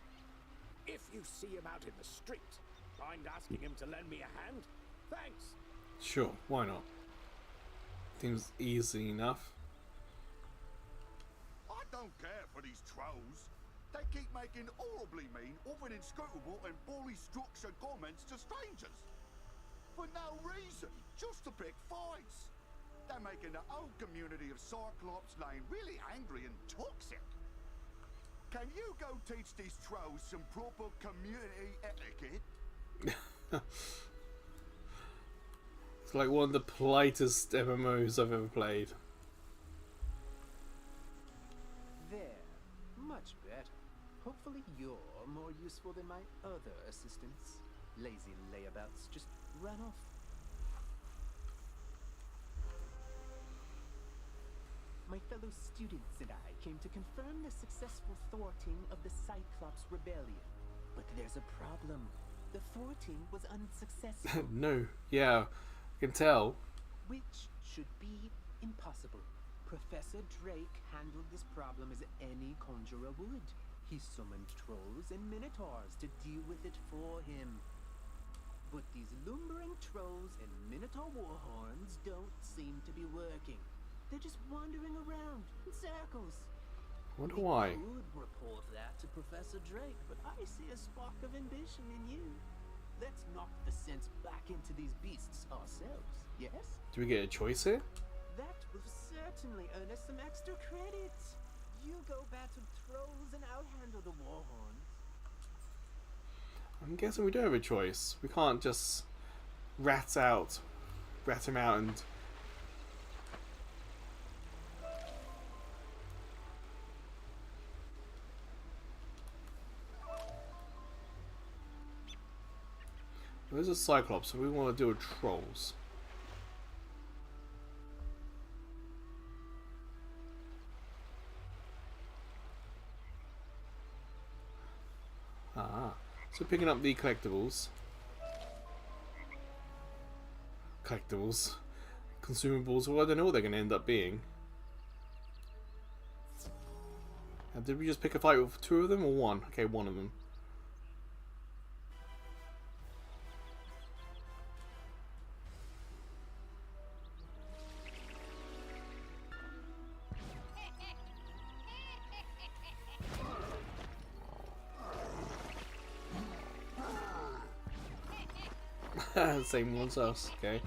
If you see him out in the street, mind asking him to lend me a hand? Thanks. Sure, why not? Seems easy enough. I don't care for these trolls. They keep making horribly mean, often inscrutable and poorly structured comments to strangers. For no reason, just to pick fights. They're making the whole community of Cyclops Lane really angry and toxic. Can you go teach these trolls some proper community etiquette? It's like one of the politest MMOs I've ever played. There. Much better. Hopefully you're more useful than my other assistants. Lazy layabouts just run off. My fellow students and I came to confirm the successful thwarting of the Cyclops Rebellion. But there's a problem. The thwarting was unsuccessful. No, yeah, I can tell. Which should be impossible. Professor Drake handled this problem as any conjurer would. He summoned trolls and minotaurs to deal with it for him. But these lumbering trolls and minotaur warhorns don't seem to be working. They're just wandering around in circles. Wonder why. We could report that to Professor Drake, but I see a spark of ambition in you. Let's knock the sense back into these beasts ourselves, yes? Do we get a choice here? That will certainly earn us some extra credits. You go battle trolls and I'll handle the warhorns. I'm guessing we don't have a choice. We can't just rat him out and... There's a Cyclops, so we want to deal with trolls. Ah, so picking up the collectibles. Consumables, well I don't know what they're going to end up being. And did we just pick a fight with 2 of them or 1? Okay, 1 of them. Same ones us, okay.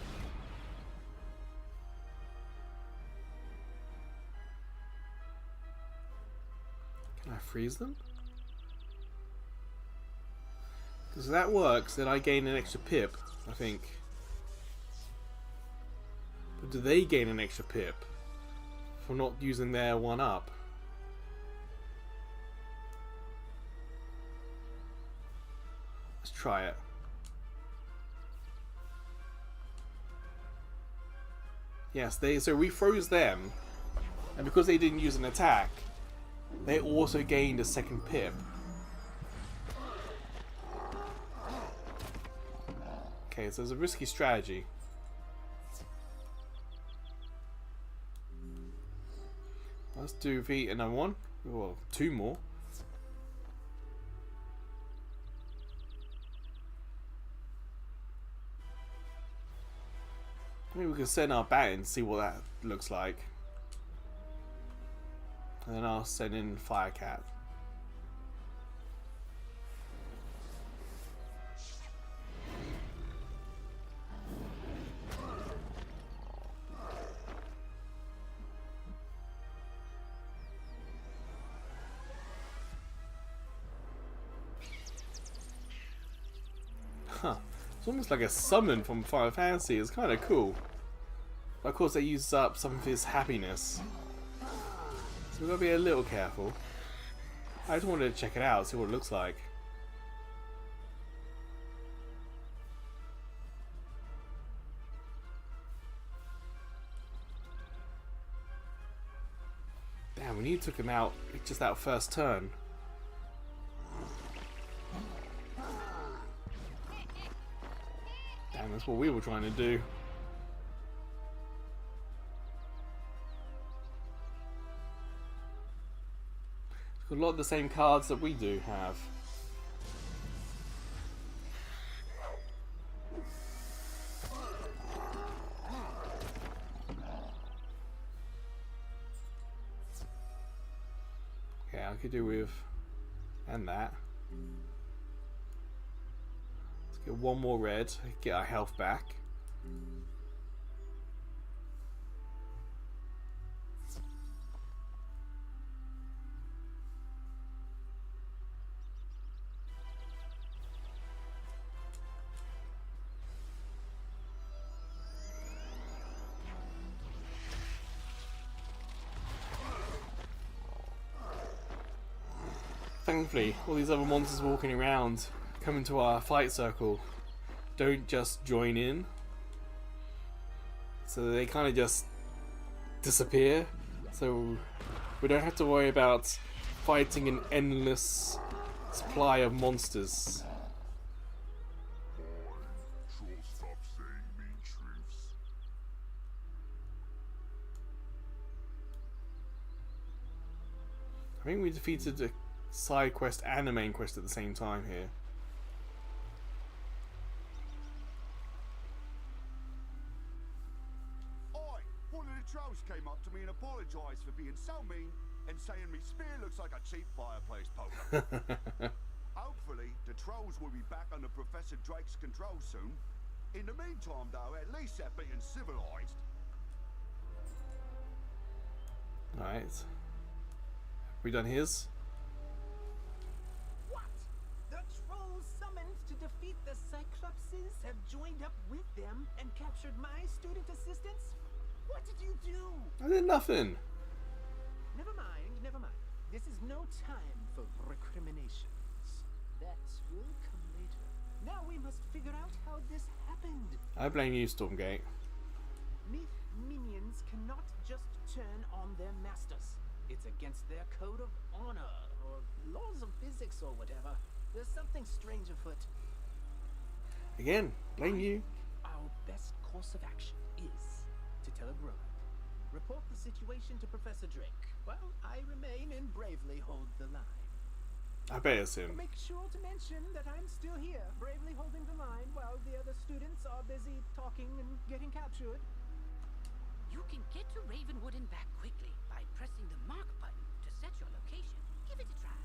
Can I freeze them? Because if that works, then I gain an extra pip, I think. But do they gain an extra pip for not using their 1-up? Let's try it. Yes, so we froze them, and because they didn't use an attack, they also gained a 2nd pip. Okay, so it's a risky strategy. Let's do another one. Well, 2 more. Maybe we can send our bat in and see what that looks like. And then I'll send in Firecat. Huh. It's almost like a summon from Final Fantasy. It's kind of cool. But of course, they use up some of his happiness. So we've got to be a little careful. I just wanted to check it out, see what it looks like. Damn, we nearly took him out just that first turn. Damn, that's what we were trying to do. It's got a lot of the same cards that we do have. Okay, I could do with and that. Get 1 more red, get our health back. Thankfully, all these other monsters walking around come into our fight circle, don't just join in, so they kind of just disappear, so we don't have to worry about fighting an endless supply of monsters. Stop saying mean truths. I think we defeated the side quest and the main quest at the same time here. Oi! One of the trolls came up to me and apologised for being so mean and saying me spear looks like a cheap fireplace poker. Hopefully, the trolls will be back under Professor Drake's control soon. In the meantime, though, at least they're being civilised. Alright. We done his? What? The trolls summoned to defeat the Cyclopses have joined up with them and captured my student assistants? What did you do? I did nothing. Never mind, never mind. This is no time for recriminations. That will come later. Now we must figure out how this happened. I blame you, Stormgate. Myth minions cannot just turn on their masters. It's against their code of honor, or laws of physics, or whatever. There's something strange afoot. Again, blame you. Our best course of action is to telegraph. Report the situation to Professor Drake, while I remain and bravely hold the line. I bet it's him. Make sure to mention that I'm still here, bravely holding the line while the other students are busy talking and getting captured. You can get to Ravenwood and back quickly by pressing the mark button to set your location. Give it a try.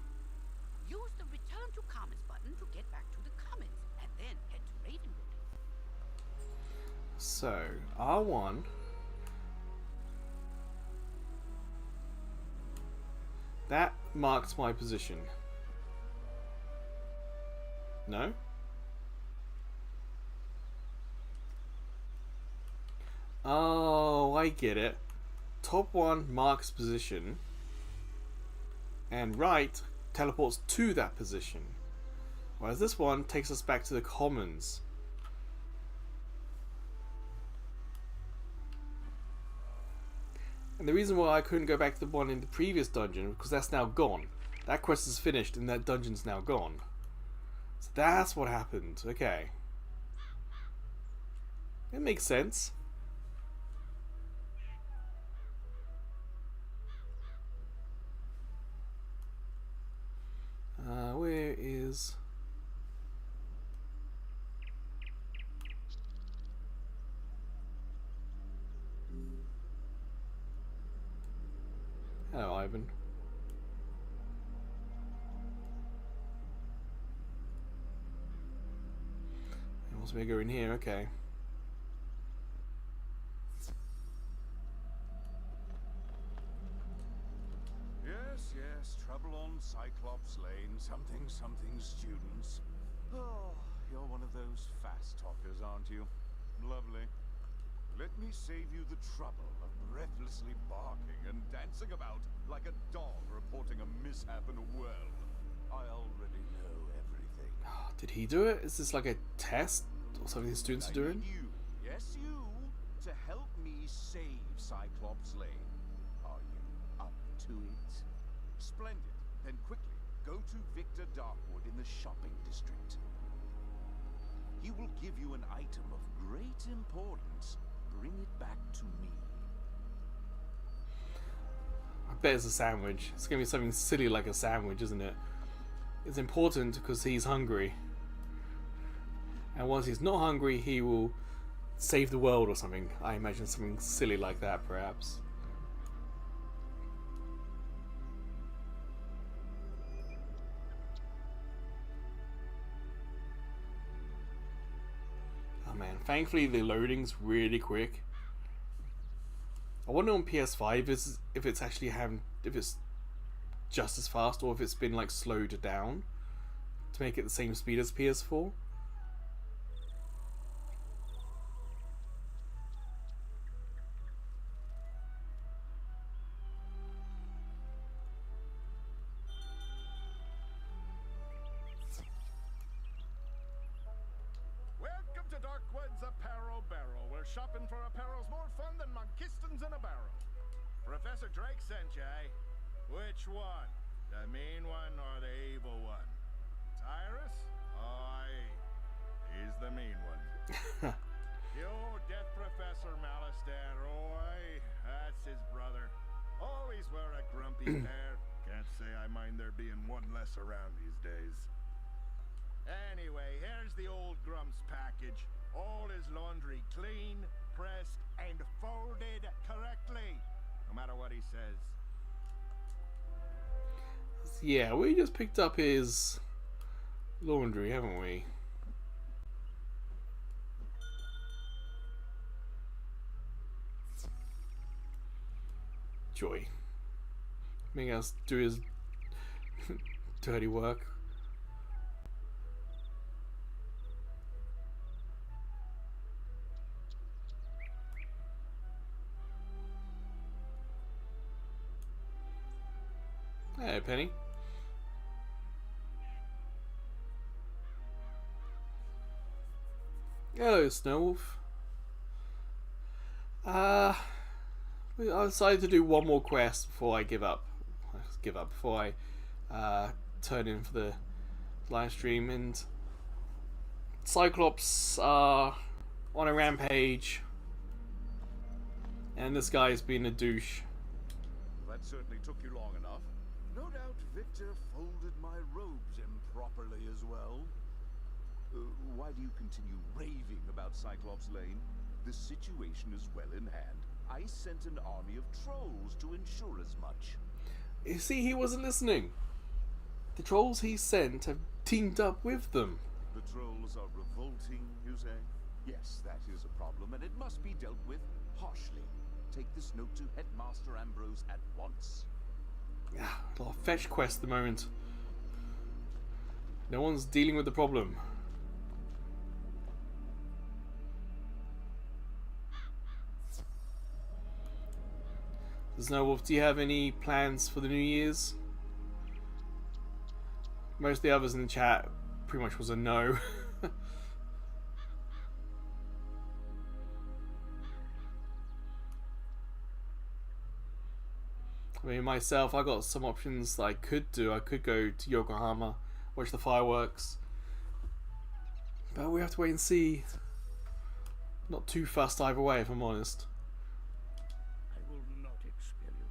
Use the return to commons button to get back to the commons, and then head to Ravenwood. So, R1. That marks my position. No? Oh, I get it. Top 1 marks position, and right teleports to that position. Whereas this one takes us back to the commons. And the reason why I couldn't go back to the one in the previous dungeon, because that's now gone. That quest is finished and that dungeon's now gone. So that's what happened. Okay. It makes sense. Where is... Hello, Ivan. He wants me to go in here, okay. Yes, trouble on Cyclops Lane, something students. Oh, you're one of those fast talkers, aren't you? Lovely. Let me save you the trouble of breathlessly barking and dancing about like a dog reporting a mishap in a well. I already know everything. Did he do it? Is this like a test or something the students are doing? You, yes you, to help me save Cyclops Lane. Are you up to it? Splendid. Then quickly, go to Victor Darkwood in the shopping district. He will give you an item of great importance. Bring it back to me. I bet it's a sandwich. It's going to be something silly like a sandwich, isn't it? It's important because he's hungry. And once he's not hungry, he will save the world or something. I imagine something silly like that, perhaps. Oh man, thankfully the loading's really quick. I wonder on PS5 if it's actually if it's just as fast or if it's been like slowed down to make it the same speed as PS4. Welcome to Darkwood's Apparel Barrel, where shopping for apparel's more fun than Monkistons in a barrel. Professor Drake sent you, eh? Which one? The mean one or the evil one? Tyrus? Oh, aye. He's the mean one. The old Death Professor Malistaire, oh, aye. That's his brother. Always wear a grumpy pair. Can't say I mind there being one less around these days. Anyway, here's the old Grumps package. All his laundry clean, pressed, and folded correctly. No matter what he says. Yeah, we just picked up his laundry, haven't we? Joy. Making us do his dirty work. Hey, Penny. Hello, Snowwolf. I decided to do one more quest before I give up. Before I turn in for the live stream. And Cyclops are on a rampage, and this guy's been a douche. That certainly took you long enough. No doubt Victor folded my robes improperly as well. Why do you continue raving about Cyclops Lane? The situation is well in hand. I sent an army of trolls to ensure as much. You see, he wasn't listening. The trolls he sent have teamed up with them. The trolls are revolting, you say? Yes, that is a problem, and it must be dealt with harshly. Take this note to Headmaster Ambrose at once. Yeah, a lot of fetch quest at the moment. No one's dealing with the problem. Snowwolf, do you have any plans for the New Year's? Most of the others in the chat pretty much was a no. I mean, myself, I got some options that I could do. I could go to Yokohama, watch the fireworks. But we have to wait and see. Not too fussed either way, if I'm honest. I will not expel you.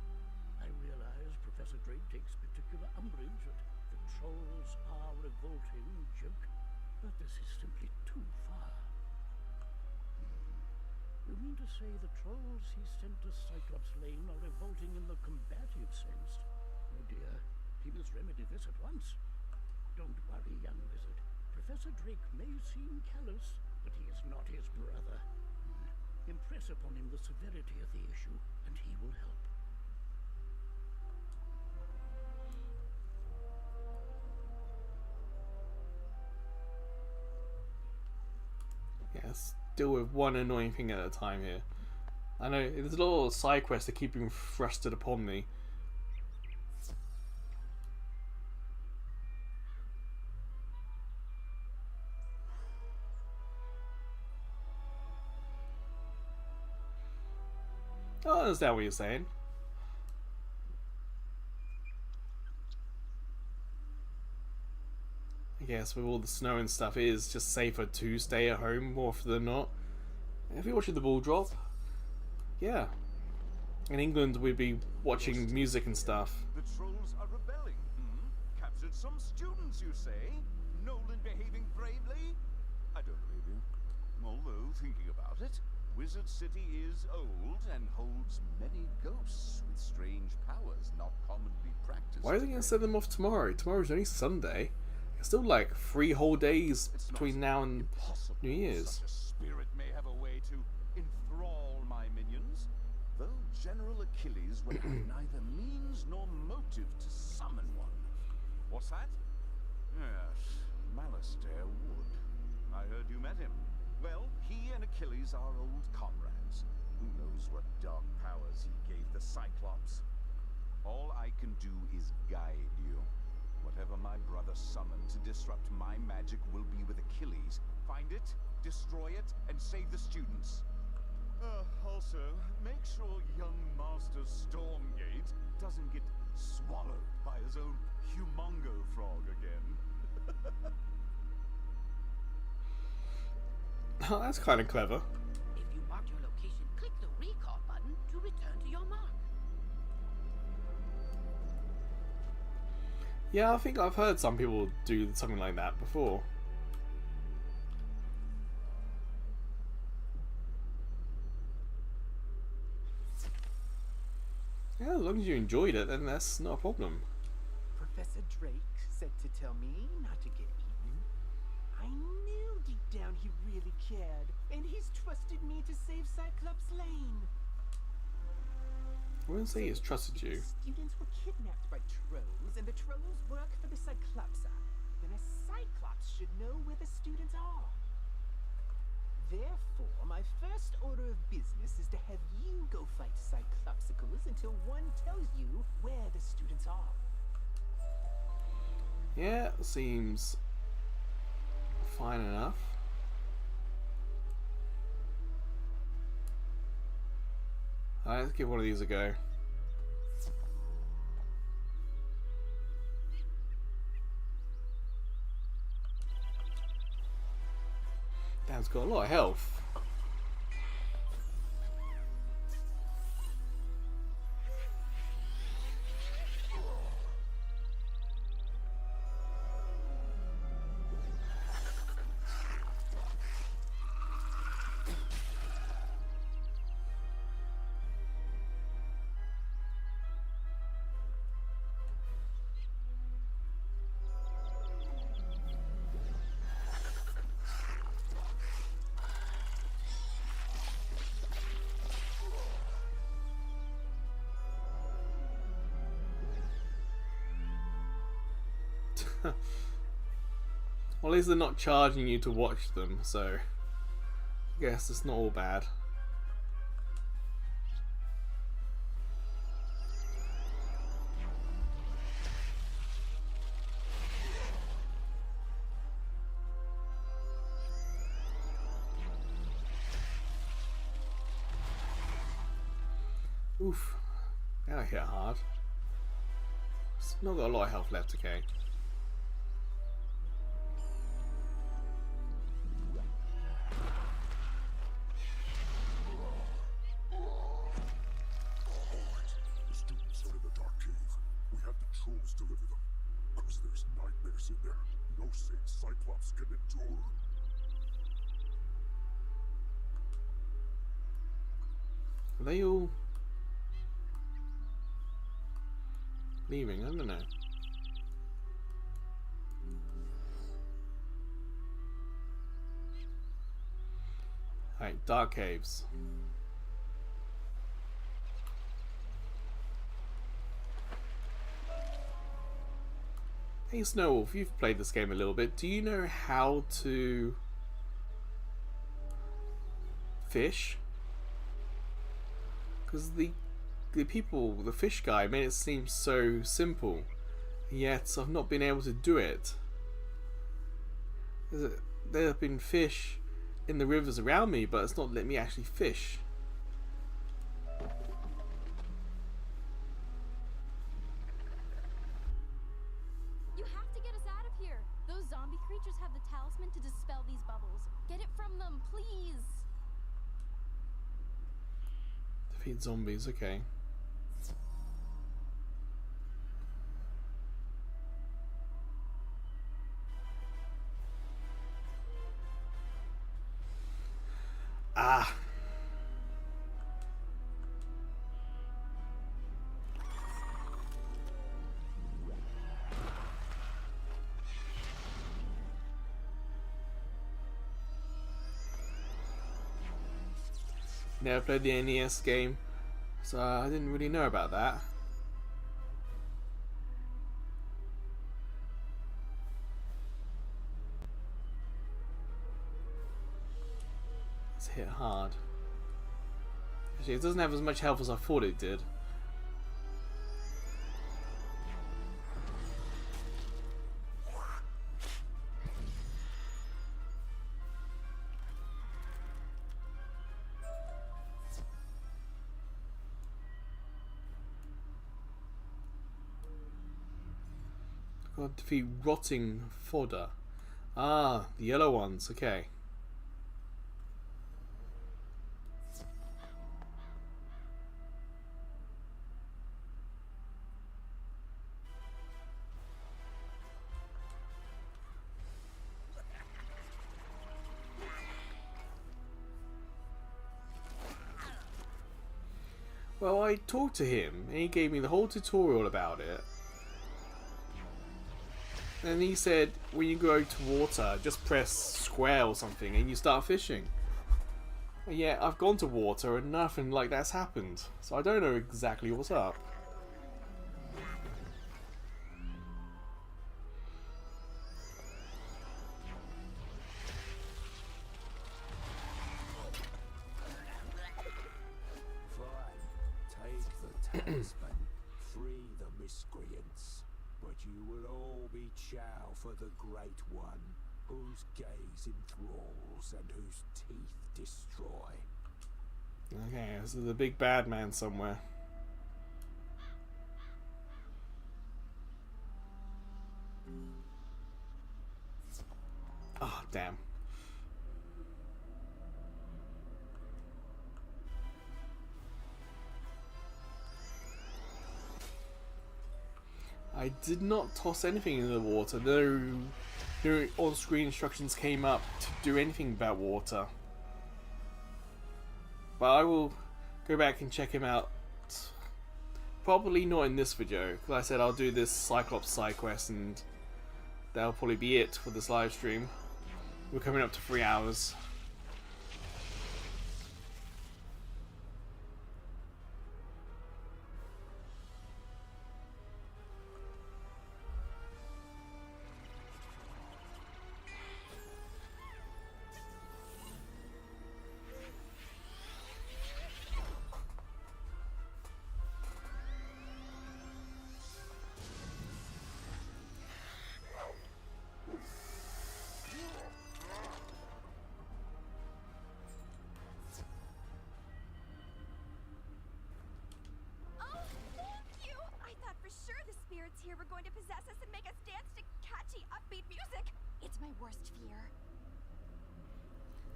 I realize Professor Drake takes particular umbrage at the trolls are revolting joke, but this is simply too far. You mean to say the trolls he sent to Cyclops Lane are revolting in the combative sense? Oh dear, he must remedy this at once. Don't worry, young wizard. Professor Drake may seem callous, but he is not his brother. Impress upon him the severity of the issue, and he will help. Yes, deal with one annoying thing at a time here. I know there's a lot of side quests that keep being thrusted upon me. I understand what you're saying. I guess with all the snow and stuff, it is just safer to stay at home more often than not. If you're watching the ball drop, yeah. In England, we'd be watching music and stuff. The trolls are rebelling, Captured some students, you say? Nolan behaving bravely? I don't believe you. Although, thinking about it, Wizard City is old and holds many ghosts with strange powers not commonly practiced. Why are they going to send them off tomorrow? Tomorrow's only Sunday. It's still like 3 whole days between now and New Year's. Such a spirit may have a way to enthrall my minions, though General Achilles will have neither means nor motive to summon one. What's that? Yes, Malastair Wood. I heard you met him. Well, he and Achilles are old comrades. Who knows what dark powers he gave the Cyclops? All I can do is guide you. Whatever my brother summoned to disrupt my magic will be with Achilles. Find it, destroy it, and save the students. Also, make sure young Master Stormgate doesn't get swallowed by his own humongo frog again. Oh, that's kind of clever. If you mark your location, click the recall button to return to your mark. Yeah, I think I've heard some people do something like that before. Yeah, as long as you enjoyed it, then that's not a problem. Professor Drake said to tell me not to get eaten. I knew deep down he really cared, and he's trusted me to save Cyclops Lane. I wouldn't say he's trusted you. Students were kidnapped by trolls, and the trolls work for the Cyclopsa. Then a Cyclops should know where the students are. Therefore, my first order of business is to have you go fight Cyclopsicles until one tells you where the students are. Yeah, seems fine enough. Alright, let's give one of these a go. Damn, it's got a lot of health. Well, at least they're not charging you to watch them, so I guess it's not all bad. Oof, that hit hard. It's not got a lot of health left, okay. Are they all leaving? I don't know. Alright, Dark Caves. Hey Snowwolf, you've played this game a little bit. Do you know how to fish? Because the fish guy made it seem so simple, yet I've not been able to do it. There have been fish in the rivers around me, but it's not letting me actually fish. You have to get us out of here. Those zombie creatures have the talisman to dispel these bubbles. Get it from them, please. Defeat zombies, okay. Ah. Never played the NES game, so I didn't really know about that. It's hit hard. Actually, it doesn't have as much health as I thought it did. Got to defeat rotting fodder. Ah, the yellow ones, okay. Well, I talked to him, and he gave me the whole tutorial about it. And he said, when you go to water, just press square or something, and you start fishing. And yeah, I've gone to water, and nothing like that's happened. So I don't know exactly what's up. Talisman, free the miscreants, but you will all be chow for the Great One, whose gaze enthralls and whose teeth destroy. Okay, this is the big bad man somewhere. Ah, oh, damn. I did not toss anything into the water. No on-screen instructions came up to do anything about water. But I will go back and check him out. Probably not in this video, because I said I'll do this Cyclops side quest, and that'll probably be it for this live stream. We're coming up to 3 hours. Here were going to possess us and make us dance to catchy, upbeat music. It's my worst fear.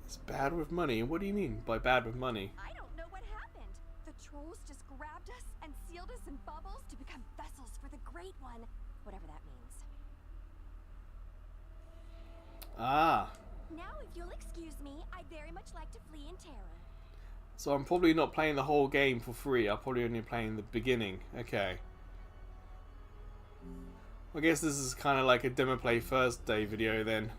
It's bad with money. What do you mean by bad with money? I don't know what happened. The trolls just grabbed us and sealed us in bubbles to become vessels for the Great One. Whatever that means. Ah. Now, if you'll excuse me, I'd very much like to flee in terror. So I'm probably not playing the whole game for free. I'm probably only playing the beginning. Okay. I guess this is kind of like a demo play first day video then.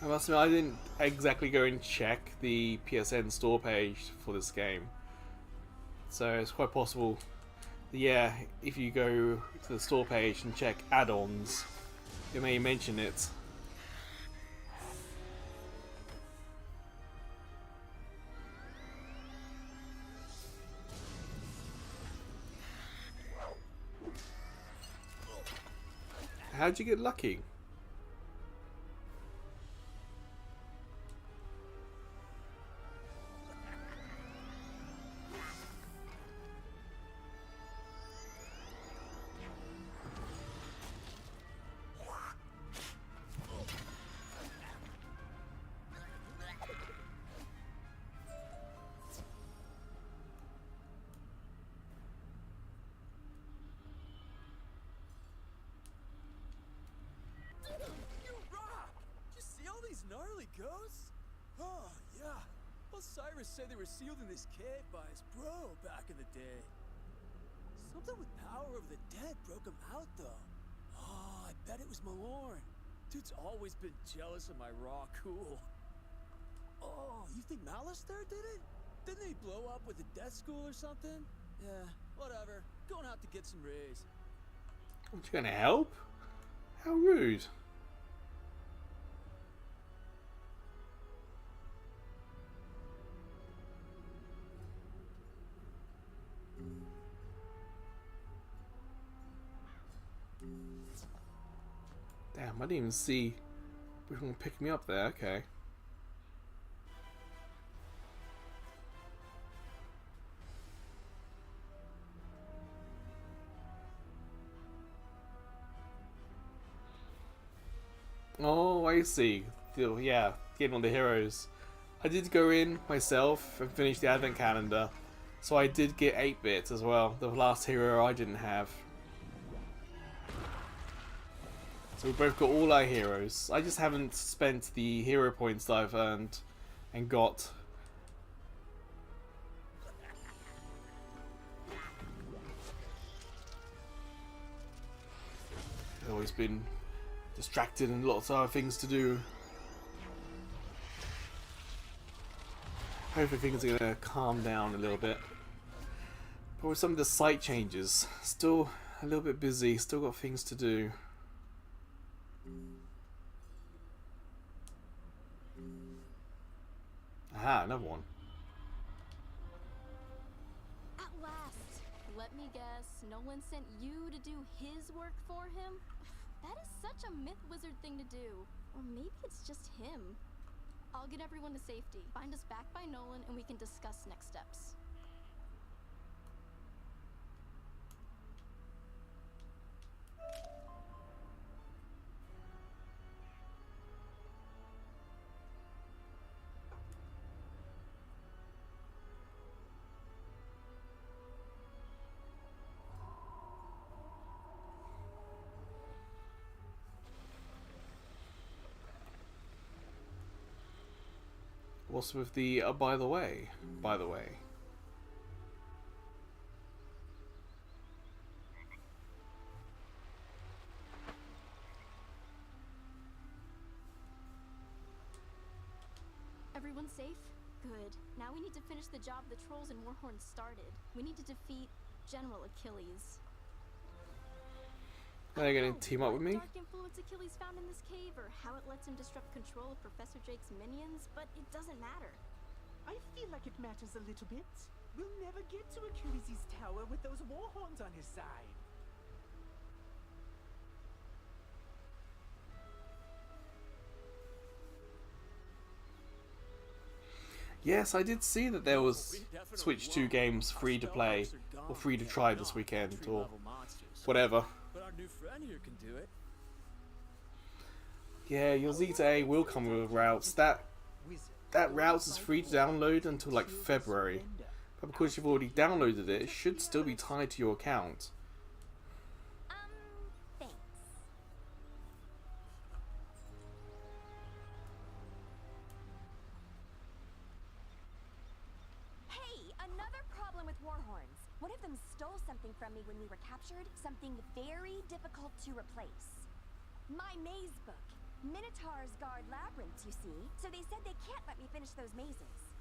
I must admit, I didn't exactly go and check the PSN store page for this game. So it's quite possible. Yeah, if you go to the store page and check add-ons, it may mention it. How'd you get lucky? Gnarly ghosts? Oh, yeah. Osiris said they were sealed in this cave by his bro back in the day. Something with power over the dead broke him out, though. Oh, I bet it was Malorn. Dude's always been jealous of my raw cool. Oh, you think Malistaire did it? Didn't he blow up with the death school or something? Yeah, whatever. Going out to get some rays. Aren't you gonna help? How rude. Damn, I didn't even see which one picked me up there. Okay. Oh, I see. Yeah, getting on the heroes. I did go in myself and finish the advent calendar, So I did get 8-bit as well, the last hero I didn't have. So we both got all our heroes. I just haven't spent the hero points that I've earned and got. I've always been distracted and lots of other things to do. Hopefully things are going to calm down a little bit. But with some of the site changes, still a little bit busy, still got things to do. Aha, another one. At last! Let me guess, Nolan sent you to do his work for him? That is such a myth wizard thing to do. Or maybe it's just him. I'll get everyone to safety. Find us back by Nolan and we can discuss next steps. What's with the by the way? By the way. Everyone safe? Good. Now we need to finish the job the trolls and Warhorn started. We need to defeat General Achilles. Are they going to team up with me? Dark influence Achilles found in this cave, or how it lets him disrupt control of Professor Drake's minions, but it doesn't matter. I feel like it matters a little bit. We'll never get to Achilles' tower with those Warhorns on his side. Yes, I did see that there was Switch 2 games free to play or free to try this weekend or whatever. But our new friend here can do it. Yeah, your Zeta A will come with routes. That routes is free to download until like February. But because you've already downloaded it, it should still be tied to your account. Thanks. Hey, another problem with Warhorns. One of them stole something from me when we were captured, something very difficult to replace. My maze book. Minotaurs guard labyrinths, you see, so they said they can't let me finish those mazes.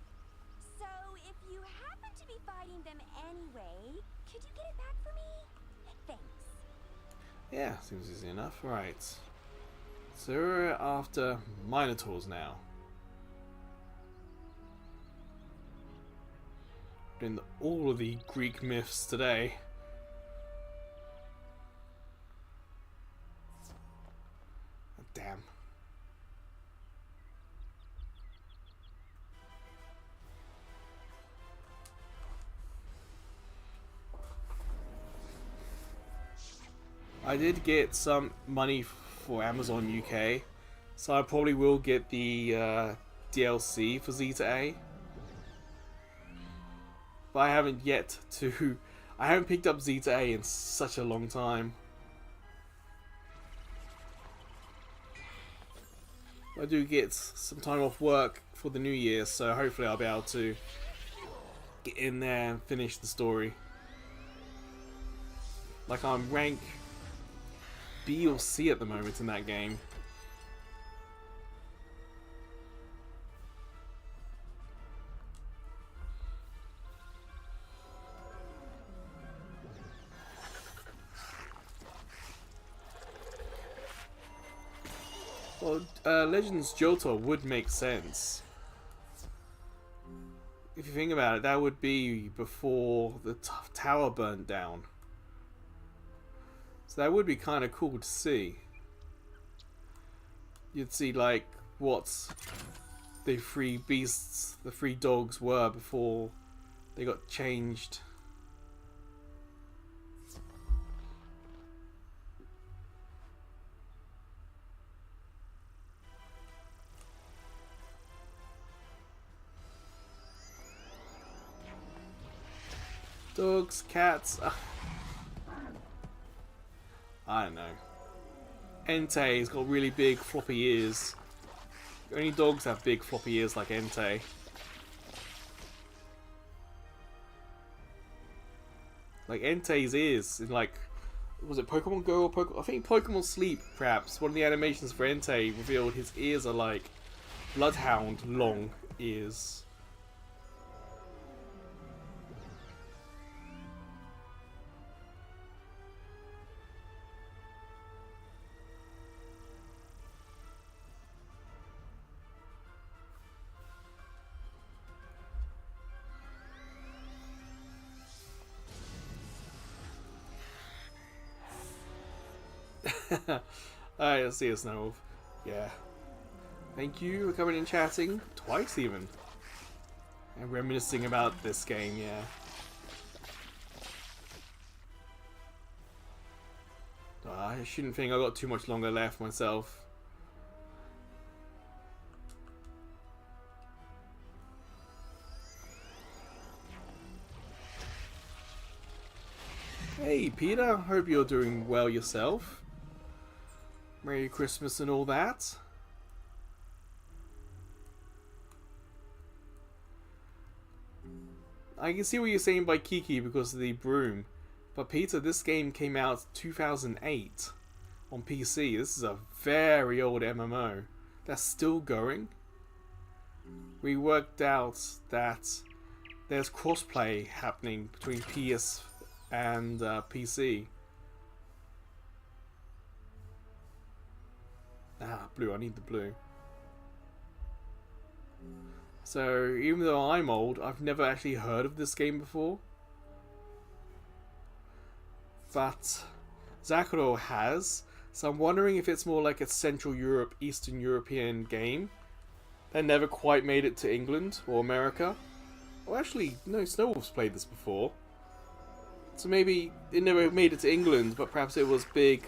So, if you happen to be fighting them anyway, could you get it back for me? Thanks. Yeah, seems easy enough. Right. So we're after Minotaurs now. Doing all of the Greek myths today. Damn. I did get some money for Amazon UK, so I probably will get the DLC for Zeta A. But I haven't yet to... I haven't picked up Zeta A in such a long time. I do get some time off work for the new year, so hopefully I'll be able to get in there and finish the story. Like I'm rank B or C at the moment in that game. Well, Legends Johto would make sense. If you think about it, that would be before the tower burnt down. So that would be kind of cool to see. You'd see like what the three beasts, the three dogs were before they got changed. Dogs, cats. I don't know. Entei's got really big floppy ears. Only dogs have big floppy ears like Entei. Like Entei's ears in like, was it Pokemon Go or Pokemon? I think Pokemon Sleep, perhaps. One of the animations for Entei revealed his ears are like Bloodhound long ears. Alright, let's see a Snowwolf. Yeah. Thank you for coming and chatting. Twice even. And reminiscing about this game, yeah. I shouldn't think I got too much longer left myself. Hey Peter, hope you're doing well yourself. Merry Christmas and all that. I can see what you're saying by Kiki because of the broom. But Peter, this game came out 2008 on PC. This is a very old MMO. That's still going. We worked out that there's crossplay happening between PS and PC. Ah, blue. I need the blue. So, even though I'm old, I've never actually heard of this game before. But Zakuro has. So I'm wondering if it's more like a Central Europe, Eastern European game that never quite made it to England or America. Oh, actually, no, Snowwolf's played this before. So maybe it never made it to England, but perhaps it was big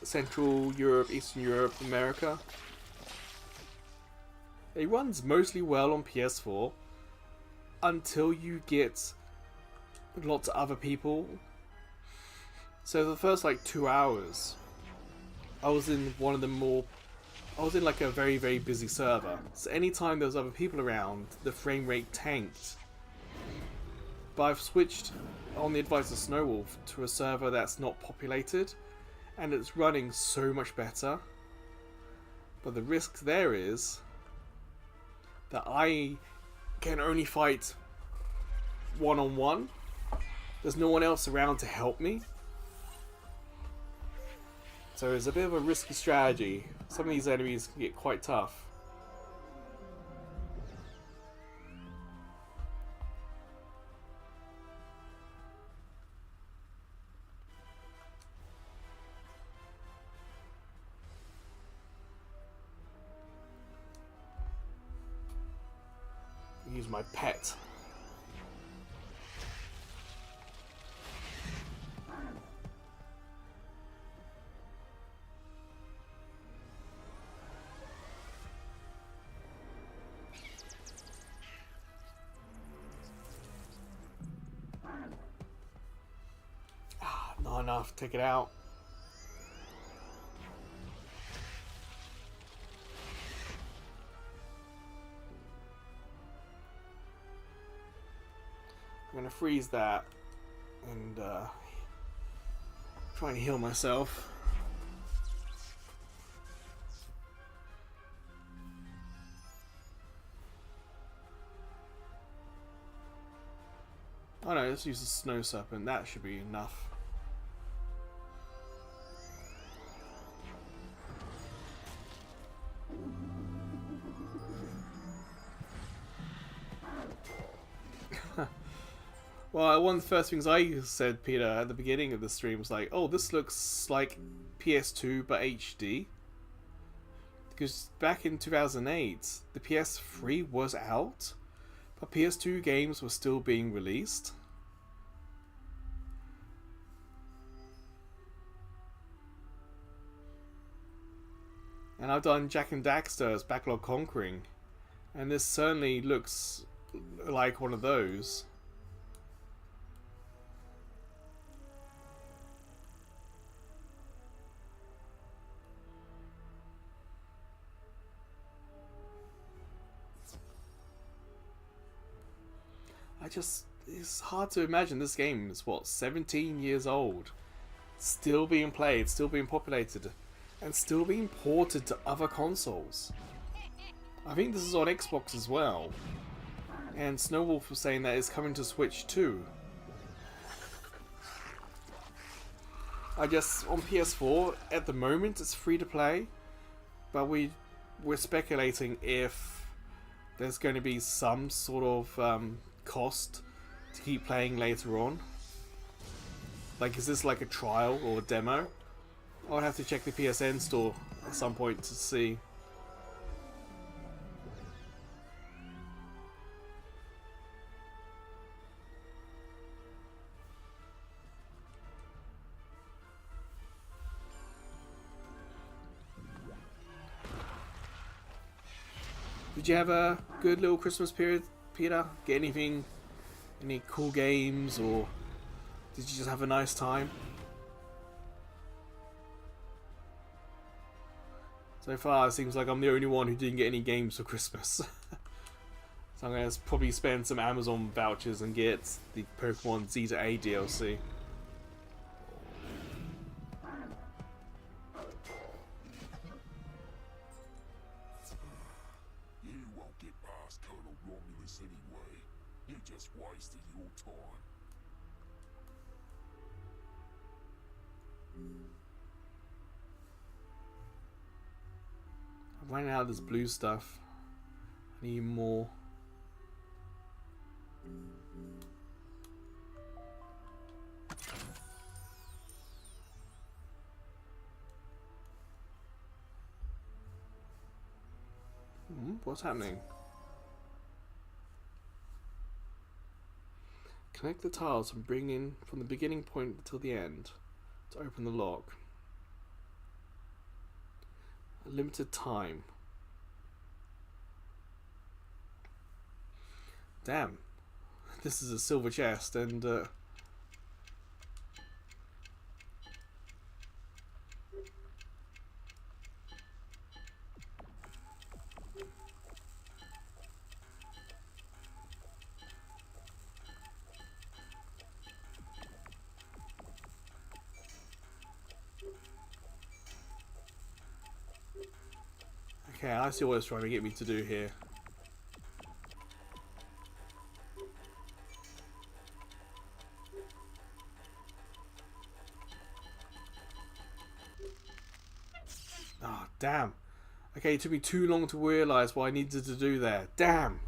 Central Europe, Eastern Europe, America. It runs mostly well on PS4 until you get lots of other people. So the first like 2 hours, I was in one of the more... I was in like a very, very busy server. So anytime there was other people around, the frame rate tanked. But I've switched, on the advice of Snowwolf, to a server that's not populated. And it's running so much better. But the risk there is that I can only fight one-on-one. There's no one else around to help me. So it's a bit of a risky strategy. Some of these enemies can get quite tough. Use my pet. Not enough. Take it out. I'm gonna freeze that and try and heal myself. Oh no, let's use the Snow Serpent. That should be enough. Well, one of the first things I said, Peter, at the beginning of the stream was like, oh, this looks like PS2 but HD. Because back in 2008, the PS3 was out, but PS2 games were still being released. And I've done Jak and Daxter's Backlog Conquering, and this certainly looks like one of those. it's hard to imagine this game is, what, 17 years old, still being played, still being populated, and still being ported to other consoles. I think this is on Xbox as well, and Snowwolf was saying that it's coming to Switch too. I guess on PS4 at the moment it's free to play, but we're speculating if there's going to be some sort of cost to keep playing later on. Like, is this like a trial or a demo? I'll have to check the PSN store at some point to see. Did you have a good little Christmas period, Peter? Get anything, any cool games, or did you just have a nice time? So far, it seems like I'm the only one who didn't get any games for Christmas. So I'm going to probably spend some Amazon vouchers and get the Pokemon Zeta A DLC. You won't get past Colonel Romulus anyway. You just wasted your time. I'm running out of this blue stuff. I need more. What's happening? Connect the tiles and bring in from the beginning point until the end to open the lock. A limited time. Damn. This is a silver chest and okay, I see what it's trying to get me to do here. Oh, damn. Okay, it took me too long to realise what I needed to do there. Damn!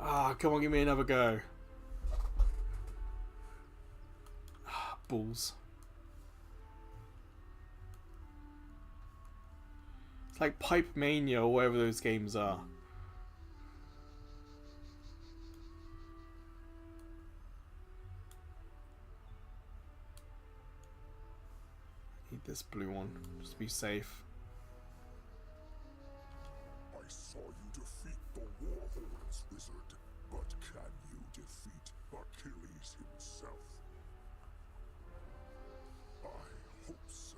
Ah, come on, give me another go. Ah, balls. It's like Pipe Mania or whatever those games are. Need this blue one, just to be safe. I saw you defeat the Warhorns, wizard, but can you defeat Achilles himself? I hope so.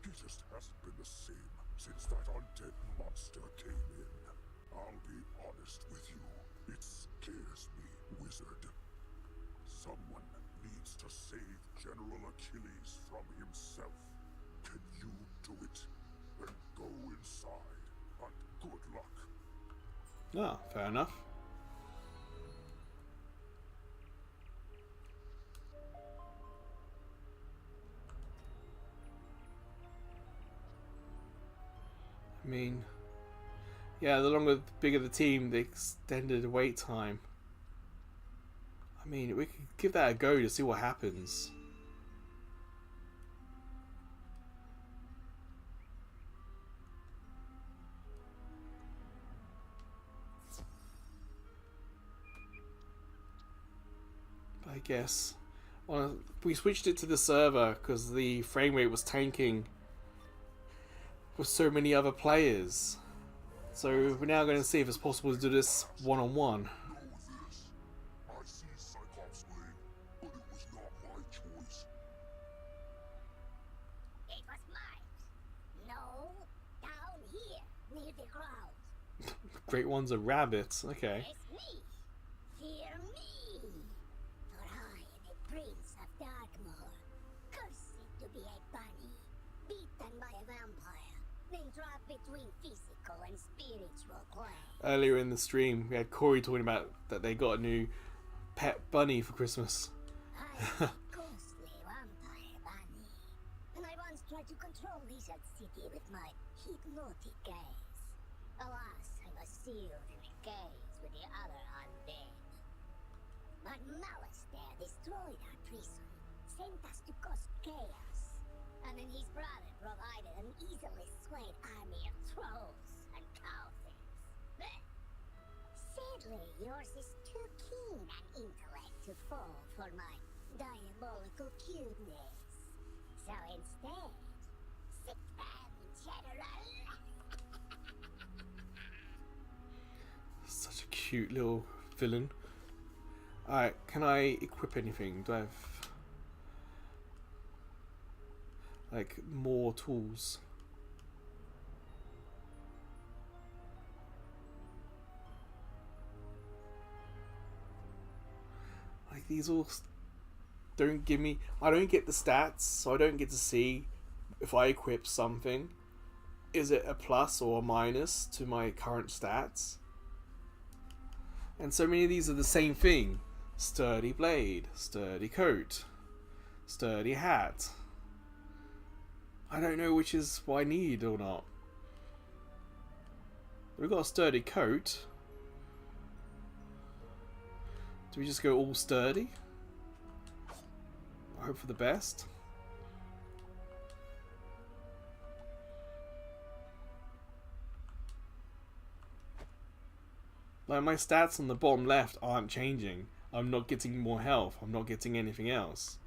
He just hasn't been the same since that undead monster came in. I'll be honest with you, it scares me, wizard. Someone needs to save General Achilles from himself. Can you do it? Then go inside, and good luck. Ah, fair enough. I mean, yeah, the bigger the team, the extended wait time. I mean, we could give that a go to see what happens. I guess. Well, we switched it to the server because the frame rate was tanking with so many other players. So we're now going to see if it's possible to do this one-on-one. I see Cyclops Lane, but it was not my choice. It was mine. No, down here, near the ground. Great one's a rabbit. Okay. It's me. me. Fear me. For I am a prince of Darkmoor. Cursed to be a bunny. Beaten by a vampire. Then trapped between physical and spiritual plane. Earlier in the stream, we had Corey talking about that they got a new pet bunny for Christmas. I am a ghostly vampire bunny. And I once tried to control Lizard City with my hypnotic gaze. Alas, I was sealed in a cage with the other undead. But Malistaire destroyed our prison, sent us to cause chaos, and then his brother provided an easily swayed army of trolls and cowards. Sadly, yours is too keen an intellect to fall for my diabolical cuteness. So instead, sit down, General. Such a cute little villain. Alright, can I equip anything? Do I have like more tools? Like these all don't give me, I don't get the stats, so I don't get to see if I equip something. Is it a plus or a minus to my current stats? And so many of these are the same thing. Sturdy blade, sturdy coat, sturdy hat. I don't know which is what I need or not. We've got a sturdy coat. Do we just go all sturdy? I hope for the best. Like my stats on the bottom left aren't changing. I'm not getting more health. I'm not getting anything else.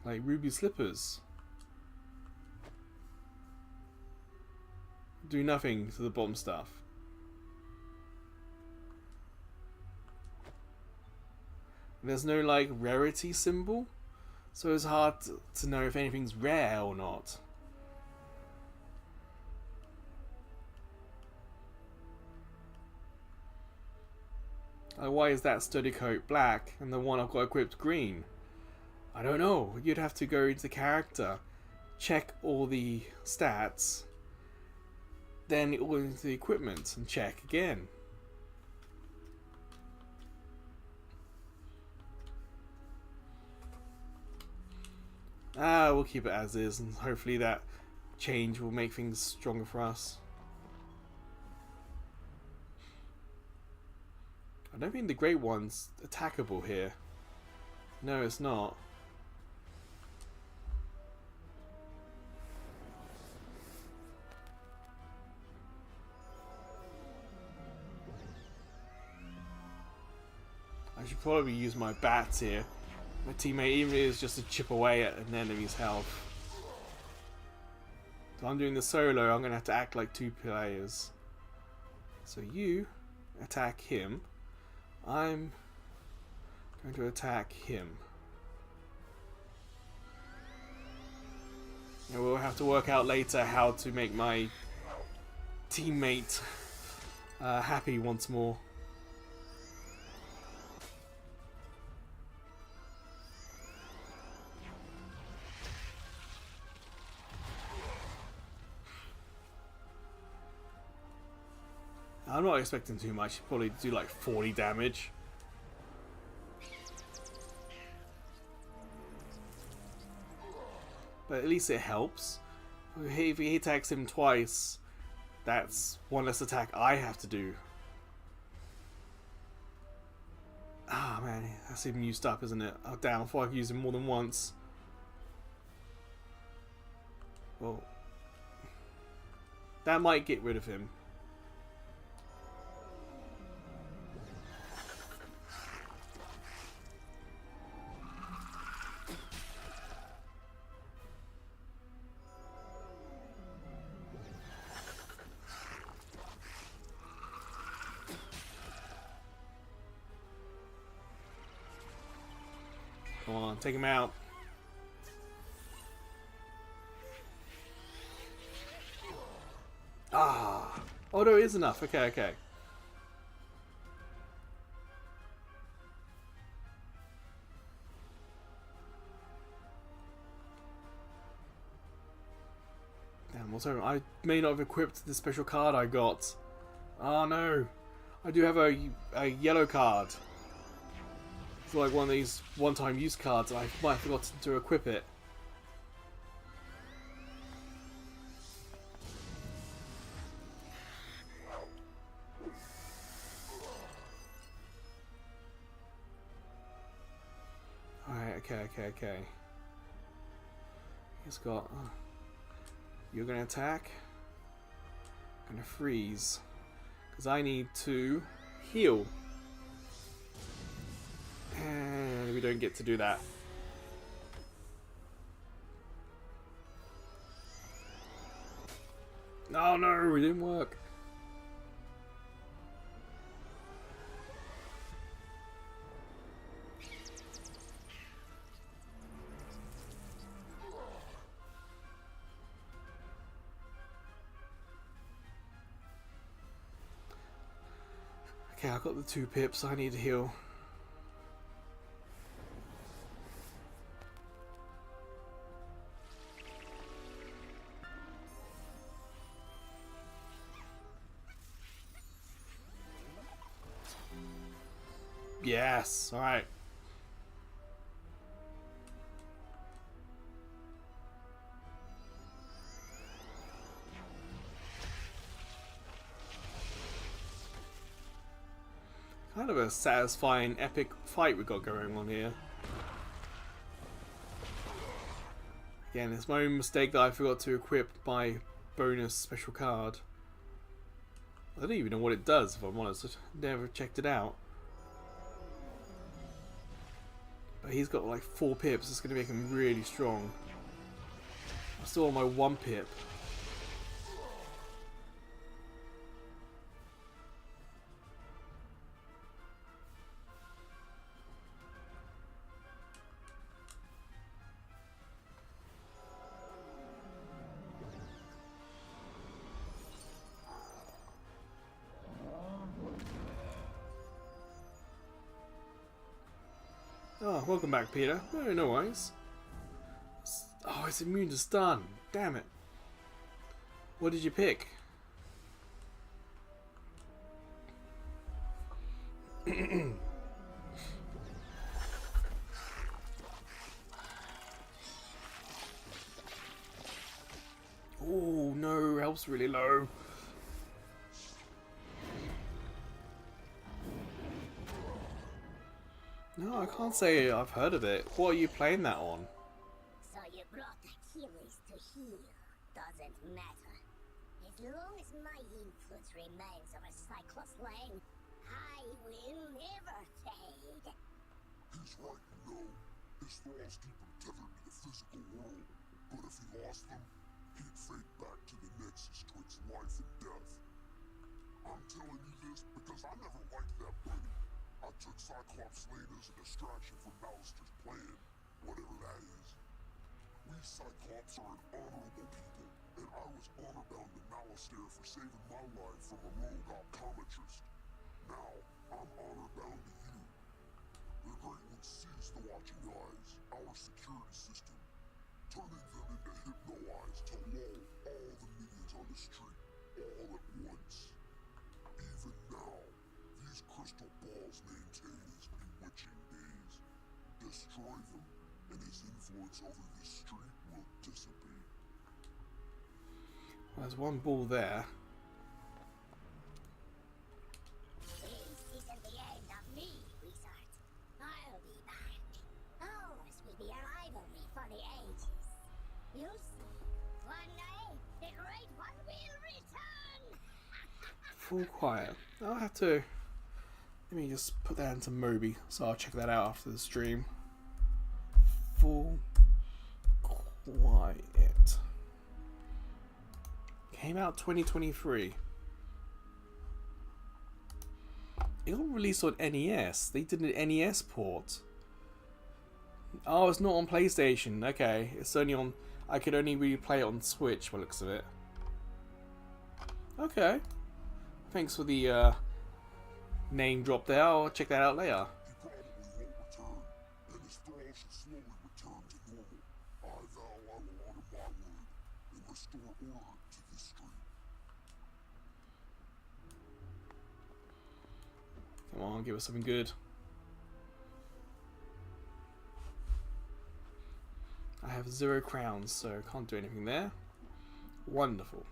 Like ruby slippers. Do nothing to the bottom stuff. There's no like rarity symbol, so it's hard to know if anything's rare or not. Like, why is that sturdy coat black and the one I've got equipped green? I don't know. You'd have to go into character, check all the stats, then all into the equipment and check again. We'll keep it as is, and hopefully that change will make things stronger for us. I don't think the Great One's attackable here. No, it's not. I should probably use my bats here. My teammate even is just to chip away at an enemy's health. So I'm doing the solo, I'm going to have to act like two players. So you attack him. I'm going to attack him. And we'll have to work out later how to make my teammate happy once more. I'm not expecting too much. Probably do like 40 damage. But at least it helps. If he attacks him twice, that's one less attack I have to do. Ah man, that's even used up, isn't it? Oh damn, I thought I could use him more than once. Well, that might get rid of him. Come on, take him out. no, it is enough. Okay, okay. Damn, what's over? I may not have equipped the special card I got. Oh no. I do have a yellow card. It's like one of these one-time use cards. I might have forgotten to equip it. Alright, okay. He's got... you're gonna attack. I'm gonna freeze. Because I need to heal. And we don't get to do that. Oh no, it didn't work. Okay, I've got the 2 pips, I need to heal. Yes, alright. Kind of a satisfying, epic fight we got going on here. Again, it's my own mistake that I forgot to equip my bonus special card. I don't even know what it does, if I'm honest. I never checked it out. But he's got like 4 pips. It's going to make him really strong. I'm still on my 1 pip. Oh, welcome back, Peter. No worries. Oh, it's immune to stun. Damn it. What did you pick? Oh, no. Health's really low. No, I can't say I've heard of it. What are you playing that on? So you brought Achilles to heal. Doesn't matter. As long as my influence remains over Cyclops Lane, I will never fade. He's right, you know. His thoughts keep him tethered to the physical world. But if he lost them, he'd fade back to the nexus twixt life and death. I'm telling you this because I never liked that bunny. I took Cyclops Lane as a distraction from Malister's plan, whatever that is. We Cyclops are an honorable people, and I was honor-bound to Malister for saving my life from a rogue optometrist. Now, I'm honor-bound to you. The Great One sees the watching eyes, our security system, turning them into hypno-eyes to lull all the minions on the street, all at once. Even now, these crystal balls maintain his bewitching gaze. Destroy them, and his influence over this street will dissipate. Well, there's 1 ball there. This isn't the end of me, Wizard. I'll be back. Ours will be a rivalry for the ages. You'll see. One day, the Great One will return! Full quiet. I'll have to... Let me just put that into Moby, so I'll check that out after the stream. Full quiet. Came out 2023. It got released on NES. They did an NES port. Oh, it's not on PlayStation. Okay, it's only on... I could only really play it on Switch by the looks of it. Okay. Thanks for the name drop there. I'll check that out later. And his thrall should slowly return to normal. I vow I will honor my word and restore order to this street. Come on, give us something good. I have 0 crowns, so can't do anything there. Wonderful.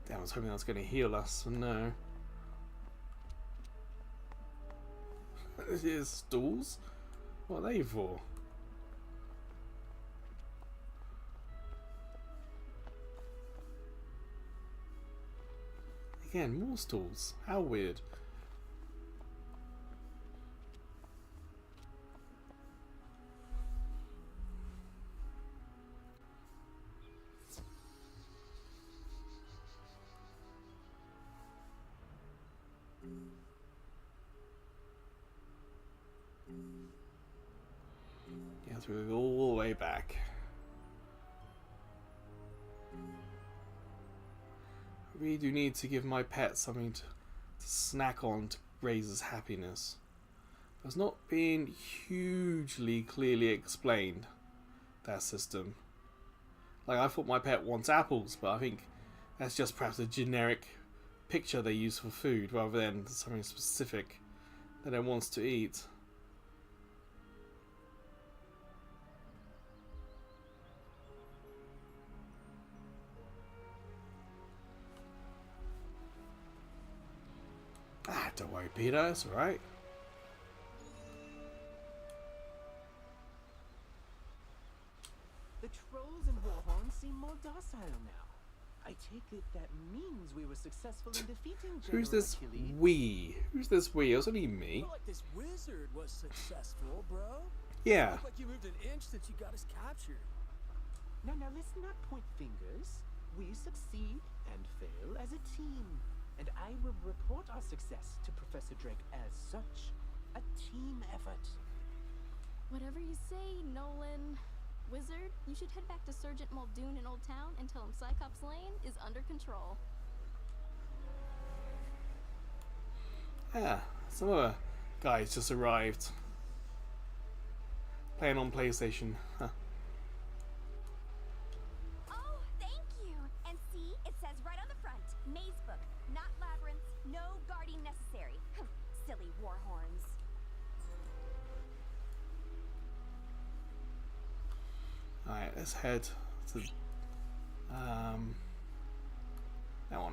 Damn, I was hoping that was going to heal us, but no. Here's stools? What are they for? Again, more stools. How weird. Yes, we go all the way back. I really do need to give my pet something to snack on to raise his happiness. But it's not being hugely clearly explained, that system. Like, I thought my pet wants apples, but I think that's just perhaps a generic picture they use for food rather than something specific that it wants to eat. Ah, don't worry, Peter, it's alright. The trolls and Warhorn seem more docile now. I take it that means we were successful in defeating General Who's this Achilles. we? Who's this we? It was only me. Feel like this wizard was successful, bro. Yeah. Look like you moved an inch since you got us captured. Now, let's not point fingers. We succeed and fail as a team. And I will report our success to Professor Drake as such. A team effort. Whatever you say, Nolan. Wizard, you should head back to Sergeant Muldoon in Old Town and tell him Cyclops Lane is under control. Yeah, some other guys just arrived. Playing on PlayStation. Huh. Oh, thank you. And see, it says right on the front, Maze Book, not labyrinths, no guarding necessary. Silly warhorns. Alright, let's head to that one.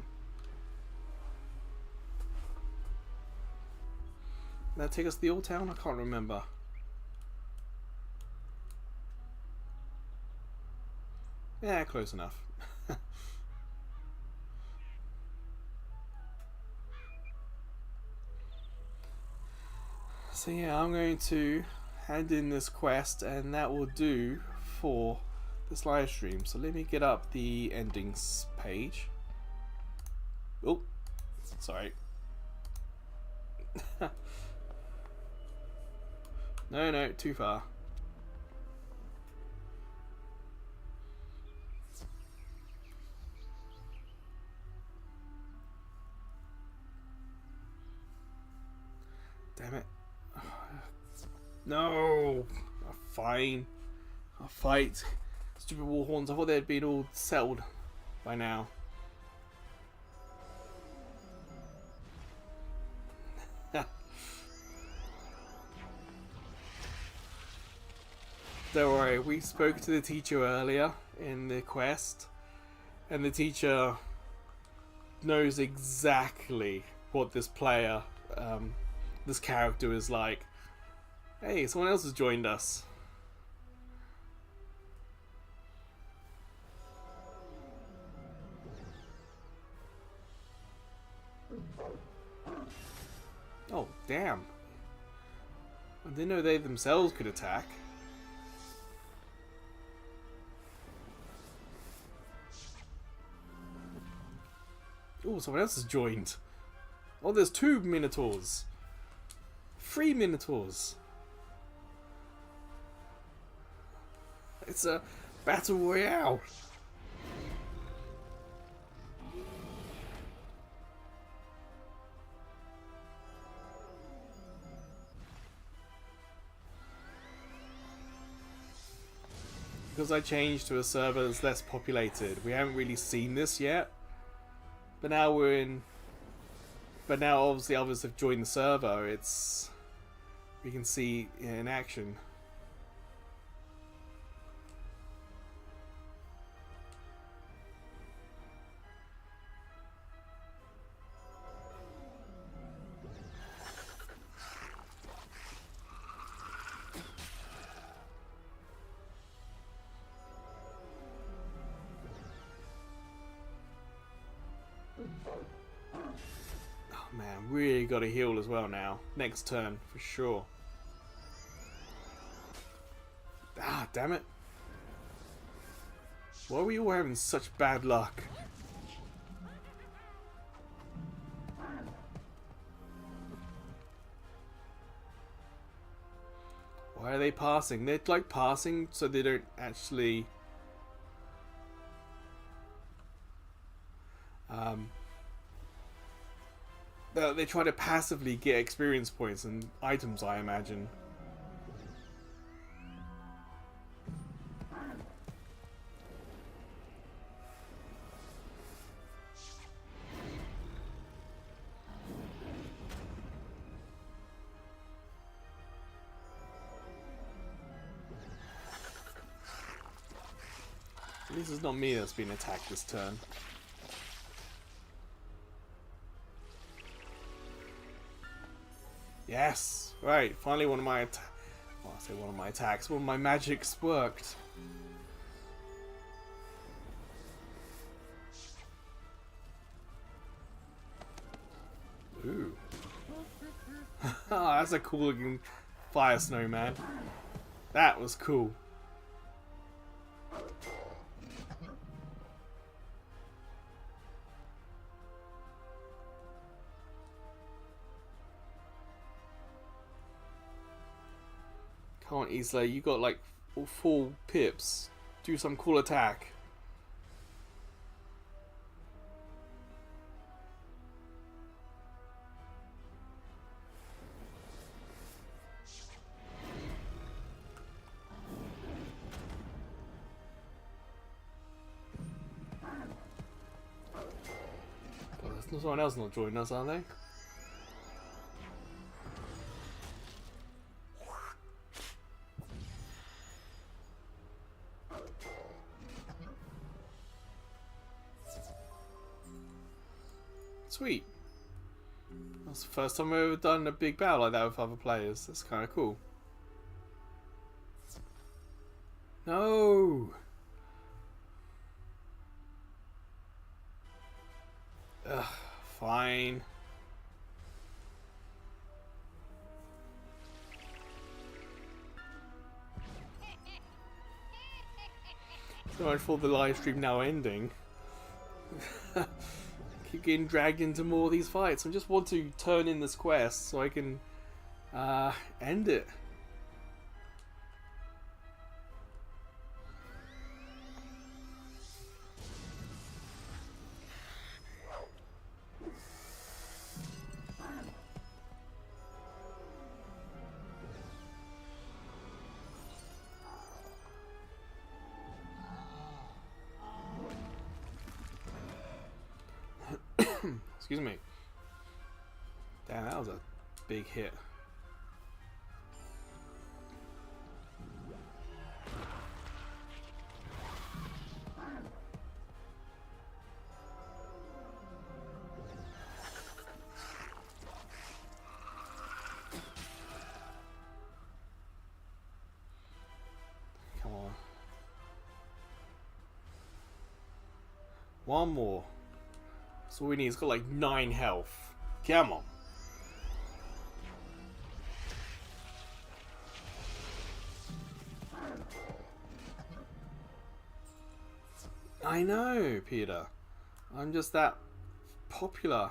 Did that take us to the old town? I can't remember. Yeah, close enough. So yeah, I'm going to hand in this quest and that will do for this live stream. So let me get up the endings page. Oh, sorry. No, too far. Damn it. No! Fine. I'll fight. Stupid warhorns. I thought they'd been all settled by now. Don't worry, we spoke to the teacher earlier in the quest, and the teacher knows exactly what this player, this character is like. Hey, someone else has joined us. Oh, damn. I didn't know they themselves could attack. Oh, someone else has joined. Oh, there's 2 Minotaurs. 3 Minotaurs. It's a battle royale. Because I changed to a server that's less populated. We haven't really seen this yet. But now we're in... But now obviously others have joined the server. It's... We can see it in action. Oh man, really got to heal as well now. Next turn, for sure. Ah, damn it. Why are we all having such bad luck? Why are they passing? They're like passing so they don't actually... They try to passively get experience points and items, I imagine. At least it's not me that's been attacked this turn. Yes! Right, finally one of my well, I say one of my attacks, one of my magics worked. Ooh. That's a cool looking fire snowman. That was cool. Come on, Isla, you got like 4 pips. Do some cool attack. Oh, there's someone else not joining us, are they? Sweet. That's the first time I've ever done a big battle like that with other players. That's kind of cool. No! Ugh, fine. So much for the live stream now ending. Keep getting dragged into more of these fights. I just want to turn in this quest so I can end it. Excuse me. Damn, that was a big hit. Come on. One more. So we need, it's got like 9 health. Come on. I know, Peter. I'm just that popular.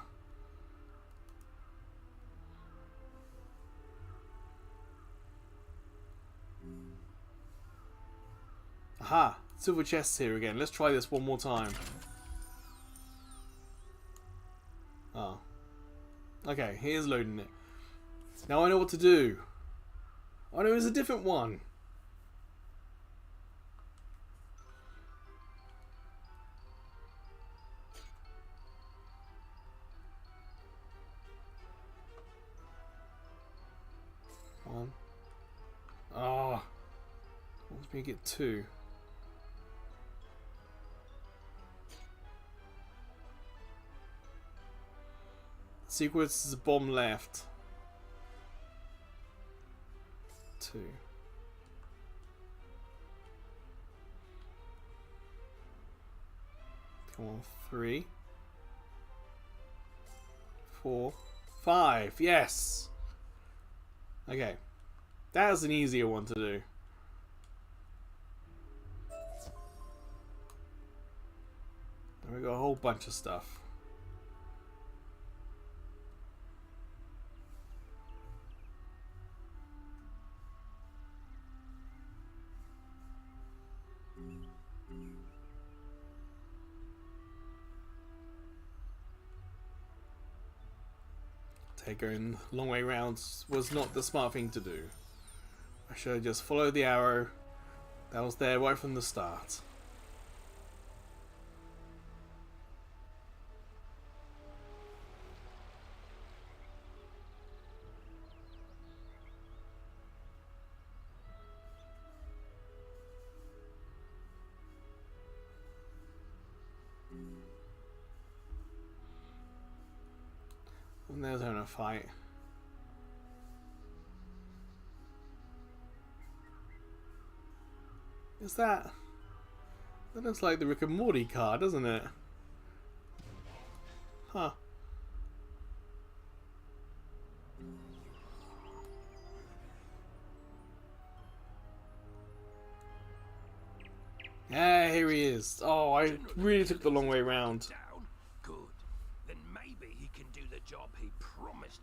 Aha! Silver chests here again. Let's try this one more time. Oh. Okay, here's loading it. Now I know what to do. Oh no, it's a different one. One. Oh. Let me get 2. Sequence is a bomb left. 2. Come on, 3. 4. 5. Yes! Okay. That was an easier one to do. And we got a whole bunch of stuff. Going long way round was not the smart thing to do. I should have just followed the arrow that was there right from the start. And there's having a fight. Is that... That looks like the Rick and Morty card, doesn't it? Huh. Yeah, here he is. Oh, I really took the long way round.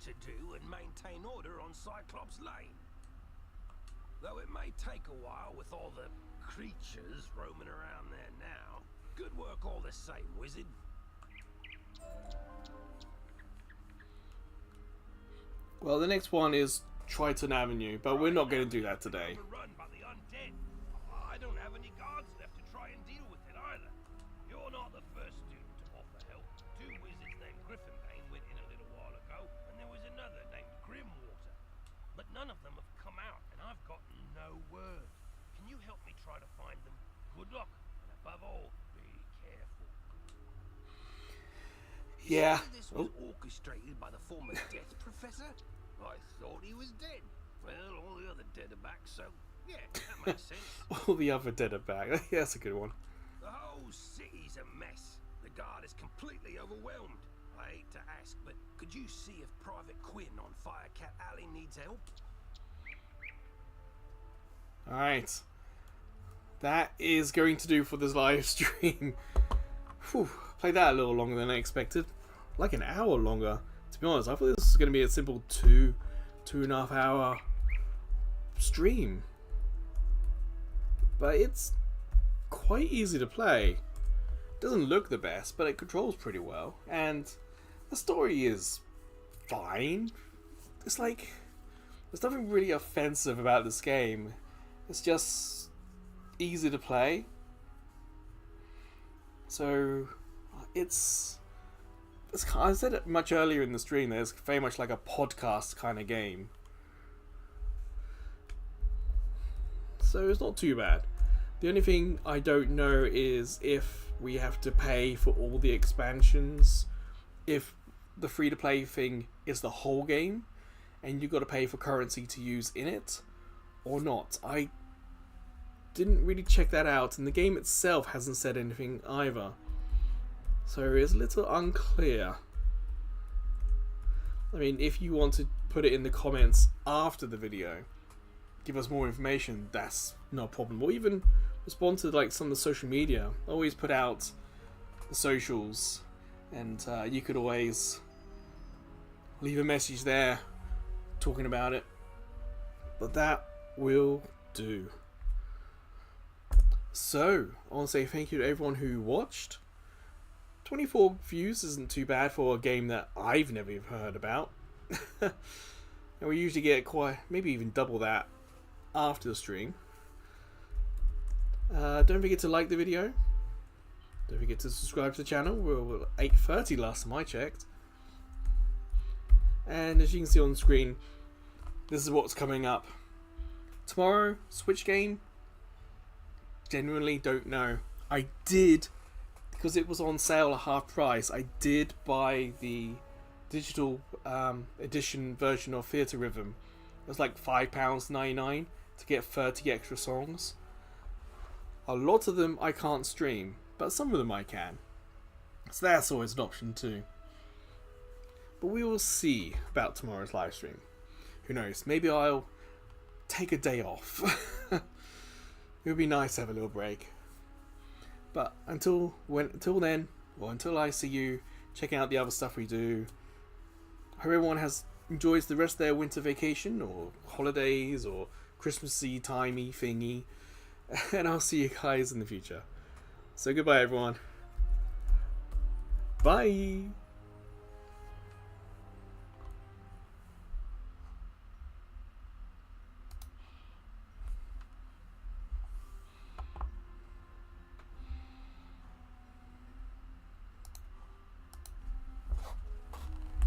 To do and maintain order on Cyclops Lane. Though it may take a while with all the creatures roaming around there now. Good work all the same, wizard. Well, the next one is Triton Avenue, but we're not going to do that today. Run by the undead. I don't have any guards left to try and deal with it either. You're not the first student to offer help. 2 wizards named Griffinbane went in a little while ago, and there was another named Grimwater. But none of them have come out, and I've got no word. Can you help me try to find them? Good luck, and above all, be careful. Yeah. This was orchestrated by the former Death Professor? I thought he was dead. Well, all the other dead are back, so yeah, that makes sense. All the other dead are back. Yeah, that's a good one. The whole city's a mess. The guard is completely overwhelmed. I hate to ask, but could you see if Private Quinn on Firecat Alley needs help? Alright. That is going to do for this live stream. Whew, played that a little longer than I expected. Like an hour longer. To be honest, I thought this was going to be a simple 2.5 hour stream. But it's quite easy to play. It doesn't look the best, but it controls pretty well. And the story is fine. It's like, there's nothing really offensive about this game. It's just easy to play. So, it's I said it much earlier in the stream that it's very much like a podcast kind of game. So it's not too bad. The only thing I don't know is if we have to pay for all the expansions, if the free-to-play thing is the whole game, and you've got to pay for currency to use in it, or not. I didn't really check that out, and the game itself hasn't said anything either. So it's a little unclear. I mean, if you want to put it in the comments after the video, give us more information, that's no problem. Or even respond to like some of the social media. I always put out the socials and you could always leave a message there talking about it. But that will do. So, I want to say thank you to everyone who watched. 24 views isn't too bad for a game that I've never even heard about. And we usually get maybe even double that after the stream. Don't forget to like the video. Don't forget to subscribe to the channel. We're at 8:30 last time I checked. And as you can see on the screen, this is what's coming up. Tomorrow, Switch game. Genuinely don't know. I did, because it was on sale at half price, I did buy the digital edition version of Theatre Rhythm. It was like £5.99 to get 30 extra songs. A lot of them I can't stream, but some of them I can. So that's always an option too. But we will see about tomorrow's live stream. Who knows? Maybe I'll take a day off. It would be nice to have a little break. But until then, or until I see you checking out the other stuff we do, I hope everyone enjoys the rest of their winter vacation or holidays or Christmassy timey thingy. And I'll see you guys in the future. So goodbye everyone. Bye.